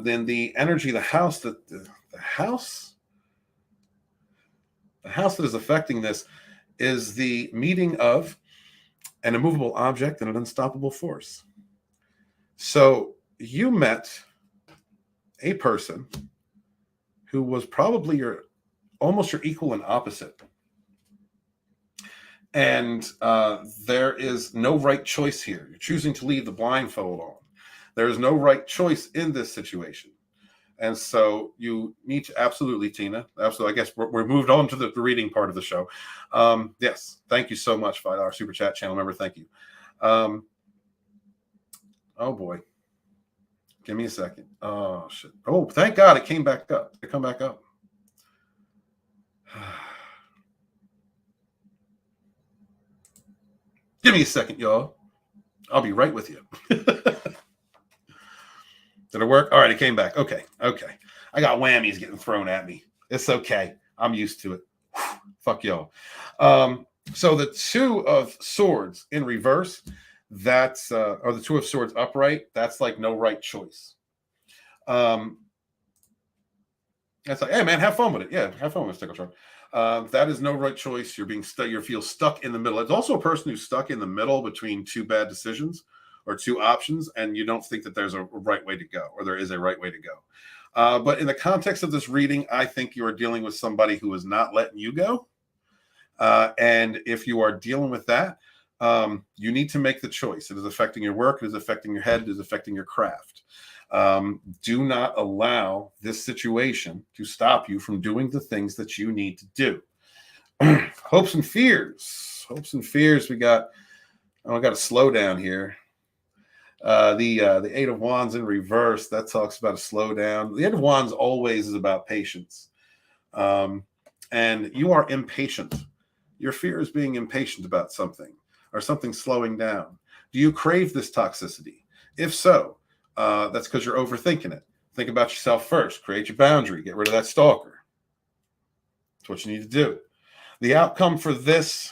Then the energy, the house that is affecting this is the meeting of an immovable object and an unstoppable force. So you met a person who was probably almost your equal and opposite. And there is no right choice here. You're choosing to leave the blindfold on. There is no right choice in this situation. And so you need to absolutely, Tina. Absolutely. I guess we're moved on to the reading part of the show. Yes. Thank you so much, $5 super chat channel member. Thank you. Oh boy. Give me a second. Oh shit. Oh, thank God it came back up. It come back up. Give me a second, y'all. I'll be right with you. Did it work? All right, it came back. Okay. I got whammies getting thrown at me. It's okay. I'm used to it. Fuck y'all. So the Two of Swords in reverse, that's or the Two of Swords upright, that's like no right choice. That's like, hey man, have fun with it. Yeah, have fun with it, Stickle Charm. That is no right choice. You're being stuck. You feel stuck in the middle. It's also a person who's stuck in the middle between two bad decisions or two options, and you don't think that there's a right way to go, or there is a right way to go. But in the context of this reading, I think you are dealing with somebody who is not letting you go. And if you are dealing with that, you need to make the choice. It is affecting your work. It is affecting your head. It is affecting your craft. Do not allow this situation to stop you from doing the things that you need to do. Hopes and fears. We got. I got to slow down here. The Eight of Wands in reverse, that talks about a slowdown. The Eight of Wands always is about patience. And you are impatient. Your fear is being impatient about something or something slowing down. Do you crave this toxicity? If so, that's because you're overthinking it. Think about yourself first. Create your boundary. Get rid of that stalker. That's what you need to do. The outcome for this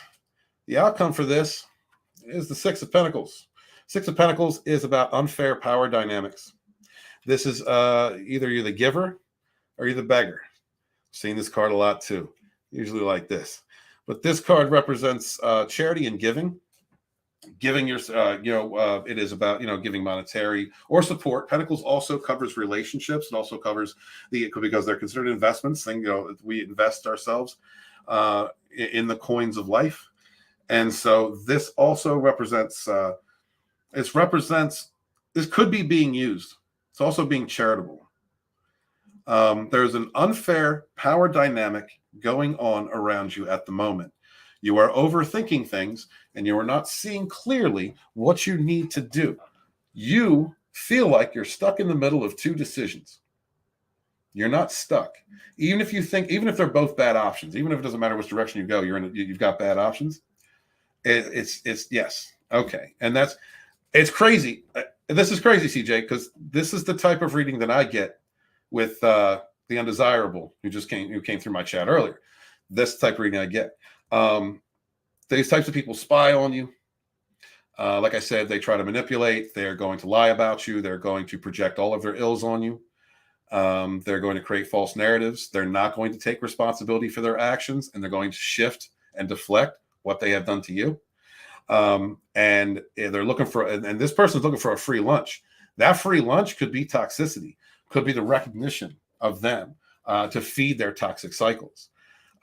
is the Six of Pentacles. Six of Pentacles is about unfair power dynamics. This is either you're the giver or you're the beggar. I've seen this card a lot too, usually like this. But this card represents charity and giving. Giving your, it is about, giving monetary or support. Pentacles also covers relationships. It also covers because they're considered investments. We invest ourselves in the coins of life. And so this also represents, this could be being used. It's also being charitable. There's an unfair power dynamic going on around you at the moment. You are overthinking things and you are not seeing clearly what you need to do. You feel like you're stuck in the middle of two decisions. You're not stuck. Even if they're both bad options, even if it doesn't matter which direction you go, you've got bad options. It's yes. Okay. And it's crazy. This is crazy, CJ, because this is the type of reading that I get with the undesirable who came through my chat earlier. This type of reading I get. These types of people spy on you. Like I said, they try to manipulate. They're going to lie about you. They're going to project all of their ills on you. They're going to create false narratives. They're not going to take responsibility for their actions, and they're going to shift and deflect what they have done to you. And they're looking for, and this person's looking for a free lunch. That free lunch could be toxicity, could be the recognition of them to feed their toxic cycles.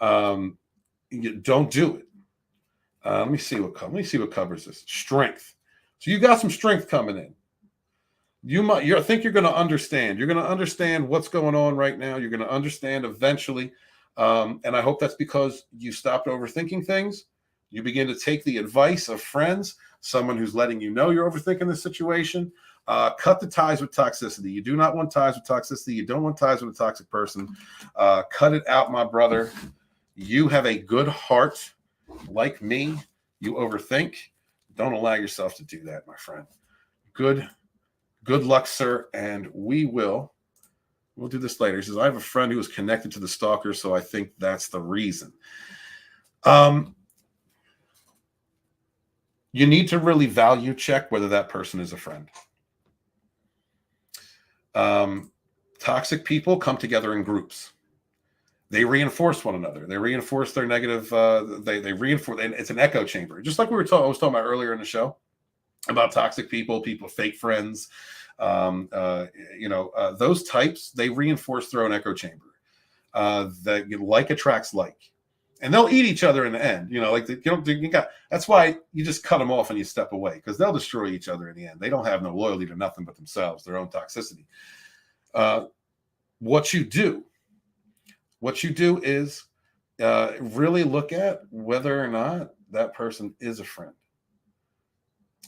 Don't do it. Let me see what covers this. Strength. So you got some strength coming in. I think you're going to understand. You're going to understand what's going on right now. You're going to understand eventually. And I hope that's because you stopped overthinking things. You begin to take the advice of friends, someone who's letting you know you're overthinking the situation. Cut the ties with toxicity. You do not want ties with toxicity. You don't want ties with a toxic person. Cut it out, my brother. You have a good heart. Like me, you overthink. Don't allow yourself to do that, my friend. Good luck, sir. And we'll do this later. He says, I have a friend who is connected to the stalker, so I think that's the reason. You need to really value check whether that person is a friend. Toxic people come together in groups. They reinforce one another. They reinforce their negative. They reinforce. And it's an echo chamber, just like I was talking about earlier in the show about toxic people, fake friends. Those types, they reinforce their own echo chamber. That like attracts like, and they'll eat each other in the end. That's why you just cut them off and you step away, because they'll destroy each other in the end. They don't have no loyalty to nothing but themselves, their own toxicity. what you do is really look at whether or not that person is a friend.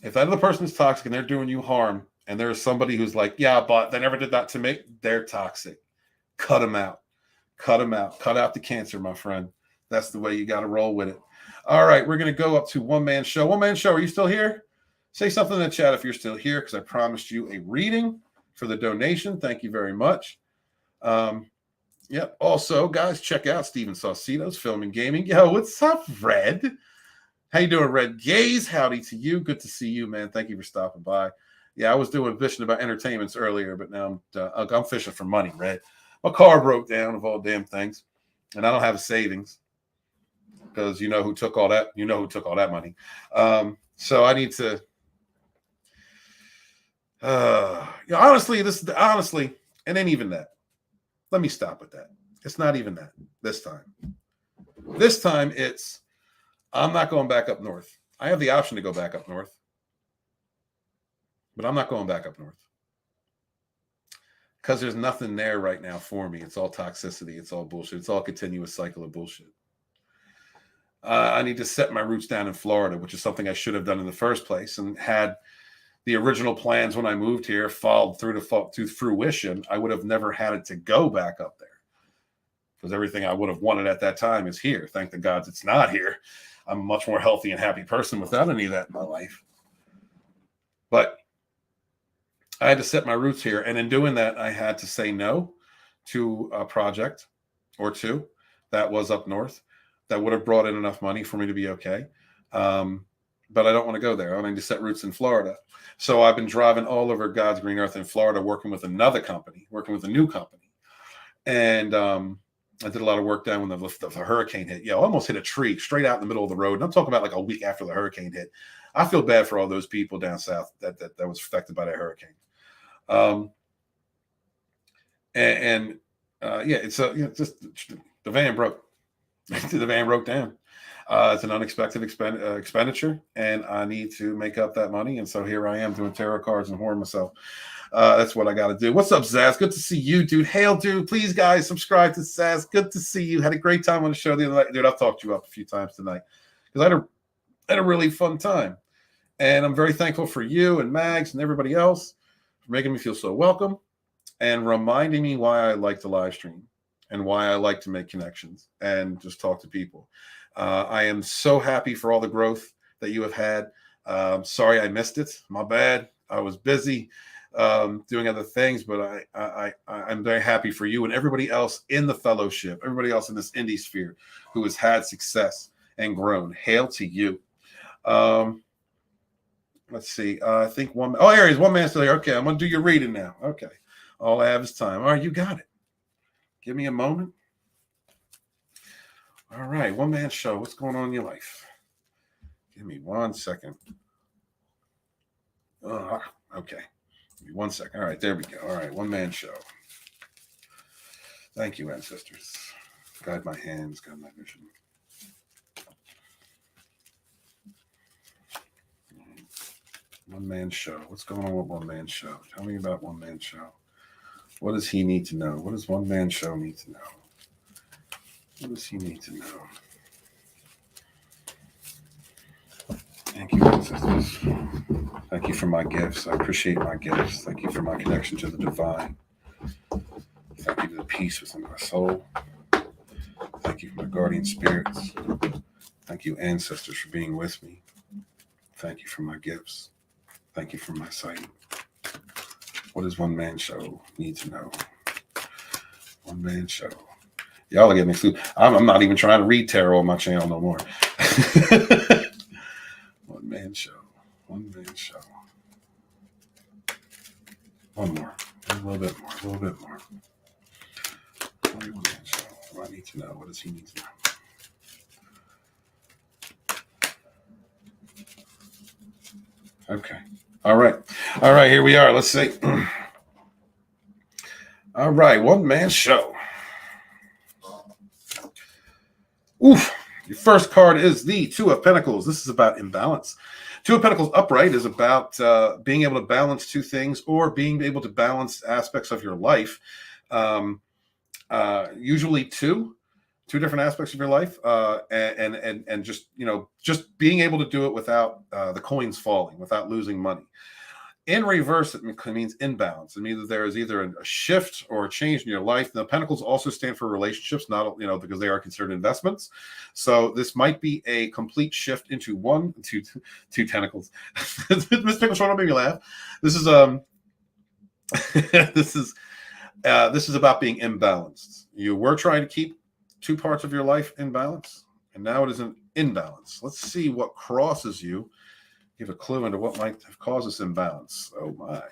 If that other person is toxic and they're doing you harm, and there's somebody who's like, yeah, but they never did that to me, they're toxic. Cut them out. Cut them out. Cut out the cancer, my friend. That's the way you got to roll with it. All right, we're going to go up to One Man Show. One Man Show, are you still here? Say something in the chat if you're still here, because I promised you a reading for the donation. Thank you very much. Yep. Also, guys, check out Steven Saucedo's Film and Gaming. Yo, what's up, Red? How you doing, Red Gaze? Howdy to you. Good to see you, man. Thank you for stopping by. Yeah, I was doing fishing about entertainments earlier, but now I'm fishing for money, Red. My car broke down of all damn things, and I don't have a savings because you know who took all that. You know who took all that money. So I need to. Honestly, it ain't even that. Let me stop with that. It's not even that this time. This time it's I'm not going back up north. I have the option to go back up north, but I'm not going back up north because there's nothing there right now for me. It's all toxicity. It's all bullshit. It's all a continuous cycle of bullshit. I need to set my roots down in Florida, which is something I should have done in the first place, and had the original plans when I moved here followed through to fruition, I would have never had it to go back up there because everything I would have wanted at that time is here. Thank the gods it's not here. I'm a much more healthy and happy person without any of that in my life. But I had to set my roots here. And in doing that, I had to say no to a project or two that was up north that would have brought in enough money for me to be okay. But I don't want to go there. I need to set roots in Florida. So I've been driving all over God's green earth in Florida, working with another company, working with a new company. And I did a lot of work down when the hurricane hit. Yeah, I almost hit a tree straight out in the middle of the road. And I'm talking about like a week after the hurricane hit. I feel bad for all those people down south that was affected by that hurricane. It's just the van broke. The van broke down. It's an unexpected expenditure, and I need to make up that money. And so here I am doing tarot cards and whoring myself. That's what I got to do. What's up, Zaz? Good to see you, dude. Hail, dude. Please, guys, subscribe to Zaz. Good to see you. Had a great time on the show the other night. Dude, I've talked you up a few times tonight because I had a really fun time. And I'm very thankful for you and Mags and everybody else for making me feel so welcome and reminding me why I like to live stream and why I like to make connections and just talk to people. I am so happy for all the growth that you have had. Sorry I missed it. My bad. I was busy doing other things, but I'm very happy for you and everybody else in the fellowship, everybody else in this indie sphere who has had success and grown. Hail to you. Let's see. I think one. Oh, here he is. One man still here. Okay, I'm going to do your reading now. Okay. All I have is time. All right, you got it. Give me a moment. All right, One Man Show. What's going on in your life? Give me 1 second. Okay. Give me 1 second. All right, there we go. All right, One Man Show. Thank you, ancestors. Guide my hands, guide my vision. One Man Show. What's going on with One Man Show? Tell me about One Man Show. What does he need to know? What does One Man Show need to know? What does he need to know? Thank you, ancestors. Thank you for my gifts. I appreciate my gifts. Thank you for my connection to the divine. Thank you to the peace within my soul. Thank you for my guardian spirits. Thank you, ancestors, for being with me. Thank you for my gifts. Thank you for my sight. What does One Man Show need to know? One Man Show. Y'all are getting me. I'm not even trying to read tarot on my channel no more. One Man Show. One Man Show. One more. A little bit more. A little bit more. One Man Show. What do I need to know? What does he need to know? Okay. All right. All right. Here we are. Let's see. All right. One Man Show. Oof. Your first card is the Two of Pentacles. This is about imbalance. Two of Pentacles upright is about being able to balance two things or being able to balance aspects of your life Usually two different aspects of your life, and just just being able to do it without the coins falling, without losing money. In reverse, it means imbalance. And either there is either a shift or a change in your life. The pentacles also stand for relationships, not because they are considered investments. So this might be a complete shift into two tentacles. Miss Pickles, don't make me laugh. This is this is about being imbalanced. You were trying to keep two parts of your life in balance, and now it is an imbalance. Let's see what crosses you. Give a clue into what might have caused this imbalance. Oh my.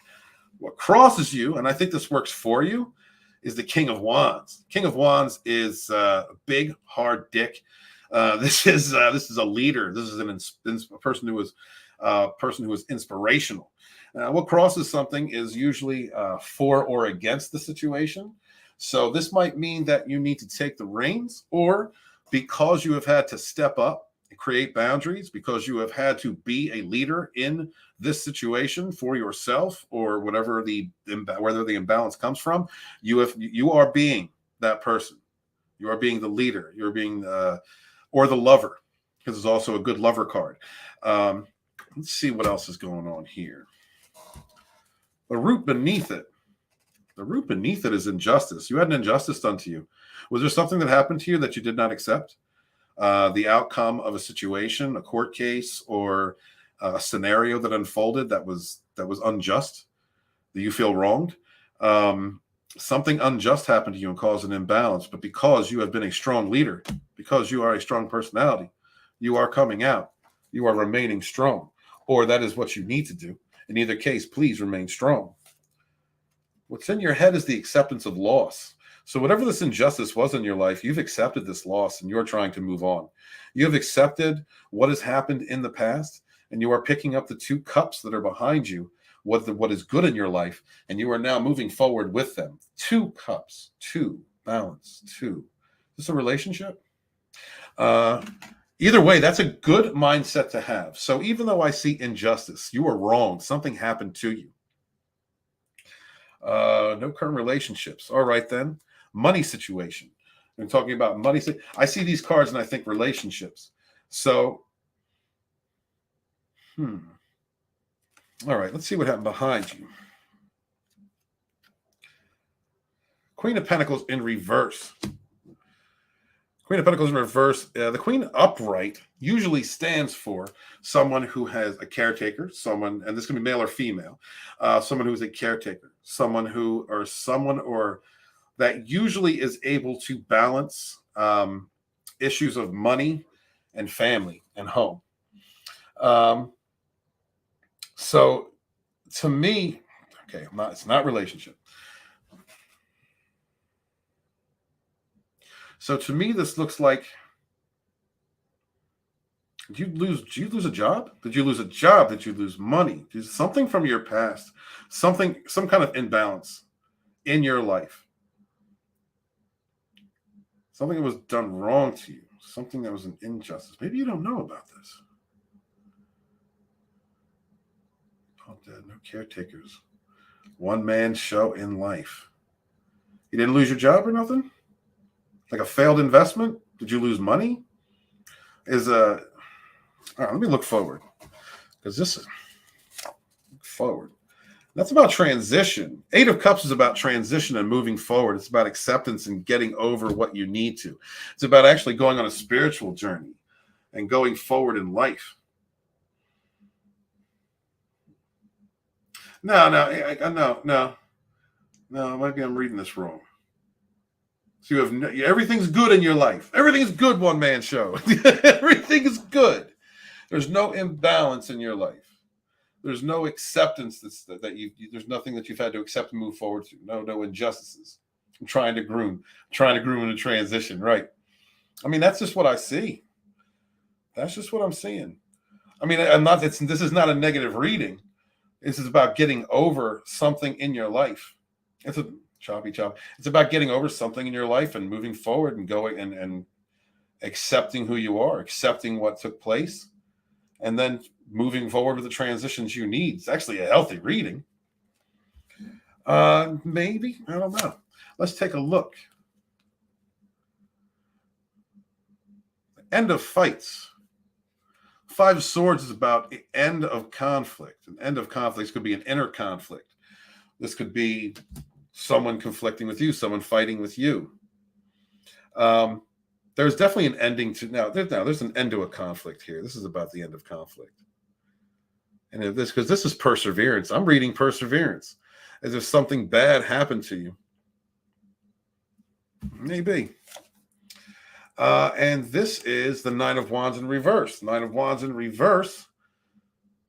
What crosses you, and I think this works for you, is the King of Wands. King of Wands is a big, hard dick. This is a leader. This is a person who is inspirational. What crosses something is usually for or against the situation. So this might mean that you need to take the reins, or because you have had to step up, create boundaries, because you have had to be a leader in this situation for yourself, or whether the imbalance comes from, you are being that person. You are being the leader. You're being or the lover, because it's also a good lover card. Let's see what else is going on here. The root beneath it. The root beneath it is injustice. You had an injustice done to you. Was there something that happened to you that you did not accept? The outcome of a situation, a court case, or a scenario that unfolded that was unjust, that you feel wronged. Something unjust happened to you and caused an imbalance, but because you have been a strong leader, because you are a strong personality, you are coming out, you are remaining strong, or that is what you need to do. In either case, please remain strong. What's in your head is the acceptance of loss. So whatever this injustice was in your life, you've accepted this loss and you're trying to move on. You have accepted what has happened in the past, and you are picking up the two cups that are behind you, what is good in your life, and you are now moving forward with them. Two cups, two, balance, two. Is this a relationship? Either way, that's a good mindset to have. So even though I see injustice, you are wrong. Something happened to you. No current relationships. All right, then. Money situation. I'm talking about money. I see these cards and I think relationships. So, all right, let's see what happened behind you. Queen of Pentacles in reverse. Queen of Pentacles in reverse. The Queen upright usually stands for someone who has a caretaker, someone, and this can be male or female, someone who's a caretaker, someone that usually is able to balance issues of money and family and home. So to me, okay, it's not relationship. So to me, this looks like, did you lose a job? Did you lose a job? Did you lose money? Something from your past, some kind of imbalance in your life. Something that was done wrong to you. Something that was an injustice. Maybe you don't know about this. Oh, Dad, no caretakers. One man show in life. You didn't lose your job or nothing? Like a failed investment? Did you lose money? All right, let me look forward. Because this is forward. That's about transition. 8 of Cups is about transition and moving forward. It's about acceptance and getting over what you need to. It's about actually going on a spiritual journey and going forward in life. No. Maybe I'm reading this wrong. So you have everything's good in your life. Everything's good, one man show. Everything is good. There's no imbalance in your life. There's no acceptance there's nothing that you've had to accept and move forward to. No injustices. I'm trying to groom in a transition, right? I mean, that's just what I see. That's just what I'm seeing. I mean, this is not a negative reading. This is about getting over something in your life. It's a choppy. It's about getting over something in your life and moving forward and going and accepting who you are, accepting what took place, and then moving forward with the transitions you need. It's actually a healthy reading. Maybe. I don't know. Let's take a look. End of fights. Five of Swords is about the end of conflict. An end of conflicts could be an inner conflict. This could be someone conflicting with you, someone fighting with you. There's definitely an ending to there's an end to a conflict here. This is about the end of conflict. And if because this is perseverance. I'm reading perseverance. As if something bad happened to you. Maybe. And this is the Nine of Wands in reverse. Nine of Wands in reverse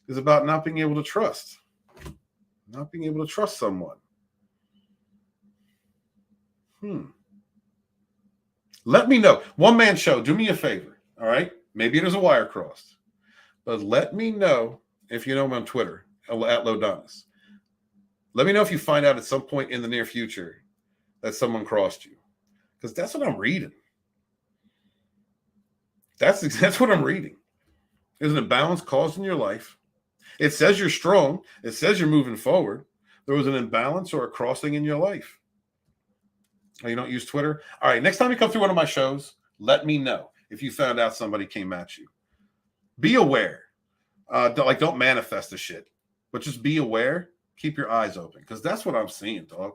is about not being able to trust. Not being able to trust someone. Let me know. One man show. Do me a favor. All right. Maybe there's a wire crossed. But let me know if you know him on Twitter at Lodonis. Let me know if you find out at some point in the near future that someone crossed you. Because that's what I'm reading. That's what I'm reading. There's an imbalance caused in your life. It says you're strong. It says you're moving forward. There was an imbalance or a crossing in your life. Oh, you don't use Twitter? All right, next time you come through one of my shows, let me know if you found out somebody came at you. Be aware. Don't manifest the shit, but just be aware. Keep your eyes open, because that's what I'm seeing, dog.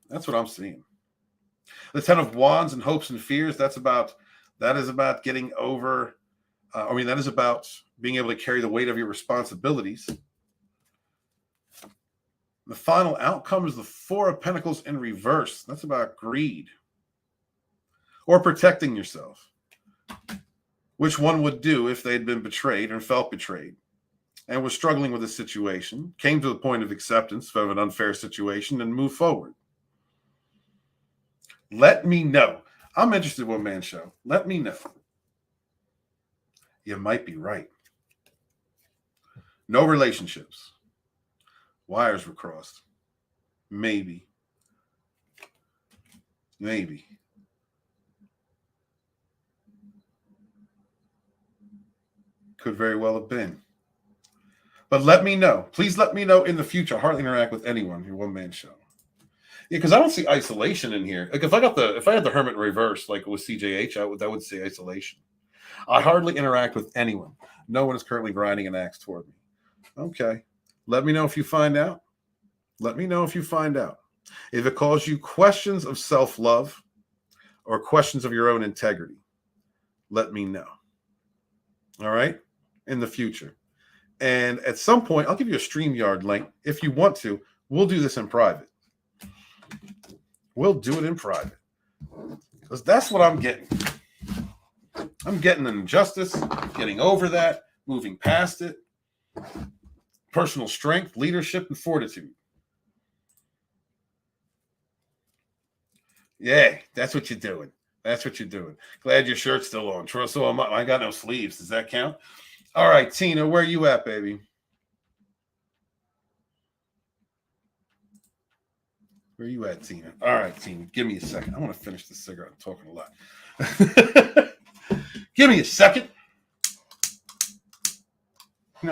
That's what I'm seeing. The Ten of Wands and hopes and fears, that is about getting over, that is about being able to carry the weight of your responsibilities. The final outcome is the Four of Pentacles in reverse. That's about greed or protecting yourself, which one would do if they'd been betrayed and felt betrayed and was struggling with a situation, came to the point of acceptance of an unfair situation and moved forward. Let me know. I'm interested in one man show. Let me know. You might be right. No relationships. Wires were crossed. Maybe. Could very well have been. But let me know. Please let me know in the future. I hardly interact with anyone. Your one man show. Yeah, because I don't see isolation in here. Like if I had the Hermit in reverse, like with CJH, that would say isolation. I hardly interact with anyone. No one is currently grinding an axe toward me. Okay. Let me know if you find out. Let me know if you find out. If it calls you questions of self-love or questions of your own integrity, let me know. All right? In the future. And at some point, I'll give you a StreamYard link. If you want to, we'll do this in private. We'll do it in private. Because that's what I'm getting. I'm getting an injustice, getting over that, moving past it. Personal strength, leadership, and fortitude. Yeah, that's what you're doing. That's what you're doing. Glad your shirt's still on. So I got no sleeves. Does that count? All right, Tina, where you at, baby? Where you at, Tina? All right, Tina, give me a second. I want to finish this cigarette. I'm talking a lot. Give me a second.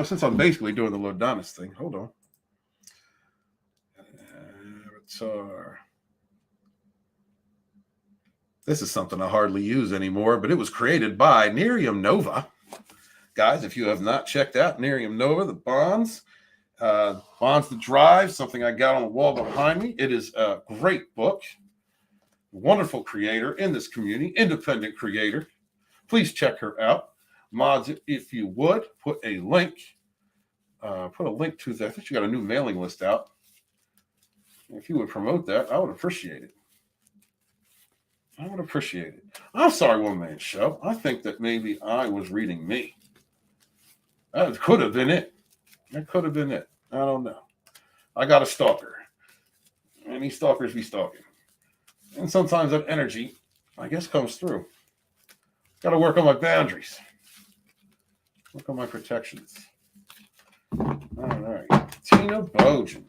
Since I'm basically doing the Lodonis thing. Hold on. Avatar. This is something I hardly use anymore, but it was created by Nerium Nova. Guys, if you have not checked out Nerium Nova, the Bonds the Drive, something I got on the wall behind me. It is a great book. Wonderful creator in this community, independent creator. Please check her out. Mods, if you would, put a link to that. I think she got a new mailing list out. If you would promote that, I would appreciate it. I'm sorry, one man show. I think that maybe I was reading me. That could have been it. I don't know. I got a stalker. And these stalkers be stalking. And sometimes that energy, I guess, comes through. Got to work on my boundaries. Work on my protections. All right. Tina Bojan.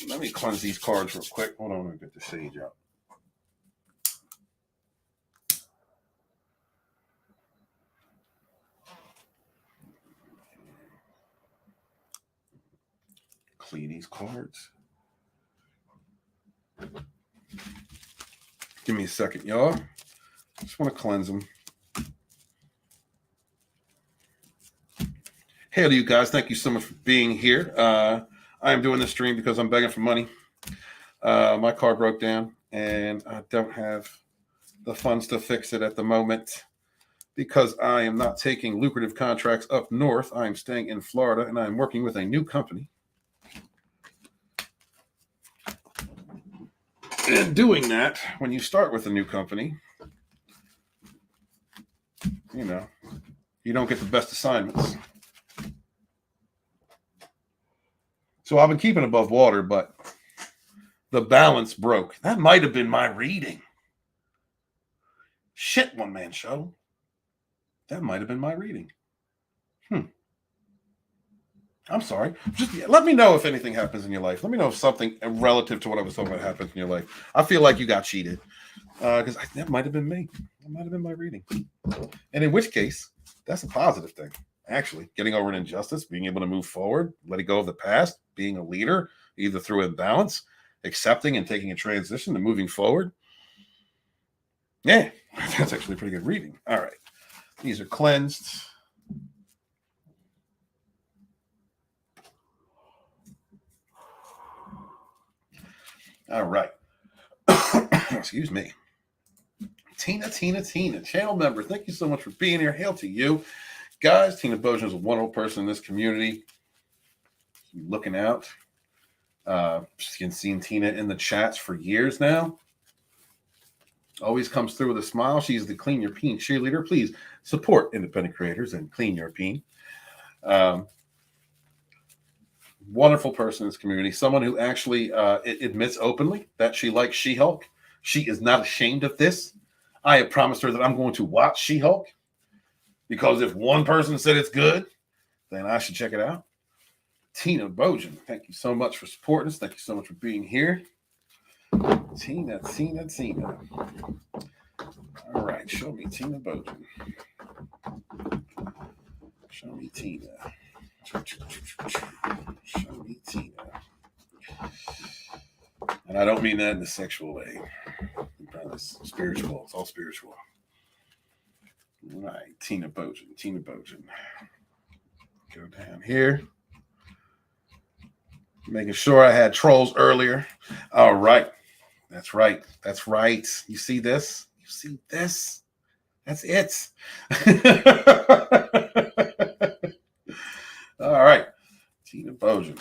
Let me cleanse these cards real quick. Hold on, let me get the sage out. Clean these cards. Give me a second, y'all. Just want to cleanse them. Hey to you guys, thank you so much for being here. I am doing this stream because I'm begging for money. My car broke down and I don't have the funds to fix it at the moment because I am not taking lucrative contracts up north. I am staying in Florida and I am working with a new company. And doing that, when you start with a new company, you know, you don't get the best assignments. So I've been keeping above water, but the balance broke. That might have been my reading. Shit, one man show. That might have been my reading. I'm sorry. Just let me know if anything happens in your life. Let me know if something relative to what I was talking about happens in your life. I feel like you got cheated because that might have been me. That might have been my reading. And in which case, that's a positive thing. Actually, getting over an injustice, being able to move forward, letting go of the past, being a leader, either through imbalance, accepting and taking a transition and moving forward. Yeah, that's actually a pretty good reading. All right. These are cleansed. All right. Excuse me. Tina, channel member. Thank you so much for being here. Hail to you. Guys, Tina Bojan is a wonderful person in this community. Looking out. She's been seeing Tina in the chats for years now. Always comes through with a smile. She's the Clean Your Peen cheerleader. Please support independent creators and Clean Your Peen. Wonderful person in this community. Someone who actually admits openly that she likes She-Hulk. She is not ashamed of this. I have promised her that I'm going to watch She-Hulk because if one person said it's good, then I should check it out. Tina Bojan, thank you so much for supporting us. Thank you so much for being here. Tina. All right, show me Tina Bojan. Show me Tina. Show me Tina. And I don't mean that in a sexual way. It's spiritual. It's all spiritual. All right, Tina Bojan. Go down here. Making sure I had trolls earlier. All right. That's right. You see this? That's it. All right. Tina Bojan.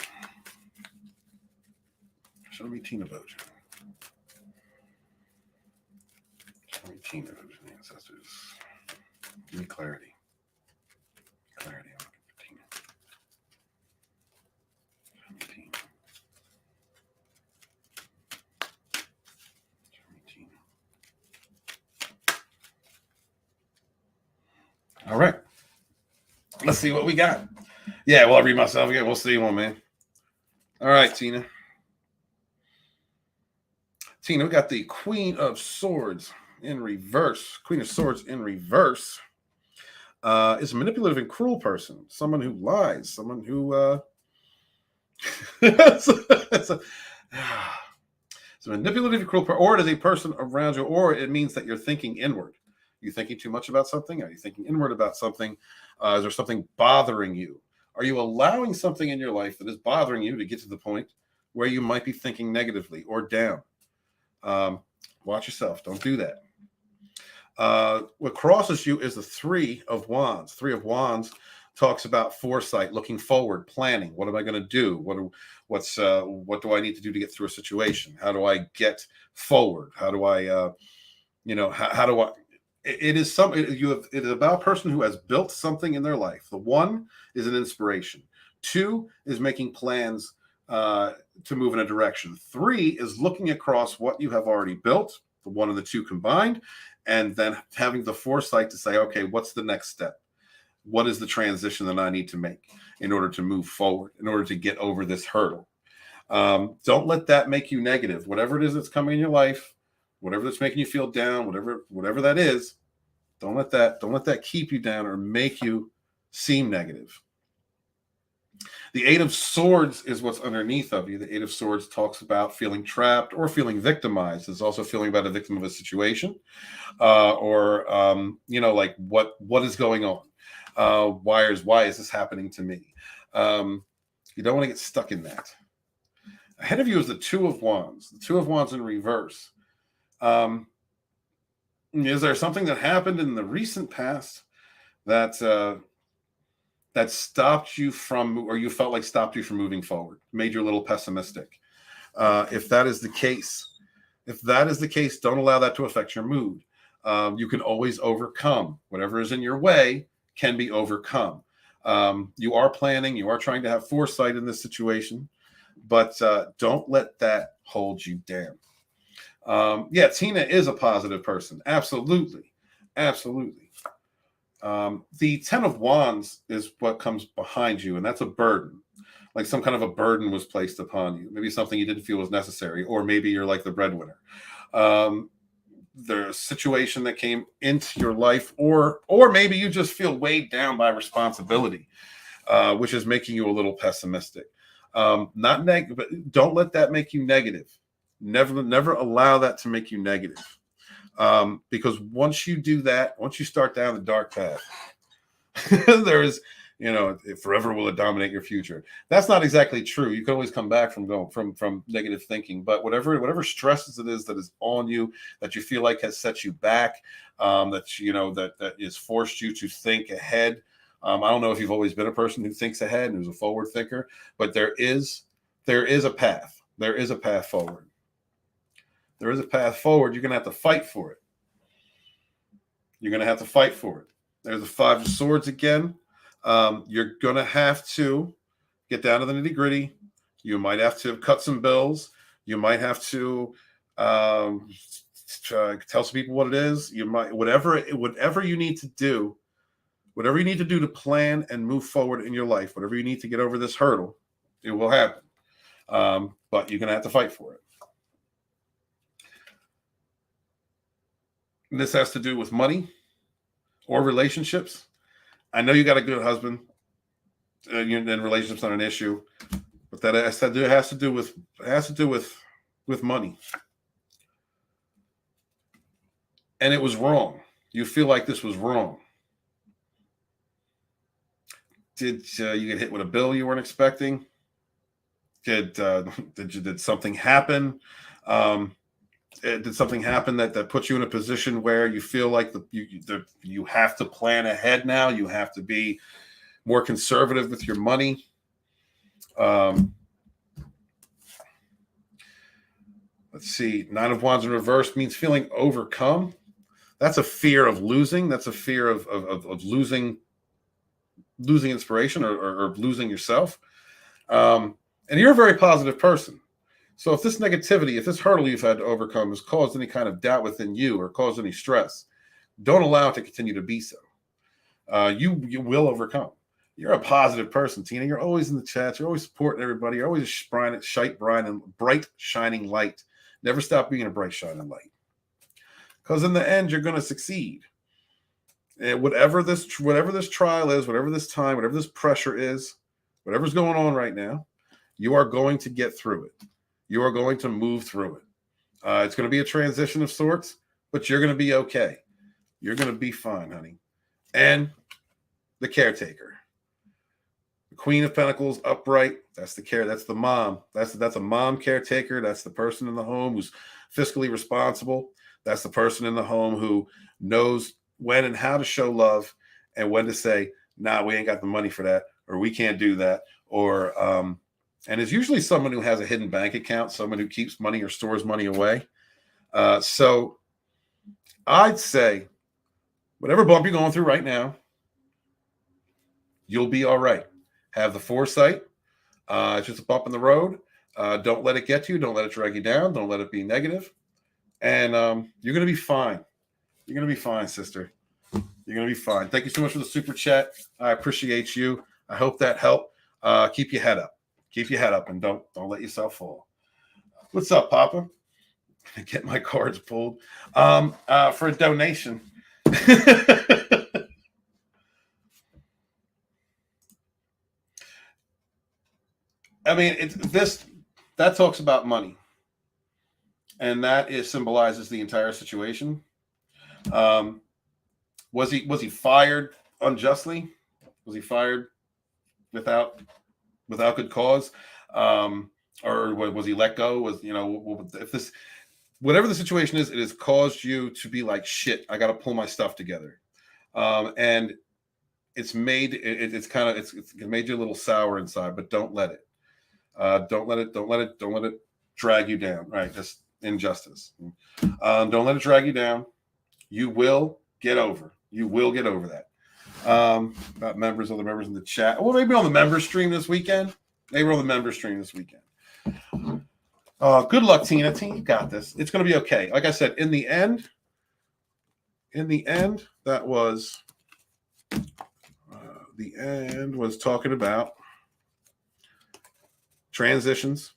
Show me Tina Bojan. Show me Tina Bojan, ancestors. Give me clarity. I'm looking for Tina. Show me Tina. Show me Tina. All right. Let's see what we got. Yeah, well, I read myself again. We'll see one, man. All right, Tina. Tina, we got the Queen of Swords in reverse. Queen of Swords in reverse is a manipulative and cruel person. Someone who lies. Someone who... it's a manipulative and cruel person. Or it is a person around you. Or it means that you're thinking inward. You're thinking too much about something? Are you thinking inward about something? Is there something bothering you? Are you allowing something in your life that is bothering you to get to the point where you might be thinking negatively or down? Watch yourself. Don't do that. What crosses you is the Three of Wands. Three of Wands talks about foresight, looking forward, planning. What am I going to do? What do I need to do to get through a situation? How do I get forward? How do I, how do I? It is about a person who has built something in their life. The one is an inspiration. Two is making plans to move in a direction. Three is looking across what you have already built, the one and the two combined, and then having the foresight to say, okay, what's the next step? What is the transition that I need to make in order to move forward, in order to get over this hurdle? Don't let that make you negative. Whatever it is that's coming in your life, whatever that's making you feel down, whatever that is, don't let that keep you down or make you seem negative. The Eight of Swords is what's underneath of you. The Eight of Swords talks about feeling trapped or feeling victimized. It's also feeling about a victim of a situation, or like what is going on. Why is this happening to me? You don't want to get stuck in that. Ahead of you is the Two of Wands. The Two of Wands in reverse. Is there something that happened in the recent past that that stopped you from, or you felt like stopped you from moving forward, made you a little pessimistic? If that is the case, don't allow that to affect your mood. You can always overcome whatever is in your way. Can be overcome. You are planning. You are trying to have foresight in this situation, but don't let that hold you down. Yeah, Tina is a positive person. Absolutely. Absolutely. The Ten of Wands is what comes behind you, and that's a burden. Like some kind of a burden was placed upon you. Maybe something you didn't feel was necessary, or maybe you're like the breadwinner. There's a situation that came into your life, or maybe you just feel weighed down by responsibility, which is making you a little pessimistic. Not negative, but don't let that make you negative. Never allow that to make you negative. Because once you do that, once you start down the dark path, there is, forever will it dominate your future. That's not exactly true. You can always come back from negative thinking, but whatever stresses it is that is on you, that you feel like has set you back, that has forced you to think ahead. I don't know if you've always been a person who thinks ahead and who's a forward thinker, but there is a path. There is a path forward. There is a path forward. You're going to have to fight for it. You're going to have to fight for it. There's the Five of Swords again. You're going to have to get down to the nitty gritty. You might have to cut some bills. You might have to tell some people what it is. You might, whatever you need to do, to plan and move forward in your life, whatever you need to get over this hurdle, it will happen. But you're going to have to fight for it. This has to do with money or relationships. I know you got a good husband, and relationships aren't an issue, but that has to do with money. And it was wrong. You feel like this was wrong. Did you get hit with a bill you weren't expecting? Did something happen? Did something happen that puts you in a position where you feel like you have to plan ahead now? You have to be more conservative with your money. Let's see. Nine of Wands in reverse means feeling overcome. That's a fear of losing. That's a fear of losing inspiration or losing yourself. And you're a very positive person. So if this negativity, if this hurdle you've had to overcome has caused any kind of doubt within you or caused any stress, don't allow it to continue to be so. You will overcome. You're a positive person, Tina. You're always in the chats. You're always supporting everybody. You're always a bright, shining light. Never stop being a bright, shining light. Because in the end, you're going to succeed. And whatever this trial is, whatever this time, whatever this pressure is, whatever's going on right now, you are going to get through it. You are going to move through it. It's going to be a transition of sorts, but you're going to be okay. You're going to be fine, honey. And the caretaker. The Queen of Pentacles, upright. That's the mom. That's a mom caretaker. That's the person in the home who's fiscally responsible. That's the person in the home who knows when and how to show love and when to say, nah, we ain't got the money for that, or we can't do that, or and it's usually someone who has a hidden bank account, someone who keeps money or stores money away. So I'd say whatever bump you're going through right now, you'll be all right. Have the foresight. It's just a bump in the road. Don't let it get to you. Don't let it drag you down. Don't let it be negative. And you're going to be fine. You're going to be fine, sister. You're going to be fine. Thank you so much for the super chat. I appreciate you. I hope that helped. Keep your head up. Keep your head up and don't let yourself fall. What's up, Papa? Get my cards pulled for a donation. I mean, that talks about money, and that symbolizes the entire situation. Was he fired unjustly? Was he fired without good cause? Or was he let go? Was, if this, whatever the situation is, it has caused you to be like, shit, I got to pull my stuff together. And it's made it's made you a little sour inside, but don't let it. Don't let it drag you down. Right? Just injustice. Don't let it drag you down. You will get over. You will get over that. About other members in the chat. Well, maybe on the member stream this weekend. Maybe on the member stream this weekend. Good luck, Tina. Tina, you got this. It's going to be okay. Like I said, in the end, that was the end was talking about transitions,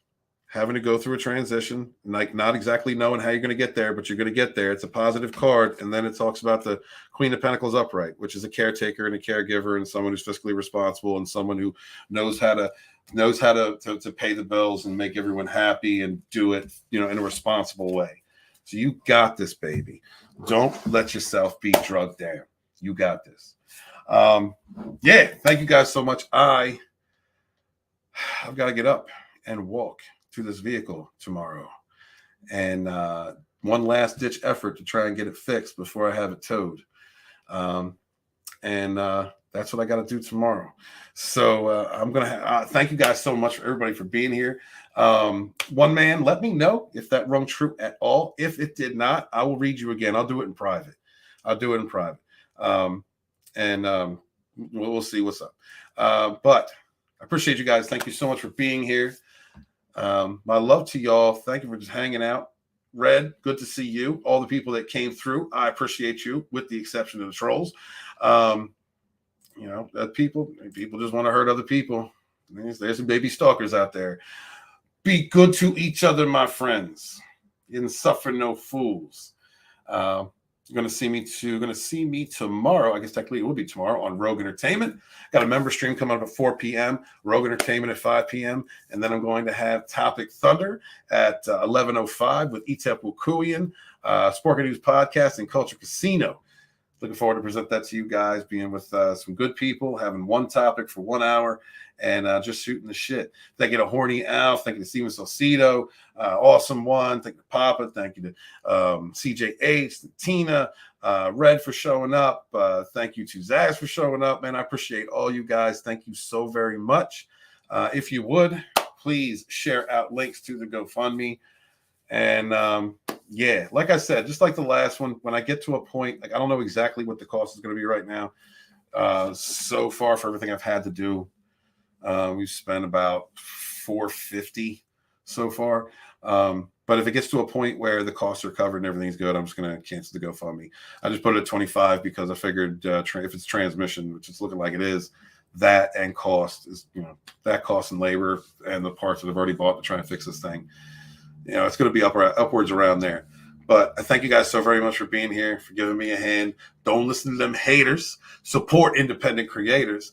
having to go through a transition, like not exactly knowing how you're going to get there, but you're going to get there. It's a positive card. And then it talks about the Queen of Pentacles upright, which is a caretaker and a caregiver and someone who's fiscally responsible and someone who knows how to pay the bills and make everyone happy and do it, in a responsible way. So you got this, baby. Don't let yourself be drugged down. You got this. Thank you guys so much. I've got to get up and walk to this vehicle tomorrow, and one last ditch effort to try and get it fixed before I have it towed. That's what I got to do tomorrow. So I'm gonna thank you guys so much for everybody for being here. One man, let me know if that rung true at all. If it did not, I will read you again. I'll do it in private. We'll see what's up. But I appreciate you guys. Thank you so much for being here. My love to y'all. Thank you for just hanging out. Red, good to see you. All the people that came through, I appreciate you, with the exception of the trolls. People just want to hurt other people. There's some baby stalkers out there. Be good to each other, my friends, and suffer no fools. You're going to see me tomorrow. I guess technically it will be tomorrow on Rogue Entertainment. Got a member stream coming up at 4 p.m. Rogue Entertainment at 5 p.m. And then I'm going to have Topic Thunder at 11:05 with Etep Wukuian, Sporker News Podcast and Culture Casino. Looking forward to present that to you guys, being with some good people, having one topic for 1 hour, and just shooting the shit. Thank you to Horny Al. Thank you to Steven Salcido. Awesome one. Thank you to Papa. Thank you to CJH, to Tina, Red for showing up. Thank you to Zaz for showing up, man. I appreciate all you guys. Thank you so very much. If you would, please share out links to the GoFundMe. And like I said, just like the last one, when I get to a point, like I don't know exactly what the cost is going to be right now. So far for everything I've had to do, we've spent about $450 so far. But if it gets to a point where the costs are covered and everything's good, I'm just going to cancel the GoFundMe. I just put it at 25 because I figured if it's transmission, which it's looking like it is, that and cost is, that cost and labor and the parts that I've already bought to try and fix this thing. It's going to be upwards around there. But I thank you guys so very much for being here, for giving me a hand. Don't listen to them haters. Support independent creators.